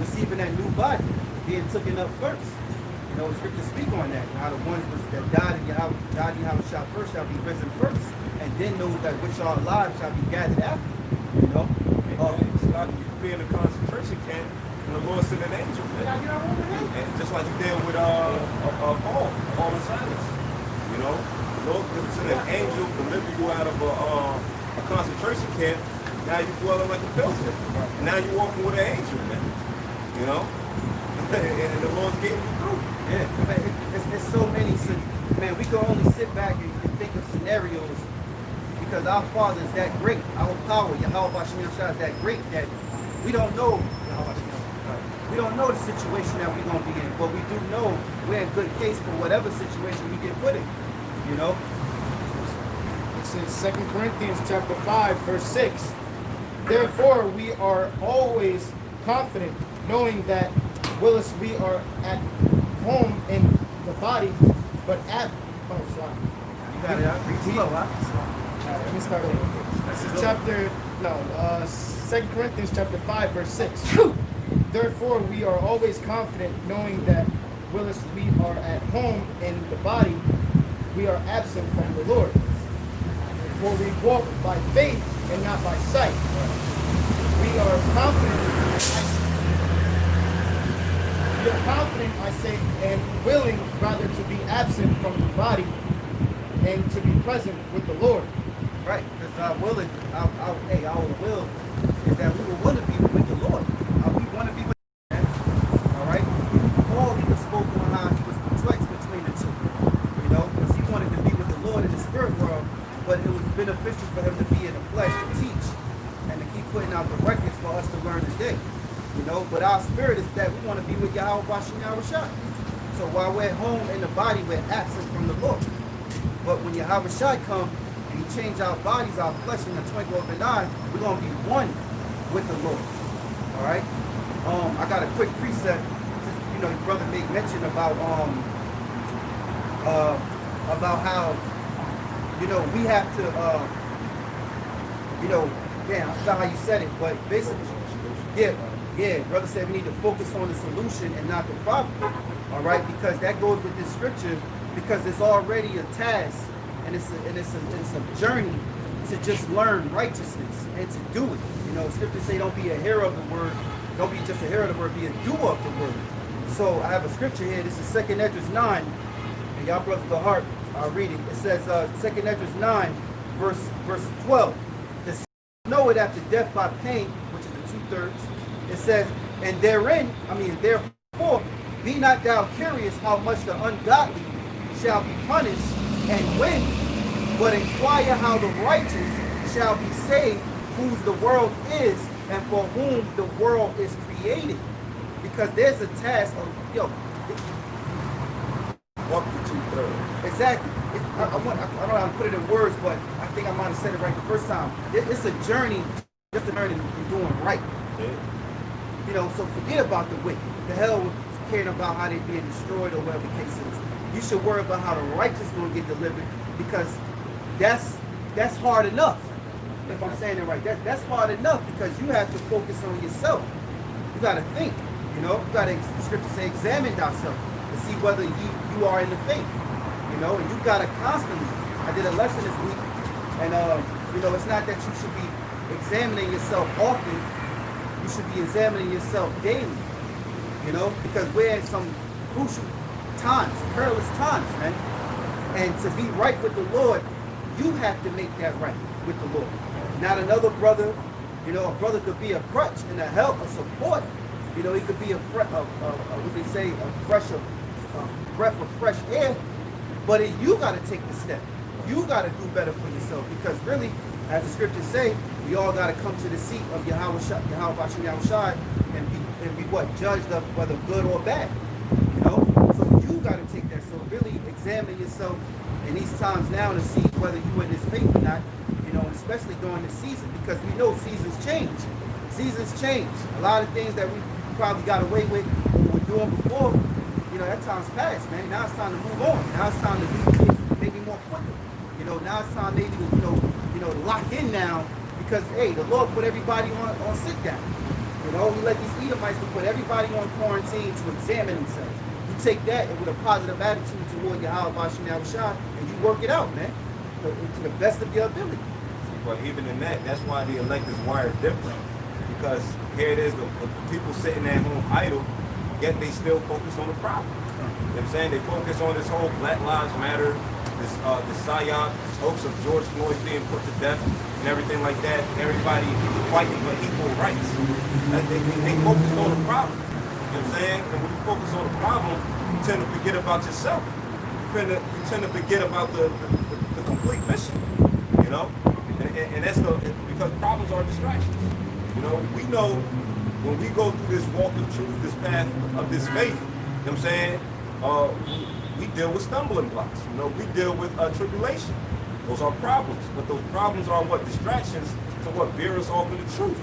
receiving that new body, being taken up first. You know, the scriptures speak on that. How the ones that died in Yahawashi first shall be risen first, and then those that which are alive shall be gathered after. You know? It's like you could be in a concentration camp, and the Lord sent an angel, man. And just like he did with Paul and Silas. You know? The Lord sent an angel to deliver you out of a concentration camp. Now you're dwelling like a pilgrim. And now you're walking with an angel, man. you know? And the Lord's getting you through. Yeah, man, it's so many. Man, we can only sit back and think of scenarios because our Father is that great. Our power, Yahawah is that great that we don't know. We don't know the situation that we're gonna be in, but we do know we're in good case for whatever situation we get put in. You know. It's in 2 Corinthians chapter 5, verse 6. Therefore, we are always confident, knowing that whilst we are at home in the body, but at You got it. Read slow, huh? let me start over. This is chapter 2 Corinthians chapter 5, verse 6. Therefore, we are always confident, knowing that whilst we are at home in the body, we are absent from the Lord. For we walk by faith and not by sight. We are confident, I say, and willing rather to be absent from the body and to be present with the Lord. Right, because our will is our will is that we will want to be with the Lord. We want to be with the Lord. All right. Paul even spoke on how he was perplexed between the two. You know, because he wanted to be with the Lord in the spirit world, but it was beneficial for him to be in the flesh to teach and to keep putting out the records for us to learn today. You know, but our spirit is that we want to be with Rawchaa. So while we're at home in the body, we're absent from the Lord. But when Yahawashi comes and he change our bodies, our flesh in the twinkle of an eye, we're gonna be one with the Lord. All right. I got a quick precept. You know, your brother made mention about how we have to damn, I forgot how you said it, but basically, yeah, brother said we need to focus on the solution and not the problem. All right, because that goes with this scripture, because it's already a task and it's a journey to just learn righteousness and to do it. You know, scripture say don't be a hearer of the word, don't be just a hearer of the word, be a doer of the word. So I have a scripture here. This is 2 Esdras 9, and y'all brothers of the heart are reading. It says 2 Esdras 9, verse 12. The know it after death by pain, which is the 2/3. It says, and therefore, be not thou curious how much the ungodly shall be punished, and when, but inquire how the righteous shall be saved, whose the world is, and for whom the world is created. Because there's a task of, Walk the 2/3. exactly. I don't know how to put it in words, but I think I might have said it right the first time. It's a journey just to learn and doing right. Yeah. You know, so forget about the wicked. The hell with caring about how they're being destroyed or whatever the case is. You should worry about how the righteous going to get delivered, because that's hard enough. If I'm saying it right, that's hard enough, because you have to focus on yourself. You got to think. You know, you got to, the scripture say, examine thyself to see whether you are in the faith. You know, and you got to constantly. I did a lesson this week, and it's not that you should be examining yourself often. You should be examining yourself daily. You know, because we're in some crucial times, perilous times, man. And to be right with the Lord, you have to make that right with the Lord. Not another brother. You know, a brother could be a crutch and a help, a support. You know, he could be a breath of fresh air. But you got to take the step. You got to do better for yourself, because really, as the scriptures say, we all got to come to the seat of Yahawashi and be what? Judged of whether good or bad. You know? So you got to take that. So really examine yourself in these times now to see whether you in this faith or not, you know, and especially during the season, because we know seasons change. Seasons change. A lot of things that we probably got away with what we were doing before, you know, that time's past, man. Now it's time to move on. Now it's time to do things maybe more quicker. You know, now it's time maybe to, lock in now, because, hey, the Lord put everybody on sit down. You know, we let these Edomites to put everybody on quarantine to examine themselves. You take that and with a positive attitude toward Yahawashi, and you work it out, man, to the best of your ability. But even in that's why the elect is wired different. Because here it is, the people sitting at home idle, yet they still focus on the problem. You know what I'm saying? They focus on this whole Black Lives Matter, this psyop, this hoax of George Floyd being put to death, and everything like that, and everybody fighting for equal rights. They focused on the problem. know what I'm saying? And when you focus on the problem, you tend to forget about yourself. You tend to forget about the complete mission, you know? And that's because problems are distractions. You know, we know when we go through this walk of truth, this path of this faith, you know what I'm saying? We deal with stumbling blocks. You know, we deal with tribulation. Those are problems, but those problems are what? Distractions to what? Veer us off of the truth.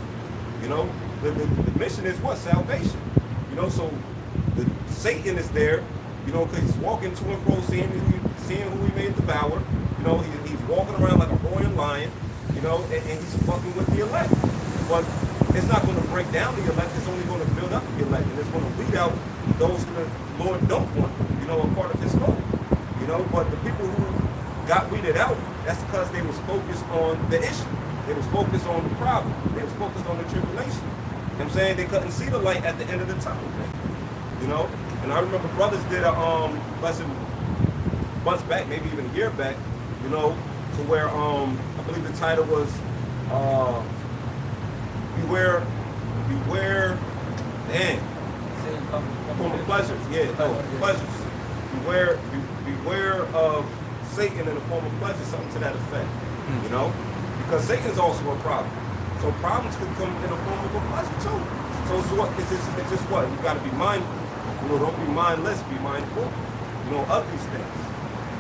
You know, the mission is what? Salvation. You know, so Satan is there, you know, because he's walking to and fro, seeing who he may devour. You know, he's walking around like a roaring lion, you know, and he's fucking with the elect. But it's not going to break down the elect, it's only going to build up the elect, and it's going to weed out those who the Lord don't want, you know, a part of his fold. You know, but the people who got weeded out, that's because they was focused on the issue. They was focused on the problem. They was focused on the tribulation. You know what I'm saying? They couldn't see the light at the end of the tunnel. You know? And I remember brothers did a lesson months back, maybe even a year back, you know, to where I believe the title was Beware from the pleasures. Yeah, pleasures. Beware of Satan in the form of pleasure, something to that effect. You know? Because Satan's also a problem. So problems can come in the form of a pleasure too. So it's just what? You gotta be mindful. You know, don't be mindless, be mindful, you know, of these things.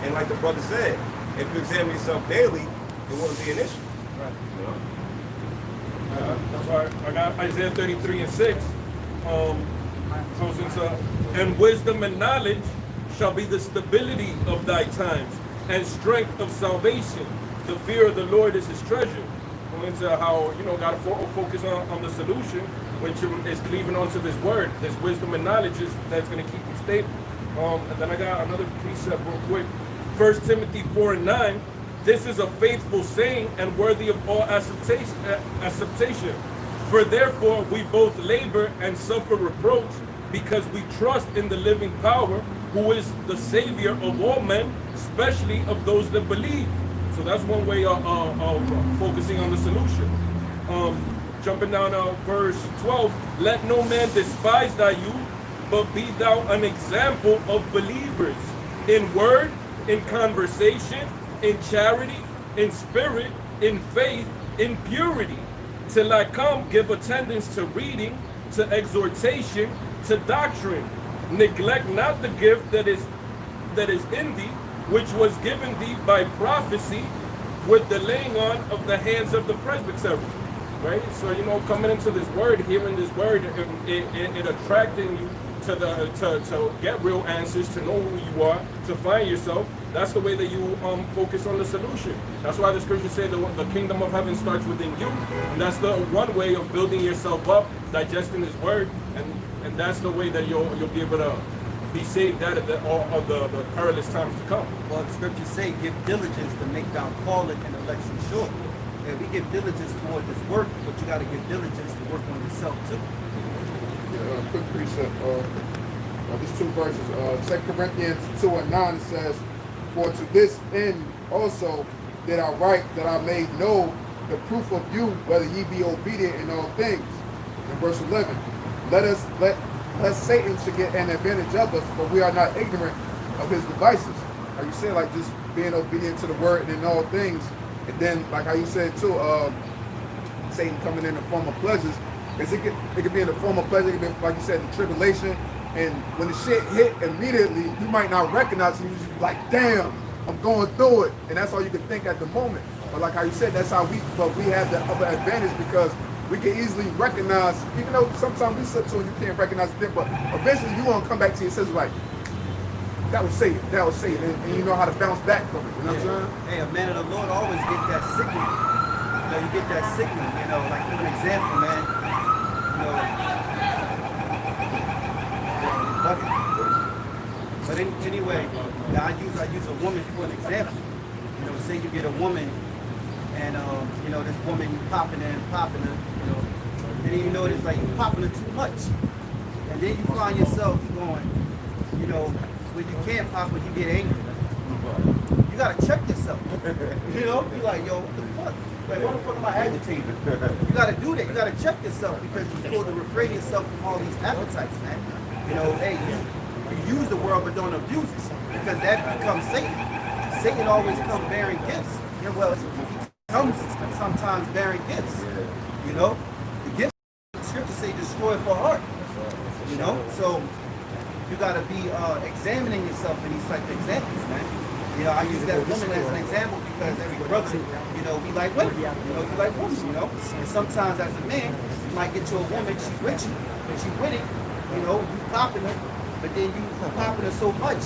And like the brother said, if you examine yourself daily, it wouldn't be an issue. Right. You know? That's why I got Isaiah 33:6. Goes into, and wisdom and knowledge shall be the stability of thy times, and strength of salvation. The fear of the Lord is his treasure. Going into how, you know, got to focus on the solution, which is cleaving onto this word. This wisdom and knowledge that's going to keep you stable. And then I got another precept real quick. 1 Timothy 4:9. This is a faithful saying and worthy of all acceptation. For therefore we both labor and suffer reproach, because we trust in the living power, who is the Savior of all men, especially of those that believe. So that's one way of focusing on the solution. Jumping down to verse 12, let no man despise thy youth, but be thou an example of believers, in word, in conversation, in charity, in spirit, in faith, in purity. Till I come, give attendance to reading, to exhortation, to doctrine. Neglect not the gift that is in thee, which was given thee by prophecy, with the laying on of the hands of the presbytery. Right? So, you know, coming into this word, hearing this word, it attracting you to get real answers, to know who you are, to find yourself. That's the way that you focus on the solution. That's why the scriptures say the kingdom of heaven starts within you. And that's the one way of building yourself up, digesting his word, and that's the way that you'll be able to be saved out of all of the perilous times to come. Well, the scriptures say, give diligence to make thy calling and election sure. And we give diligence toward this work, but you got to give diligence to work on yourself too. Quick precept. These two verses. 2 Corinthians 2:9 says, for to this end also did I write, that I may know the proof of you, whether ye be obedient in all things. In verse 11, let Satan should get an advantage of us, for we are not ignorant of his devices. Like you said, like just being obedient to the word and in all things. And then, like how you said too, Satan coming in the form of pleasures. Because it could be in the form of pleasure, it could be, like you said, the tribulation. And when the shit hit immediately, you might not recognize it. You just be like, damn, I'm going through it. And that's all you can think at the moment. But like how you said, that's how we have the other advantage, because we can easily recognize, even though sometimes we sit to and you can't recognize it, but eventually you're going to come back to your senses like, that was Satan, and you know how to bounce back from it, you know what I'm saying? Hey, a man of the Lord always get that signal. You know, you get that signal, you know, like for an example, man, you know, but anyway, I use a woman for an example. You know, say you get a woman, and you know, this woman popping her, you know, and then you notice like you popping her too much, and then you find yourself going, you know, when you can't pop her, you get angry. You gotta check yourself. You know, you're like, yo, what the fuck? Like, what the fuck am I agitating? You gotta do that. You gotta check yourself, because you're supposed to refrain yourself from all these appetites, man. You know, hey, you use the world but don't abuse it, because that becomes Satan. Satan always comes bearing gifts. Yeah, well, he comes sometimes bearing gifts. You know, the gifts, the scriptures say, destroy for heart. You know, so you got to be examining yourself in these type of examples, man. You know, I use that woman as an example because every brother, you know, we like women. You know, we like women, you know. And sometimes as a man, you might get to a woman, she's with you, and she's with it, you know, you popping her, but then you popping her so much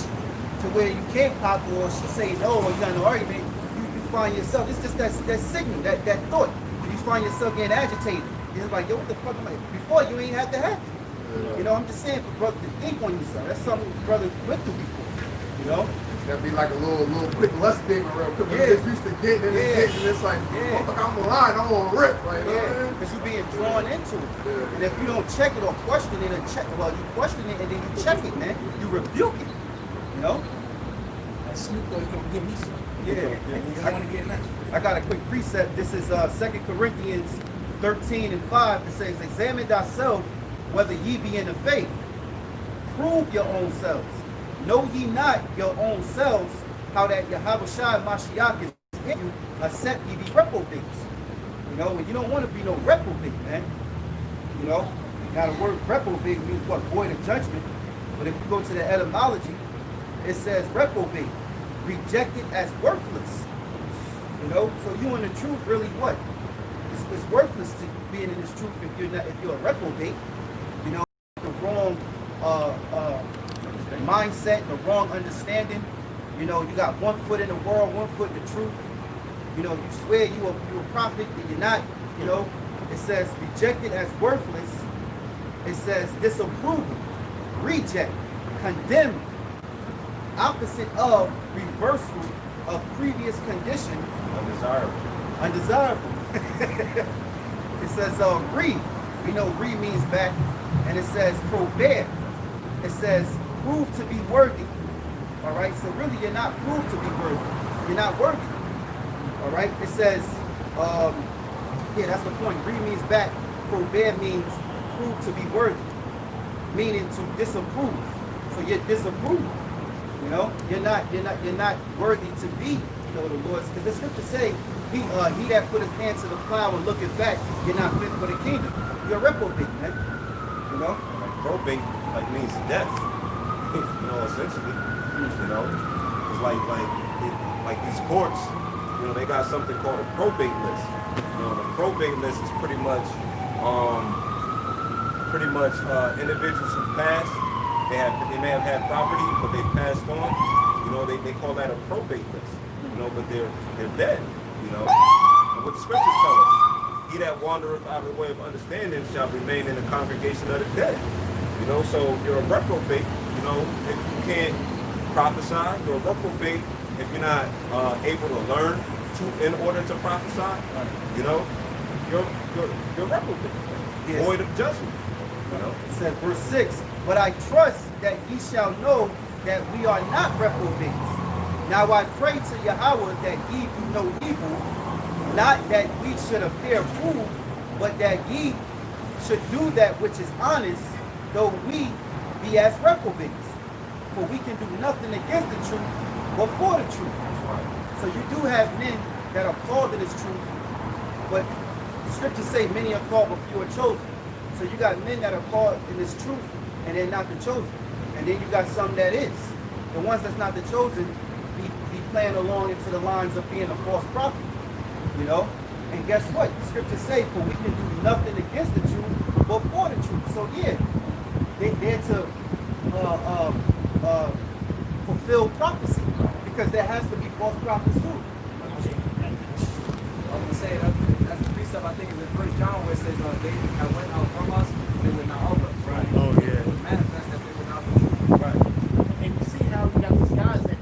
to where you can't pop her, or she say no, or you got no argument, you find yourself, it's just that signal, that thought. You find yourself getting agitated. It's like, yo, what the fuck am I? Before, you ain't have to have it. You know, I'm just saying for brother to think on yourself. That's something brothers went through before. You know? That'd be like a little quick lust thing real quick. Yeah. Just used to get in and it's like, oh, I'm aligned, I'm on rip. Like, because you're being drawn into it. And if you don't check it or question it, you question it and then you check it, man. You rebuke it. You know? That Snoop Dogg gonna give me some. Yeah. I want to get next. I got a quick precept. This is 2 Corinthians 13:5. It says, examine thyself whether ye be in the faith. Prove your own selves. Know ye not your own selves how that Yahawashi Mashiach is in you, except ye be reprobates. You know, and you don't want to be no reprobate, man. You know, now the word reprobate means what? Void of judgment. But if you go to the etymology, it says reprobate, rejected as worthless. You know, so you in the truth really what? It's worthless to being in this truth if you're a reprobate. You know, the wrong mindset, the wrong understanding. You know, you got 1 foot in the world, 1 foot in the truth. You know, you swear you a prophet, and you're not. You know, it says rejected as worthless. It says disapproval, reject, condemn, opposite of, reversal of previous condition, undesirable. It says re. We know re means back, and it says probear. It says prove to be worthy. All right, so really you're not proved to be worthy. You're not worthy. All right, it says, yeah, that's the point. Re means back. Probear means prove to be worthy, meaning to disapprove. So you're disapproved. You know, you're not worthy to be, you know, the Lord's. Because the scriptures say, he that put his hand to the plow and looketh back, you're not fit for the kingdom. You're a reprobate, man. You know? Like probate means death. You know, essentially. You know? It's like these courts, you know, they got something called a probate list. You know, the probate list is pretty much individuals who've passed. They may have had property, but they've passed on. You know, they call that a probate list. You know, but they're dead. You know, and what the scriptures tell us: he that wandereth out of the way of understanding shall remain in the congregation of the dead. You know, so you're a reprobate. You know, if you can't prophesy, you're a reprobate. If you're not able to learn in order to prophesy, you know, you're reprobate. Yes. Void of judgment. You know, it says verse 6. But I trust that ye shall know that we are not reprobates. Now I pray to Yahawah that ye do no evil, not that we should appear approved, but that ye should do that which is honest, though we be as reprobates. For we can do nothing against the truth, but for the truth. So you do have men that are called to this truth, but the scriptures say many are called, but few are chosen. So you got men that are called in this truth, and they're not the chosen. And then you got some that is. The ones that's not the chosen be playing along into the lines of being a false prophet. You know? And guess what? The scriptures say, for we can do nothing against the truth, but for the truth. So yeah, they're to fulfill prophecy, because there has to be false prophets too. I was gonna say that's the precept, I think, is in 1 John, where it says they that went out from us, they were not of us. Right. Oh yeah. It was manifest that they were not the truth. Right. And you see how you got these guys that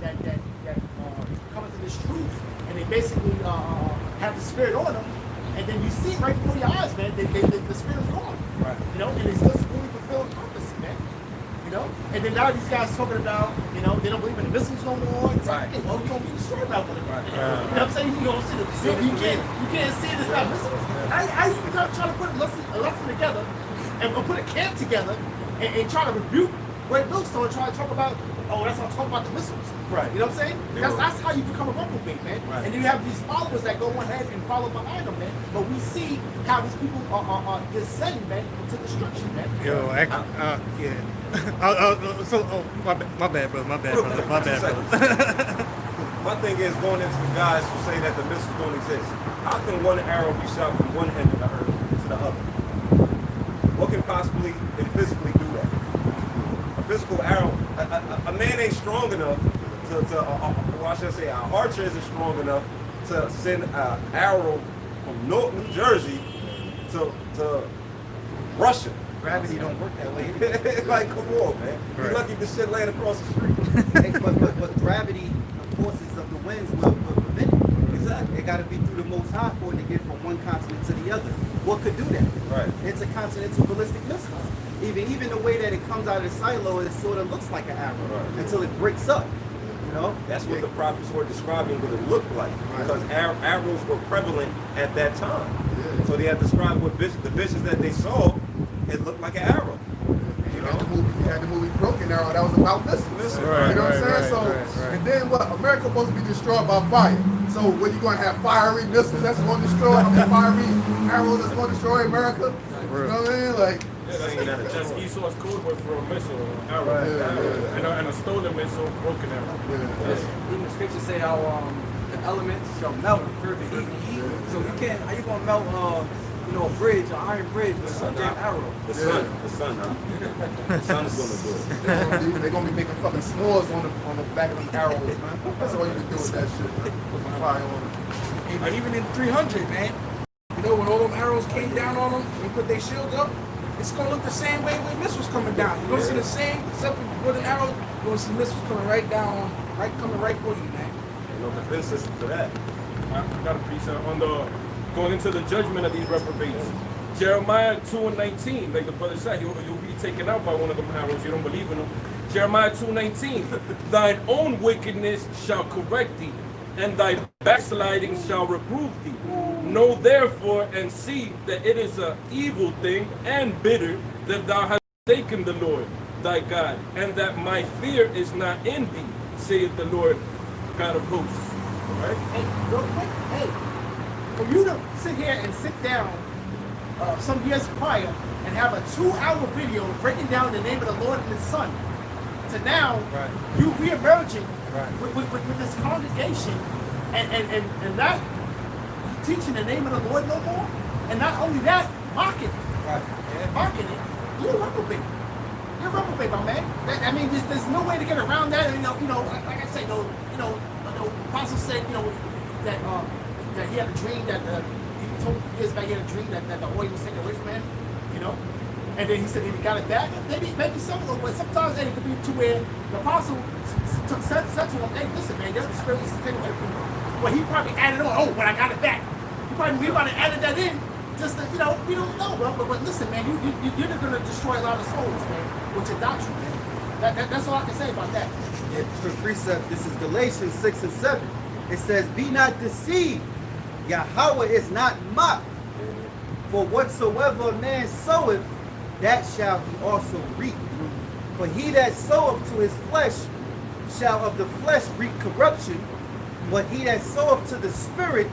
come into this truth, and they basically have the spirit on them, and then you see right before your eyes, man, the spirit's gone. Right. You know, and it's just fully fulfilled prophecy, man. You know, and then now these guys talking about, you know, they don't believe in the missiles no more. It's like, well, you don't be sure about what it is. Right. You know what I'm saying? You don't see you can't see it as not missiles. How you try to put a lesson together and put a camp together and try to rebuke GreatMillStone trying to talk about, oh, that's not talking about the missiles. Right. You know what I'm saying? That's how you become a reprobate, man. Right. And you have these followers that go ahead and follow behind them, man. But we see how these people are descending, man, into destruction, man. Yo, yeah. My bad, brother. My bad, brother. My thing is going into the guys who say that the missiles don't exist. How can one arrow be shot from one end of the earth to the other? What can possibly and physically do that? A physical arrow, a man ain't strong enough well, I should say, an archer isn't strong enough to send an arrow from North New Jersey to Russia. Gravity don't work that way. Like, come on, man. You're lucky this shit laying across the street. but gravity, the forces of the winds will prevent it. Exactly. It got to be through the Most High for it to get from one continent to the other. What could do that? Right. Intercontinental ballistic missiles. Even the way that it comes out of the silo, it sort of looks like an arrow until it breaks up. You know? That's what the prophets were describing what it looked like, because arrows were prevalent at that time. Yeah. So they had described what the visions that they saw. It looked like an arrow. You had the movie Broken Arrow that was about missiles. Right, you know what I'm saying? And then what? America supposed to be destroyed by fire. So what, you going to have fiery missiles that's going to destroy, fiery arrows that's going to destroy America? You know what I mean? Like, that's Esau's code word for a missile, arrow, and a stolen missile, broken arrow. Even the scriptures say how the elements shall melt and curve the heat. So you can't, how you gonna melt a bridge, an iron bridge with a damn arrow? The sun, huh? The sun is gonna do it. They're gonna be making fucking s'mores on the back of them arrows, man. That's all you can do with that shit, man. Put some fire on it. And even in 300, man, you know, when all them arrows came down on them, they put their shields up, it's gonna look the same way with missiles coming down. You're gonna see the same, except for with an arrow, you're gonna see missiles coming right down, coming right for you, man. No defense system for that. I got a piece on going into the judgment of these reprobates. Jeremiah 2:19, like the brother said, you'll be taken out by one of them arrows. You don't believe in them. Jeremiah 2:19, thine own wickedness shall correct thee, and thy backsliding shall reprove thee. Know therefore and see that it is an evil thing and bitter that thou hast forsaken the Lord thy God, and that my fear is not in thee, saith the Lord God of hosts. All right? Hey, real quick, for you to sit here and sit down some years prior and have a 2-hour video breaking down the name of the Lord and His Son, to now you re-emerging with this congregation and not teaching the name of the Lord no more, and not only that, mocking it, you're a reprobate. You're a reprobate, my man. I mean, there's no way to get around that. And, you know, like I say, the apostle said, that he had a dream that he told years back he had a dream that the oil was taken away from him, you know. And then he said he got it back. Maybe some of them, but sometimes it could be to where the apostle said to him, hey, listen, man, the spirit is taken away from you. Well, he probably added on, oh, but I got it back. He probably added that in. Just to, we don't know, bro. But listen, man, you're going to destroy a lot of souls, man, with your doctrine, man. That's all I can say about that. Yeah, for precept, this is Galatians 6 and 7. It says, be not deceived. Yahawah is not mocked. For whatsoever a man soweth, that shall he also reap. For he that soweth to his flesh shall of the flesh reap corruption, but he that soweth to the Spirit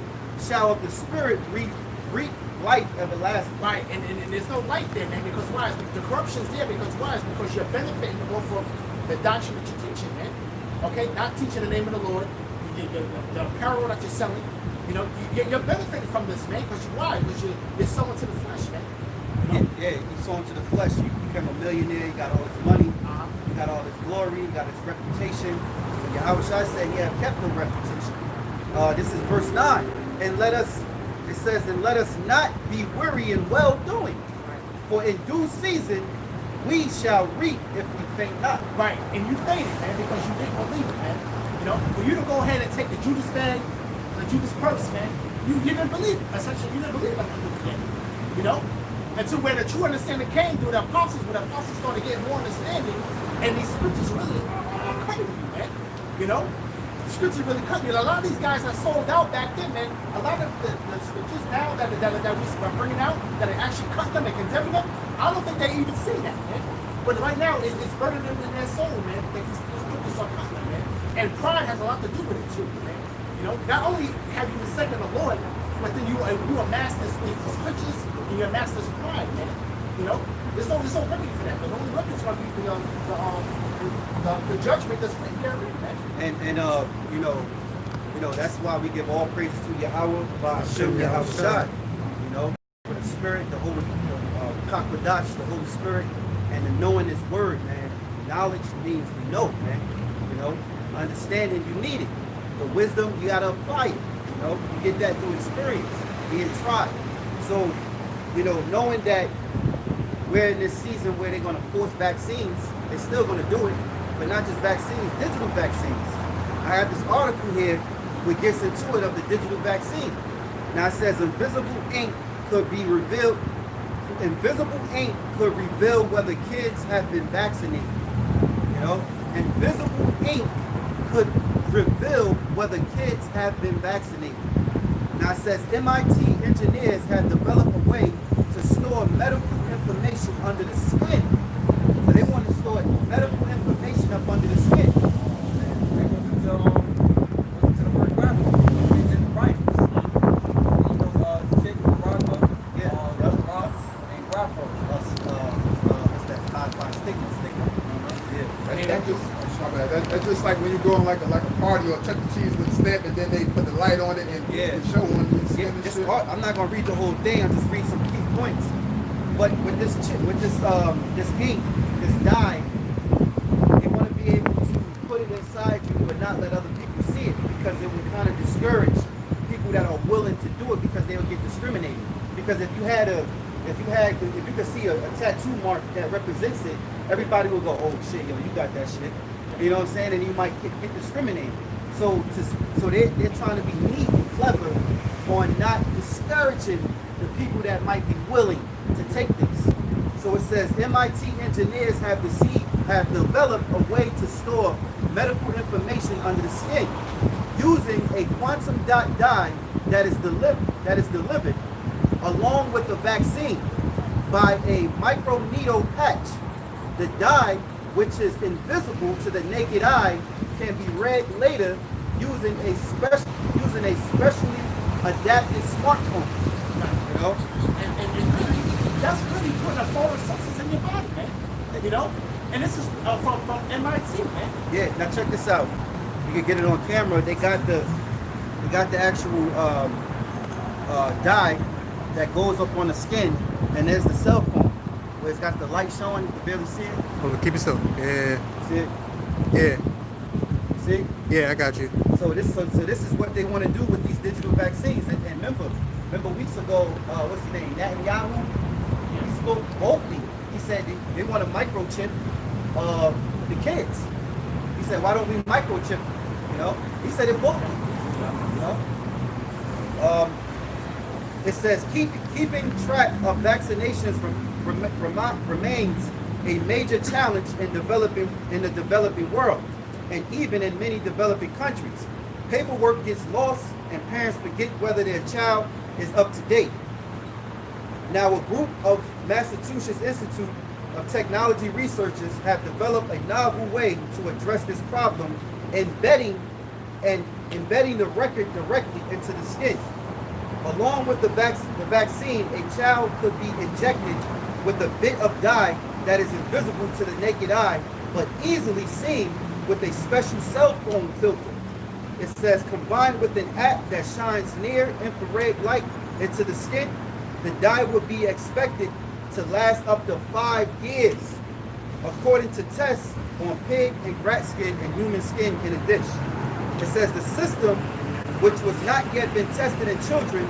shall of the Spirit reap life everlasting. Right, and there's no life there, man, because why? The corruption's there because why? It's because you're benefiting off of the doctrine that you're teaching, man. Okay, not teaching the name of the Lord, the apparel that you're selling. You're benefiting from this, man, because why? Because you're sowing to the flesh, man. Yeah, you sowing to the flesh, you become a millionaire, you got all this money, you got all this glory, you got this reputation. So Yahawashi said he have kept no reputation. This is verse 9. It says, and let us not be weary in well-doing, for in due season we shall reap if we faint not. Right, and you fainted, man, because you didn't believe it, man. For you to go ahead and take the Judas bag, the Judas purse, man, you didn't believe it. Essentially, you didn't believe it. And to where the true understanding came through the apostles, when the apostles started getting more understanding, and these scriptures really are cutting you, man. Scripture really cut me. A lot of these guys that sold out back then, man, a lot of the scriptures now that we're bringing out, that are actually cut them and condemning them, I don't think they even see that, man. But right now, it's burning them in their soul, man. That he's doing something, man. And pride has a lot to do with it too, man. You know, not only have you forsaken the Lord, but then you amass these riches and you amass this pride, man. You know, there's no remedy for that. The only remedy is going to be the judgment that's written there, man. And you know that's why we give all praises to Yahawah, BaHaSham, Yahawashi. You know, for the Spirit, the Holy Qadash, the Holy Spirit, and the knowing His Word, man. Knowledge means we know, man. You know, understanding you need it. The wisdom you gotta apply it. You know, you get that through experience, being tried. So, you know, knowing that we're in this season where they're gonna force vaccines, they're still gonna do it, but not just vaccines, digital vaccines. I have this article here which gets into it of the digital vaccine. Now it says invisible ink could be revealed. Invisible ink could reveal whether kids have been vaccinated. You know, invisible ink could reveal whether kids have been vaccinated. Now it says MIT engineers have developed a way to store medical information under the skin. So they want to store medical information up under the skin. That's just like when you go on like a party or Chuck E. Cheese with a stamp and then they put the light on it and show on the I'm not gonna read the whole thing. I'll just read some key points. But with this ink, this dye, they want to be able to put it inside you but not let other people see it, because it will kind of discourage people that are willing to do it, because they will get discriminated. Because if you could see a tattoo mark that represents it, everybody will go, oh shit, yo, you got that shit. You know what I'm saying? And you might get discriminated. So they're trying to be neat and clever on not discouraging the people that might be willing to take this. So it says MIT engineers have developed a way to store medical information under the skin using a quantum dot dye that is delivered along with the vaccine by a microneedle patch. The dye, which is invisible to the naked eye, can be read later using a specially adapted smartphone. You know, and really, that's really putting a foreign substance in your body, man. You know, and this is from MIT, man. Yeah. Now check this out. You can get it on camera. They got the actual dye that goes up on the skin, and there's the cell phone where it's got the light showing. You can barely see it. Oh, keep it still. Yeah. See it? Yeah. See? Yeah, I got you. So this is what they want to do with these digital vaccines. And remember weeks ago, what's his name? Yahawah? He spoke boldly. He said they want to microchip the kids. He said, why don't we microchip them? You know? He said it boldly. You know? It says keeping track of vaccinations remains a major challenge in the developing world, and even in many developing countries. Paperwork gets lost and parents forget whether their child is up to date. Now, a group of Massachusetts Institute of Technology researchers have developed a novel way to address this problem, embedding the record directly into the skin. Along with the vaccine, a child could be injected with a bit of dye that is invisible to the naked eye, but easily seen with a special cell phone filter. It says, combined with an app that shines near infrared light into the skin, the dye would be expected to last up to 5 years, according to tests on pig and rat skin and human skin in a dish. It says the system, which was not yet been tested in children,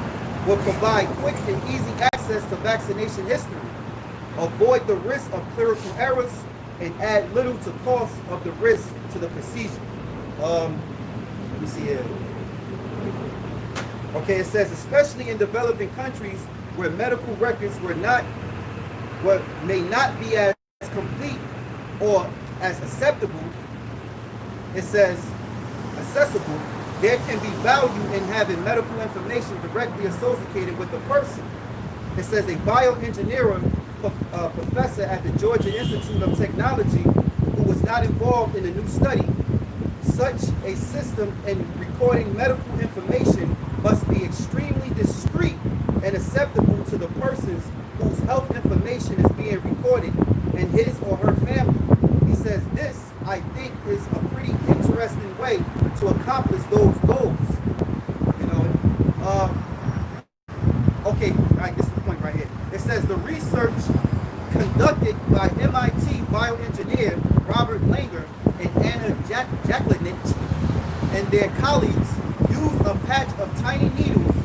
will provide quick and easy access to vaccination history, avoid the risk of clerical errors, and add little to cost of the risk to the procedure. Let me see here. Okay, it says especially in developing countries where medical records may not be as complete or as acceptable. It says accessible. There can be value in having medical information directly associated with the person. It says a bioengineer professor at the Georgia Institute of Technology who was not involved in the new study. Such a system in recording medical information must be extremely discreet and acceptable to the persons whose health information is being recorded and his or her family. He says this, I think, is a pretty interesting way to accomplish those goals. You know, okay, all right, this is the point right here. It says the research conducted by MIT bioengineer Robert Langer and Anna Jaklinich and their colleagues used a patch of tiny needles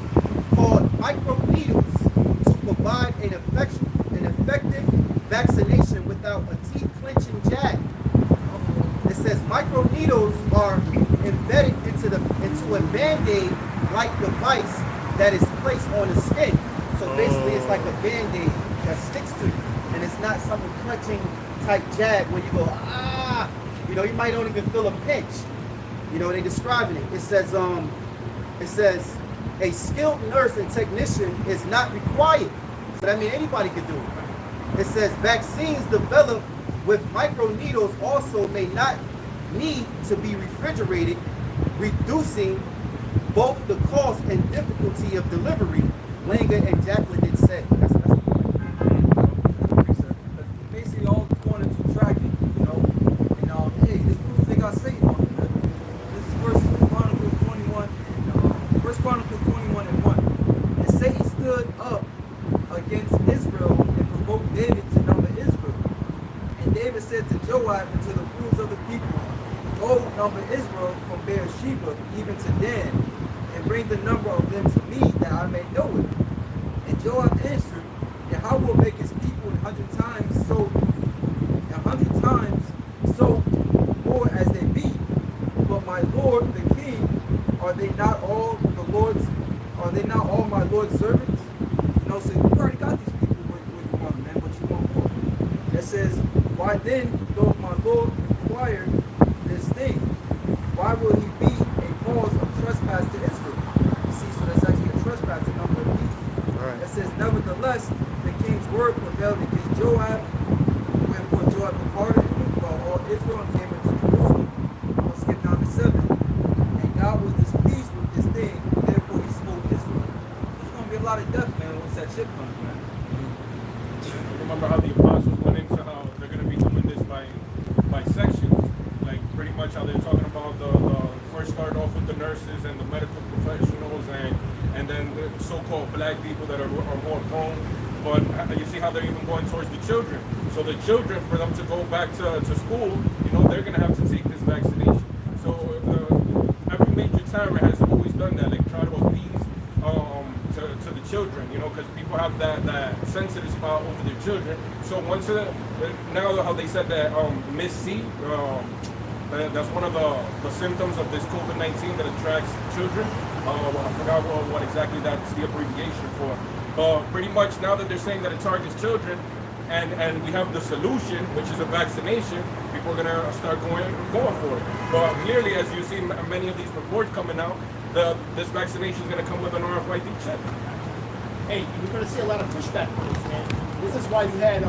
called microneedles to provide an effective vaccination without a teeth-clenching jab. It says microneedles are embedded into a Band-Aid-like device that is placed on the skin. So basically it's like a Band-Aid that sticks to you. And it's not some clenching type jab where you go, ah, you know, you might not even feel a pinch. You know, they describing it. It says a skilled nurse and technician is not required. So that means anybody can do it. It says vaccines developed with microneedles also may not need to be refrigerated, reducing both the cost and difficulty of delivery, Langer and Jacqueline said. That's basically all going into tracking, you know. And hey, this proves they got Satan on it. This is First Chronicles 21 and First Chronicles 21 and 1. And Satan stood up against Israel and provoked David to number Israel. And David said to Joab and to the rulers of the people, go number Israel from Beersheba even to Dan, and bring the number of them to me that I may know it. And Joab answered, Yahawah will make his people 100 times so more as they be. But my lord the king, are they not all my Lord's servants? You know, so you already got these people what you want, man, what you want more. It says, why then doth my Lord require this thing? Why will he be a cause of trespass to Israel? You see, so that's actually a trespass to number of people. Right. It says, nevertheless, the king's word prevailed against Joab, wherefore Joab departed while all Israel and came into Jerusalem. I'll skip down to 7. And God was displeased with this thing, therefore he smote Israel. There's going to be a lot of death, man, once that ship comes, man. Remember how the apostles went into how they're going to be doing this by sections, like pretty much how they're talking about the first start off with the nurses and the medical professionals and then the so-called black people that are more prone. But you see how they're even going towards the children. So the children, for them to go back to school, you know, they're going to have to take this vaccination. So every major tyrant has always done that, like try to appease to the children, you know, because people have that sensitive spot over their children. So once now how they said that Miss C, that's one of the symptoms of this COVID-19 that attracts children. I forgot what exactly that's the abbreviation for. But pretty much now that they're saying that it targets children, and we have the solution, which is a vaccination, people are gonna start going for it. But clearly, as you see many of these reports coming out, this vaccination is gonna come with an RFID chip. Hey, you're going to see a lot of pushback for this, man. This is why you had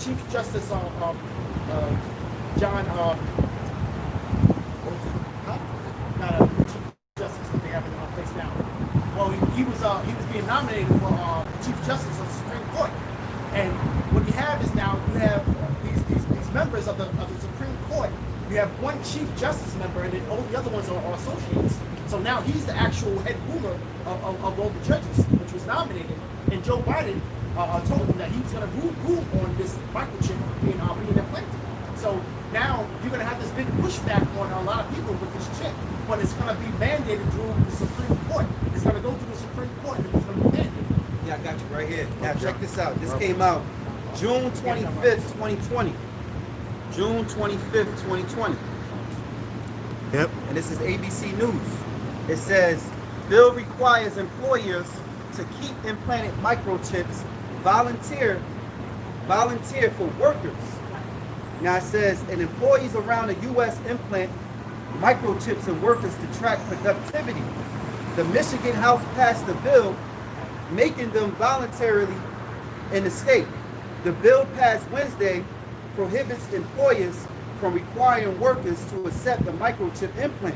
Chief Justice John, Chief Justice that they have in place now. Well, he was being nominated for Chief Justice of the Supreme Court, and what you have is now you have these members of the Supreme Court. You have one Chief Justice member, and then all the other ones are associates. So now he's the actual head ruler of all the judges, which was nominated. And Joe Biden told him that he's going to rule on this microchip being implanted. So now you're going to have this big pushback on a lot of people with this chip, but it's going to be mandated through the Supreme Court. It's going to go through the Supreme Court, and it's going to be mandated. Yeah, I got you right here. Now check this out. This came out June 25th, 2020. June 25th, 2020. Yep. And this is ABC News. It says, bill requires employers to keep implanted microchips volunteer for workers. Now it says, and employees around the U.S. implant microchips in workers to track productivity. The Michigan House passed a bill making them voluntarily in the state. The bill passed Wednesday prohibits employers from requiring workers to accept a microchip implant.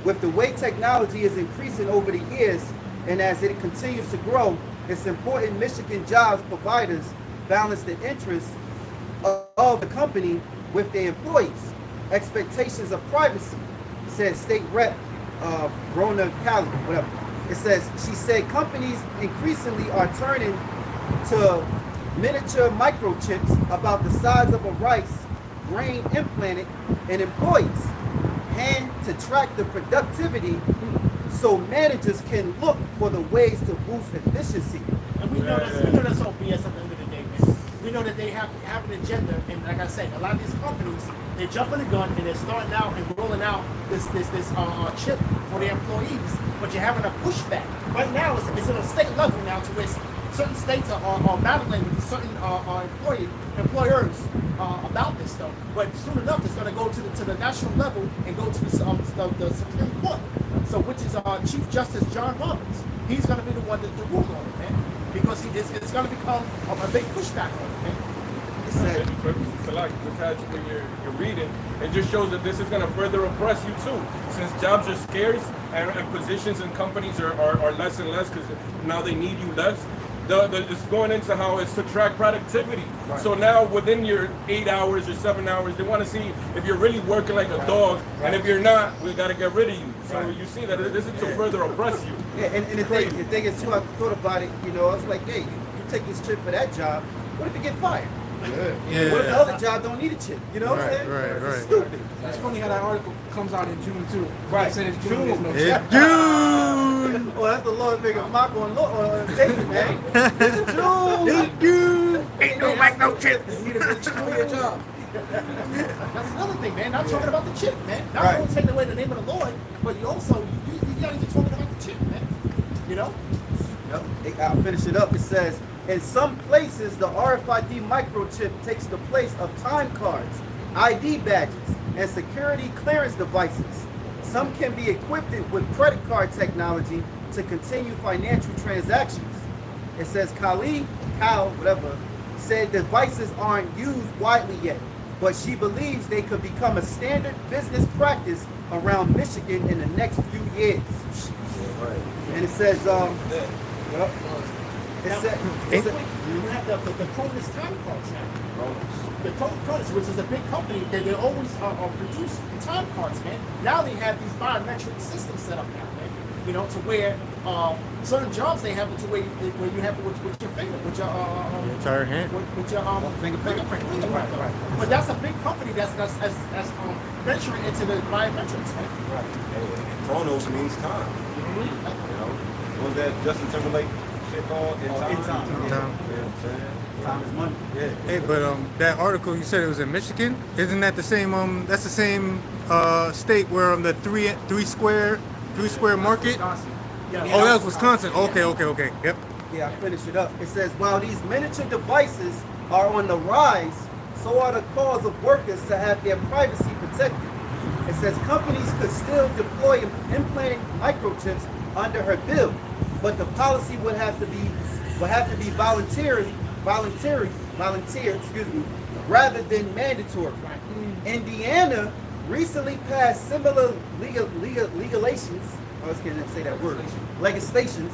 With the way technology is increasing over the years and as it continues to grow, it's important Michigan jobs providers balance the interests of the company with their employees. Expectations of privacy, said State Rep Rona Cali, whatever. It says, she said companies increasingly are turning to miniature microchips about the size of a rice grain implanted in employees, hand to track the productivity so managers can look for the ways to boost efficiency. And we know that's all BS at the end of the day, man. We know that they have an agenda, and like I said, a lot of these companies, they're jumping the gun and they're starting out and rolling out this chip for their employees, but you're having a pushback. Right now, it's at a state level now to where certain states are battling with certain employers about this stuff. But soon enough, it's going to go to the national level and go to the Supreme Court. So, which is Chief Justice John Roberts. He's going to be the one to rule on it, man, because it's going to become a big pushback on it, man. So like just had when you're reading, it just shows that this is going to further oppress you too, since jobs are scarce and positions in companies are less and less because now they need you less. It's going into how it's to track productivity. Right. So now within your 8 hours or 7 hours, they want to see if you're really working like a dog, and if you're not, we got to get rid of you. So you see that this is to further oppress you. Yeah, and the thing is too, I thought about it, you know, I was like, hey, you take this chip for that job, what if you get fired? Yeah. What if the other job don't need a chip? You know what I'm saying? Right. Stupid. It's funny how that article comes out in June too. Right. They said it's June. There's no It's chip. June. Oh, that's the Lord making mock on David, man. It's June. It's June. Ain't no like no chip. You need a chip for your job. That's another thing, man. Not talking about the chip, man. Not Right. only taking away the name of the Lord, but you also you gotta be talking about the chip, man. You know? Yep. I'll finish it up. It says, in some places, the RFID microchip takes the place of time cards, ID badges, and security clearance devices. Some can be equipped with credit card technology to continue financial transactions. It says Cal, whatever, said devices aren't used widely yet, but she believes they could become a standard business practice around Michigan in the next few years. And it says, yep. You have the Cronus time cards now. The Cronus, which is a big company, they always produce time cards, man. Now they have these biometric systems set up now, man. You know, to where certain jobs they have it to where you have it with your finger, with your entire hand, with your fingerprint. Right. But that's a big company that's venturing into the biometrics, man. Right. Chronos means time. You know, was that Justin Timberlake? In time. Yeah. You know what I'm saying? Time is money. Yeah. Hey, but that article you said it was in Michigan. Isn't that the same? That's the same state where the three square market. Yeah. Oh, that was Wisconsin. Okay. Yep. Yeah, I finish it up. It says, while these miniature devices are on the rise, so are the calls of workers to have their privacy protected. It says companies could still deploy implanted microchips under her bill, but the policy would have to be volunteer, rather than mandatory. Indiana recently passed similar legislations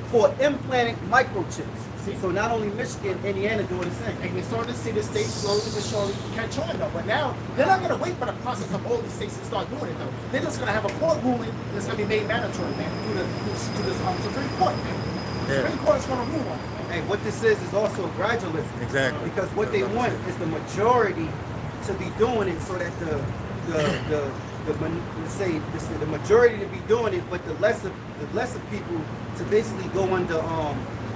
for implanting microchips. So not only Michigan, Indiana doing the same. And you're starting to see the states slowly but surely catch on though. But now they're not going to wait for the process of all these states to start doing it though. They're just going to have a court ruling that's going to be made mandatory, man, through this Supreme Court, man. The Supreme Court is going to rule on it. Hey, what this is also gradualism. Exactly. Because what they want is the majority to be doing it, so that the majority to be doing it, but the lesser people to basically go under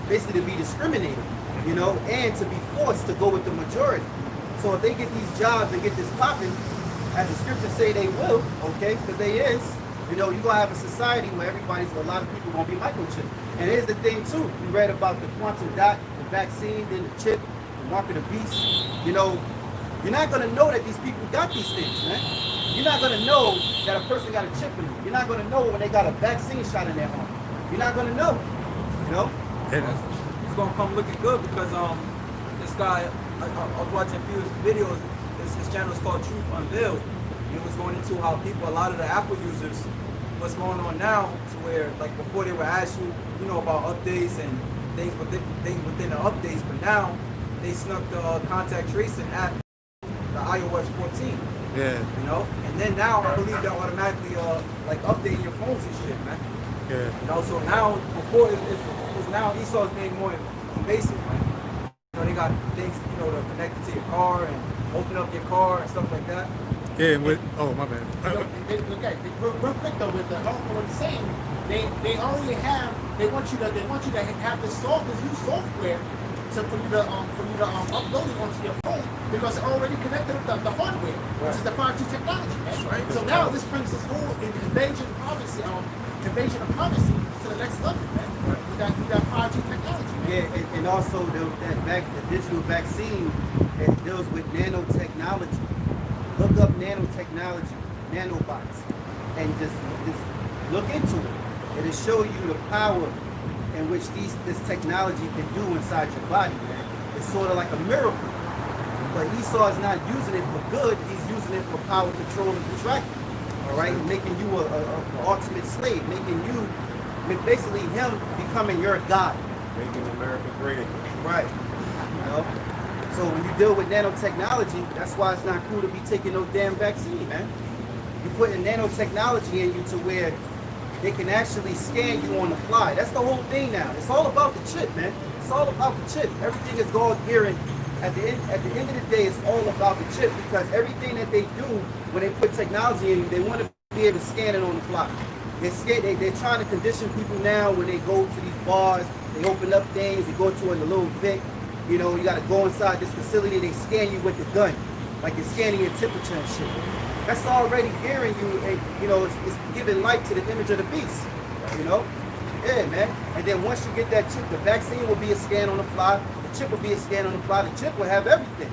basically to be discriminated, you know, and to be forced to go with the majority. So if they get these jobs and get this popping, as the scriptures say they will, okay, because they is, you know, you're gonna have a society where a lot of people gonna be microchipped. And here's the thing too, we read about the quantum dot, the vaccine, then the chip, the mark of the beast. You know, you're not gonna know that these people got these things, man. You're not gonna know that a person got a chip in them. You're not gonna know when they got a vaccine shot in their arm. You're not gonna know, you know? It's gonna come looking good because this guy, I was watching a few of his videos. His channel is called Truth Unveiled. It was going into how people, a lot of the Apple users, what's going on now, to where like before they would ask you, about updates and things within the updates, but now they snuck the contact tracing app, the iOS 14. Yeah. And then now I believe they're automatically like updating your phones and shit, man. Yeah. So now before it's now Esau's being more invasive, man. They got things, to connect it to your car and open up your car and stuff like that. Yeah. Oh, my bad. Real quick though, with the what he's saying, they already have. They want you to have this new software for you to upload it onto your phone because it already connected up the hardware, which is the 5G technology. That's right. So now this brings this whole invasion of privacy to the next level, man. With that 5G technology. Man. Yeah, and also the digital vaccine, it deals with nanotechnology. Look up nanotechnology, nanobots, and just look into it. It'll show you the power in which this technology can do inside your body, man. It's sort of like a miracle. But Esau is not using it for good, he's using it for power, control, and contraction. All right, making you an ultimate slave, basically him becoming your God. Making America great again. Right. So when you deal with nanotechnology, that's why it's not cool to be taking no damn vaccine, man. You're putting nanotechnology in you to where they can actually scan you on the fly. That's the whole thing now. It's all about the chip, man. It's all about the chip. Everything is going gearing. At the end of the day, it's all about the chip because everything that they do when they put technology in you, they want to be able to scan it on the fly. They're trying to condition people now when they go to these bars, they open up things, they go to a little Vic, you got to go inside this facility, they scan you with the gun, like they're scanning your temperature and shit. That's already gearing you, and it's giving life to the image of the beast, Yeah, man. And then once you get that chip, the vaccine will be a scan on the fly, the chip will be a scan on the fly, the chip will have everything.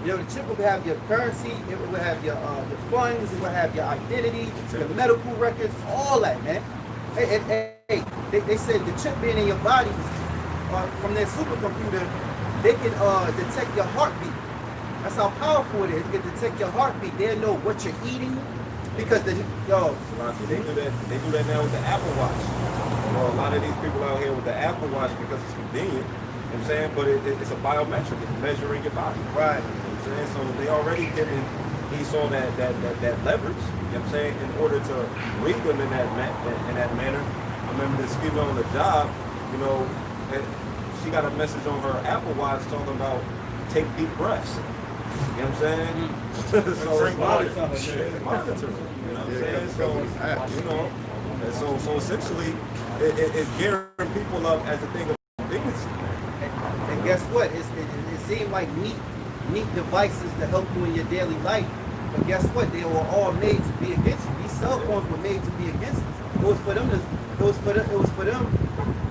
The chip will have your currency, it will have your funds, it will have your identity, your medical records, all that, man. Hey, they said the chip being in your body, from their supercomputer, they can detect your heartbeat. That's how powerful it is. They can detect your heartbeat. They'll know what you're eating because they do that. They do that now with the Apple Watch. A lot of these people out here with the Apple Watch because it's convenient. You know what I'm saying, but it's a biometric. It's measuring your body. Right. You know what I'm saying, so they already giving Esau that leverage. You know what I'm saying, in order to read them in that manner. I remember this female on the job. She got a message on her Apple Watch talking about take deep breaths. You know what I'm saying? So it's monitoring. You know what I'm saying? So essentially, it's gearing people up as a thing of dignity. And guess what? It seemed like neat devices to help you in your daily life. But guess what? They were all made to be against you. These cell phones were made to be against us. It was for them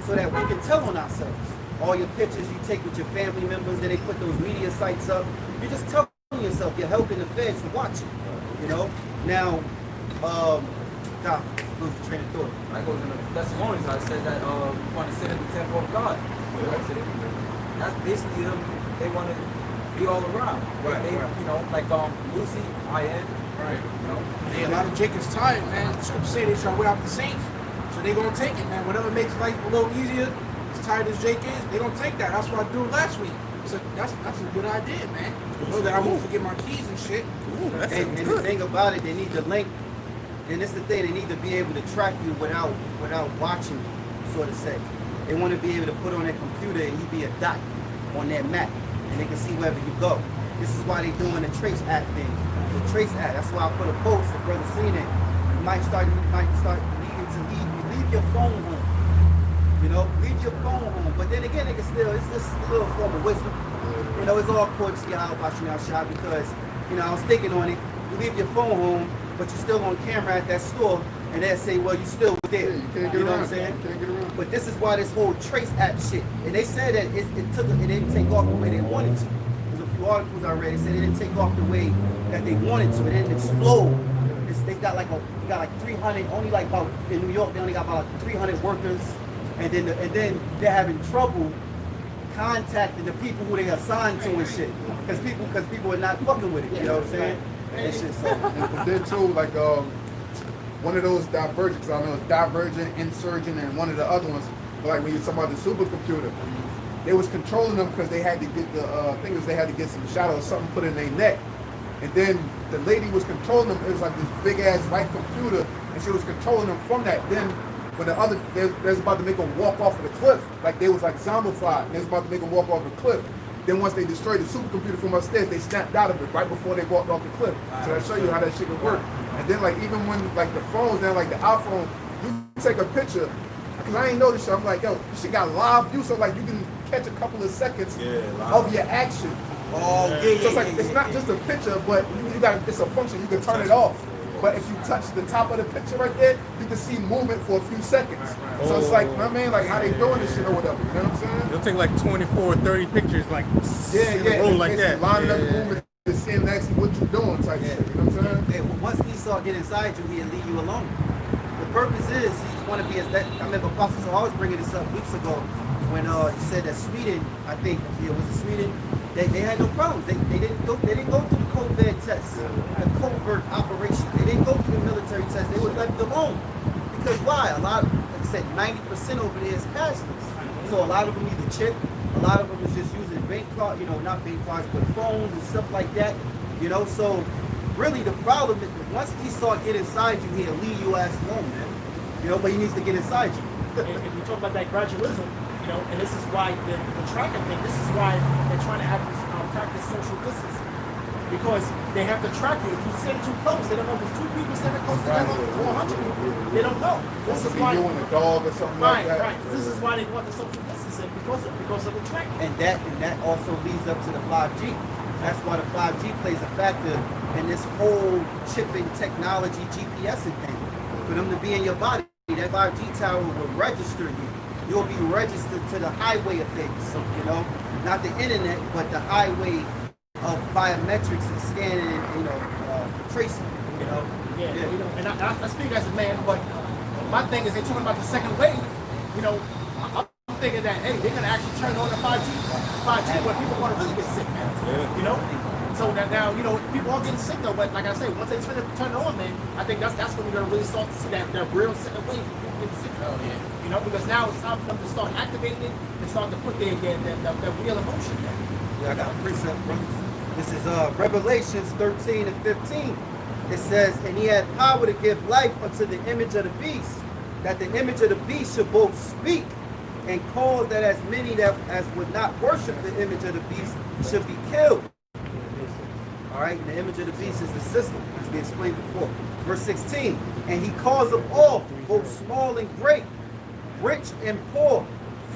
so that we can tell on ourselves. All your pictures you take with your family members, then they put those media sites up. You're just telling yourself, you're helping the feds to watch it. Now, God, lose the train of thought. I goes in the Thessalonians, I said that we want to sit in the temple of God. That's basically them. They want to be all around. Right. Like Lucy, IN. Right. A lot of Jacob's tired, man. The scripture say they shall wear out the saints. So they gonna take it, man. Whatever makes life a little easier, as tired as Jake is, they gonna take that. That's what I do last week. So that's a good idea, man. So that I won't forget my keys and shit. And the thing about it, they need to link. And this is the thing, they need to be able to track you without watching you, sort of say. They want to be able to put on their computer and you be a dot on their map, and they can see wherever you go. This is why they're doing the Trace Act thing. The Trace Act. That's why I put a post. If brother seen it, you might start needing to leave your phone home. Leave your phone home. But then again, it's just a little form of wisdom. It's all according to Yahawashi because I was thinking on it. You leave your phone home, but you're still on camera at that store, and they'll say, well, you still there. Yeah, you can't get know around. what I'm saying? You can't get around. But this is why this whole Trace app shit, and they said that it didn't take off the way they wanted to. There's a few articles I read. It said it didn't take off the way that they wanted to. It didn't explode. They got like 300. Only like about in New York, they only got about 300 workers, and then they're having trouble contacting the people who they assigned to and shit. Because people are not fucking with it. You know what I'm saying? And shit. So And then too, like one of those divergent, because I know it's divergent, insurgent, and one of the other ones. But like when you talk about the supercomputer, they was controlling them because they had to get the thing is they had to get some shadow or something put in their neck. And then the lady was controlling them. It was like this big ass white computer, and she was controlling them from that. Then when the other, they was about to make them walk off of the cliff, like they was like zombified, and they was about to make them walk off the cliff. Then once they destroyed the supercomputer from upstairs, they snapped out of it right before they walked off the cliff. So that show you how that shit would work. And then like even when like the phones now, like the iPhone, you take a picture, because I ain't know this shit. I'm like, yo, this shit got live view, so like you can catch a couple of seconds of your action. oh So it's like it's not just a picture, but you got it's a function. You can turn it off. But if you touch the top of the picture right there, you can see movement for a few seconds. So it's like, I mean, like how they doing this shit or whatever. You know what I'm saying? It'll take like 24 or 30 pictures, like in a row like that. Lining up the movement to see actually what you're doing type shit. You know what I'm saying? Hey, once Esau get inside you, he'll leave you alone. The purpose is he's want to be as that. I remember Apostle Saul was bringing this up weeks ago when he said that Sweden, I think it was Sweden, they had no problems. They didn't go through the covert test, the covert operation. They didn't go through the military test. They were left alone because why? A lot, like I said, 90% over there is cashless. So a lot of them either chip, a lot of them is just using bank card, not bank cards, but phones and stuff like that. So really the problem is that once Esau get inside you, he'll leave you ass alone, man. But he needs to get inside you. And we talk about that gradualism, and this is why the tracking thing, this is why they're trying to have this practice social distancing. Because they have to track you. If you sit too close, they don't know if it's 2 people sitting close together or 100 people. They don't know. This is why you and a dog or something like that. Right. This is why they want the social distancing because of the tracking. And that also leads up to the 5G. That's why the 5G plays a factor in this whole chipping technology, GPSing thing. For them to be in your body, that 5G tower will register you. You'll be registered to the highway of things, not the internet, but the highway of biometrics and scanning and tracing. And I speak as a man, but my thing is they're talking about the second wave. I'm thinking that hey, they're gonna actually turn on the 5G where people want to really get sick, man. So that now people are getting sick though, but like I say, once they turn it on, man, I think that's when we're gonna really start to see that real second wave getting sick. Because now it's time for them to start activating it and start to put their real emotion there. Yeah, I got a precept, bro. This is Revelations 13 and 15. It says, and he had power to give life unto the image of the beast, that the image of the beast should both speak and cause that as many as would not worship the image of the beast should be killed. All right, and the image of the beast is the system, as we explained before. Verse 16, and he caused of all, both small and great, rich and poor,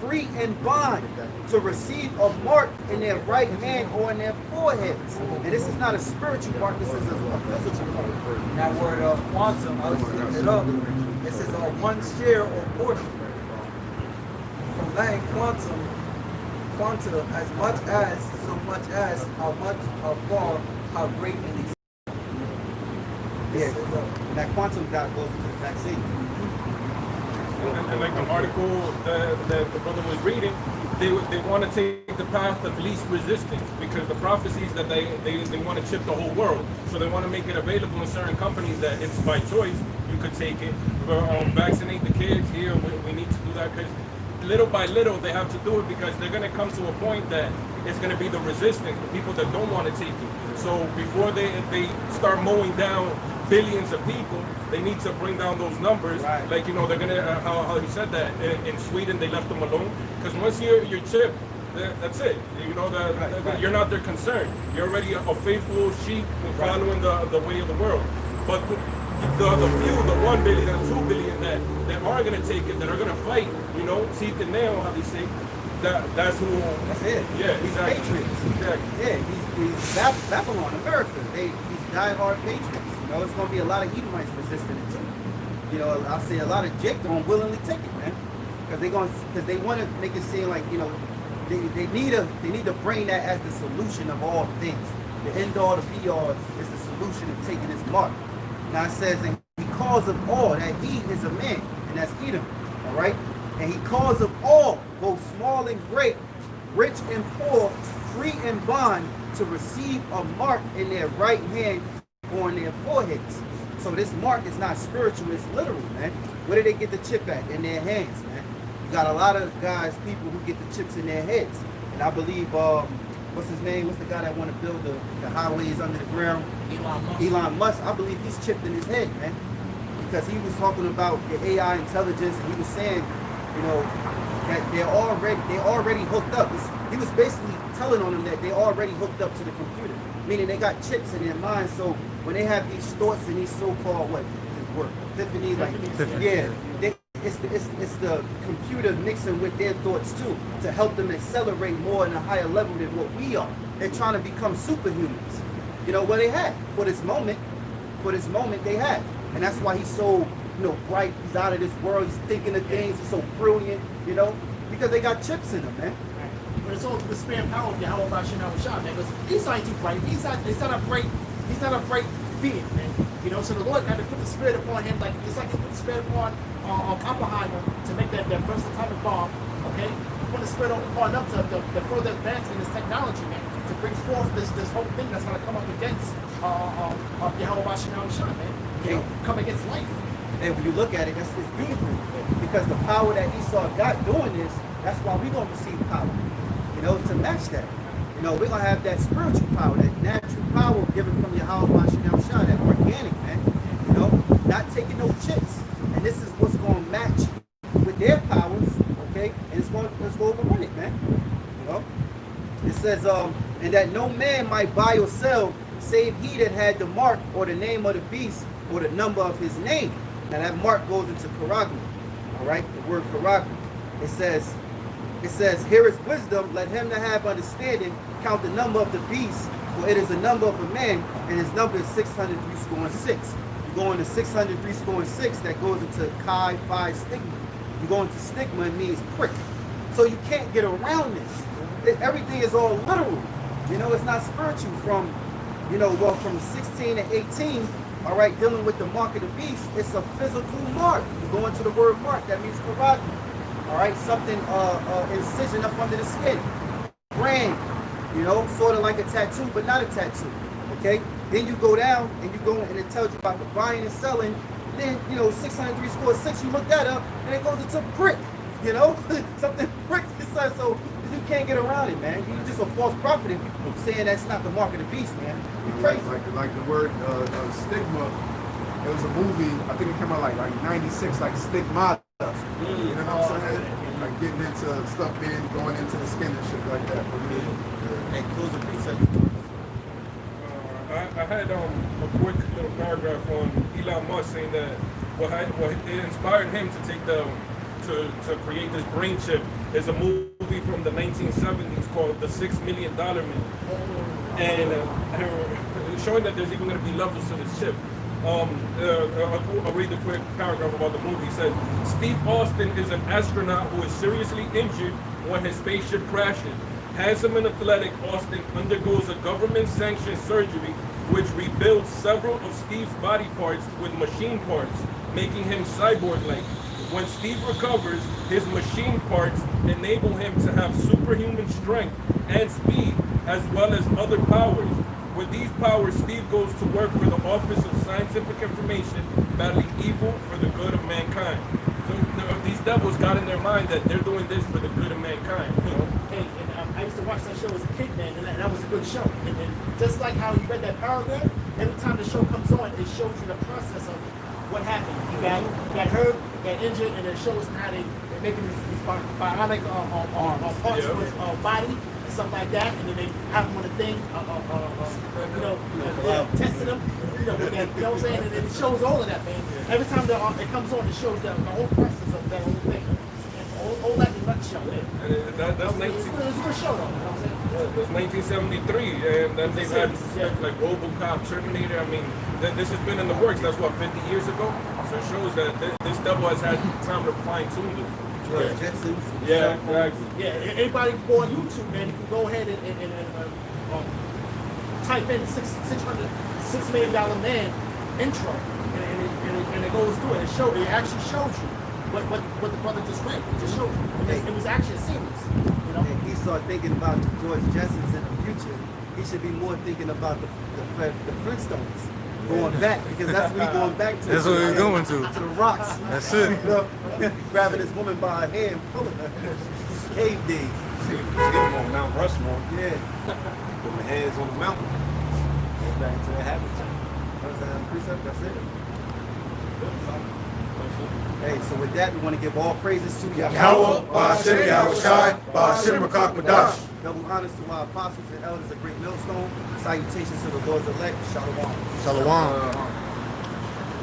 free and bond, to receive a mark in their right hand or in their foreheads. And this is not a spiritual mark, this is a physical mark. That word quantum, I was looking it up. It says one share or portion. From Latin quantum, quantum, as much as, so much as, how much, how far, how great in these. Yeah, that quantum dot goes into the vaccine. And like the article that the brother was reading, they want to take the path of least resistance because the prophecies that they want to chip the whole world. So they want to make it available in certain companies that it's by choice. You could take it, vaccinate the kids here. We need to do that because little by little they have to do it because they're going to come to a point that it's going to be the resistance, the people that don't want to take it. So before they start mowing down billions of people, they need to bring down those numbers. Right. Like, they're going to, how he said that, in Sweden, they left them alone. Because once you're chipped, that's it. You're not their concern. You're already a faithful sheep following the way of the world. But the few, the 1 billion and 2 billion that are going to take it, that are going to fight, teeth and nail, how they say, that's who. That's it. Yeah, he's exactly. patriots. Exactly. Yeah, he's Babylon, America. He's diehard patriots. It's going to be a lot of Edomites resisting it too. I'll say a lot of Jake don't willingly take it, man, because they want to make it seem like they need to bring that as the solution of all things. The end all, the be all is the solution of taking this mark. Now it says, and because of all that he is a man, and that's Edom, all right. And he calls of all, both small and great, rich and poor, free and bond, to receive a mark in their right hand on their foreheads. So this mark is not spiritual, it's literal, man. Where did they get the chip at? In their hands, man. You got a lot of guys, people who get the chips in their heads. And I believe, what's his name? What's the guy that want to build the highways under the ground? Elon Musk. I believe he's chipped in his head, man. Because he was talking about the AI intelligence, and he was saying, you know, that they're already hooked up. He was basically telling on them that they're already hooked up to the computer, meaning they got chips in their mind. So when they have these thoughts and these so-called epiphanies, it's the computer mixing with their thoughts too to help them accelerate more in a higher level than what we are. They're trying to become superhumans. You know what they have for this moment. For this moment, they have, and that's why he's so, you know, bright. He's out of this world. He's thinking of things. He's so brilliant. You know, because they got chips in them, man. But it's all the spare power of Yahawah Yahawah, man. Because he's not too bright. He's not a bright being, man. You know, so the Lord had to put the spirit upon him, like just like he put the spirit upon Oppenheimer to make that first atomic bomb. Okay, he put the spirit upon them to further advance in this technology, man, to bring forth this whole thing that's going to come up against Yahawah Yahawah, man. You know, come against life. And when you look at it, it's beautiful, because the power that Esau got doing this, that's why we're going to receive power, you know, to match that. You know, we're going to have that spiritual power, that natural power given from Yahawah Yahawah, that organic, man, you know, not taking no chips. And this is what's going to match with their powers, okay? And it's going to overrun it, man, you know. It says, and that no man might buy or sell save he that had the mark or the name of the beast or the number of his name. Now that mark goes into Karagma, all right? The word Karagma. It says, here is wisdom, let him that have understanding count the number of the beast, for it is the number of a man, and his number is 603 6. You go into 603 6, that goes into Chi Phi stigma. You go into stigma, it means prick. So you can't get around this. Everything is all literal. You know, it's not spiritual. From, you know, well, from 16 to 18, all right, dealing with the mark of the beast, it's a physical mark. You go into the word mark, that means karate. All right, something, incision up under the skin. Brand, you know, sort of like a tattoo, but not a tattoo, okay? Then you go down and you go and it tells you about the buying and selling. Then, you know, 603 6, you look that up, and it goes into prick, you know? Something prick, so you can't get around it, man. You're just a false prophet if you're saying that's not the mark of the beast, man. You're crazy. Like the word stigma, it was a movie, I think it came out like 96, like Stigmata. You know what I'm saying? Like getting into stuff being going into the skin and shit like that. Hey, close the preset. I had a quick little paragraph on Elon Musk saying that what it inspired him to take to create this brain chip is a movie from the 1970s called The $6 Million Man, and showing that there's even going to be levels to this chip. I'll read the quick paragraph about the movie. It says, Steve Austin is an astronaut who is seriously injured when his spaceship crashes. Handsome and athletic, Austin undergoes a government-sanctioned surgery which rebuilds several of Steve's body parts with machine parts, making him cyborg-like. When Steve recovers, his machine parts enable him to have superhuman strength and speed, as well as other powers. With these powers, Steve goes to work for the Office of Scientific Information, battling evil for the good of mankind. So these devils got in their mind that they're doing this for the good of mankind. You know? Hey, and I used to watch that show as a kid, man, and that was a good show. And just like how you read that paragraph, every time the show comes on, it shows you the process of what happened. You got hurt, got injured, and it shows how they're making these bionic parts with body. Stuff like that, and then they have them on a thing, testing them, you know what I'm saying? And it shows all of that, man. Every time it comes on, it shows the whole process of that whole thing. All that in a nutshell, man. And that's it's a good show, though. You know what I'm saying? That's 1973, and then they've had stuff like RoboCop, Terminator. I mean, this has been in the works. That's what, 50 years ago? So it shows that this devil has had time to fine-tune this. Yeah, exactly. Yeah, anybody can go on YouTube, man. You can go ahead and type in $6 million man intro, and it goes through it. It actually shows you what the brother just read. It just shows you. It was actually a series. You know. And he start thinking about George Jessens in the future. He should be more thinking about the Flintstones going back, because that's what he's going back to. That's what he's going to. To the rocks. That's it. You know, grabbing this woman by her hair and pulling her. Cave days. See, him on Mount Rushmore, Yeah. with the hands on the mountain. Go back to their habitat. That's precept. That's it. Hey, so with that, we want to give all praises to Yahawah, BaHaSham, Yahawashi, BaHaSham, Qadash. Double honors to our apostles and elders of Great Millstone. Salutations to the Lord's elect. Shalom. Shalom.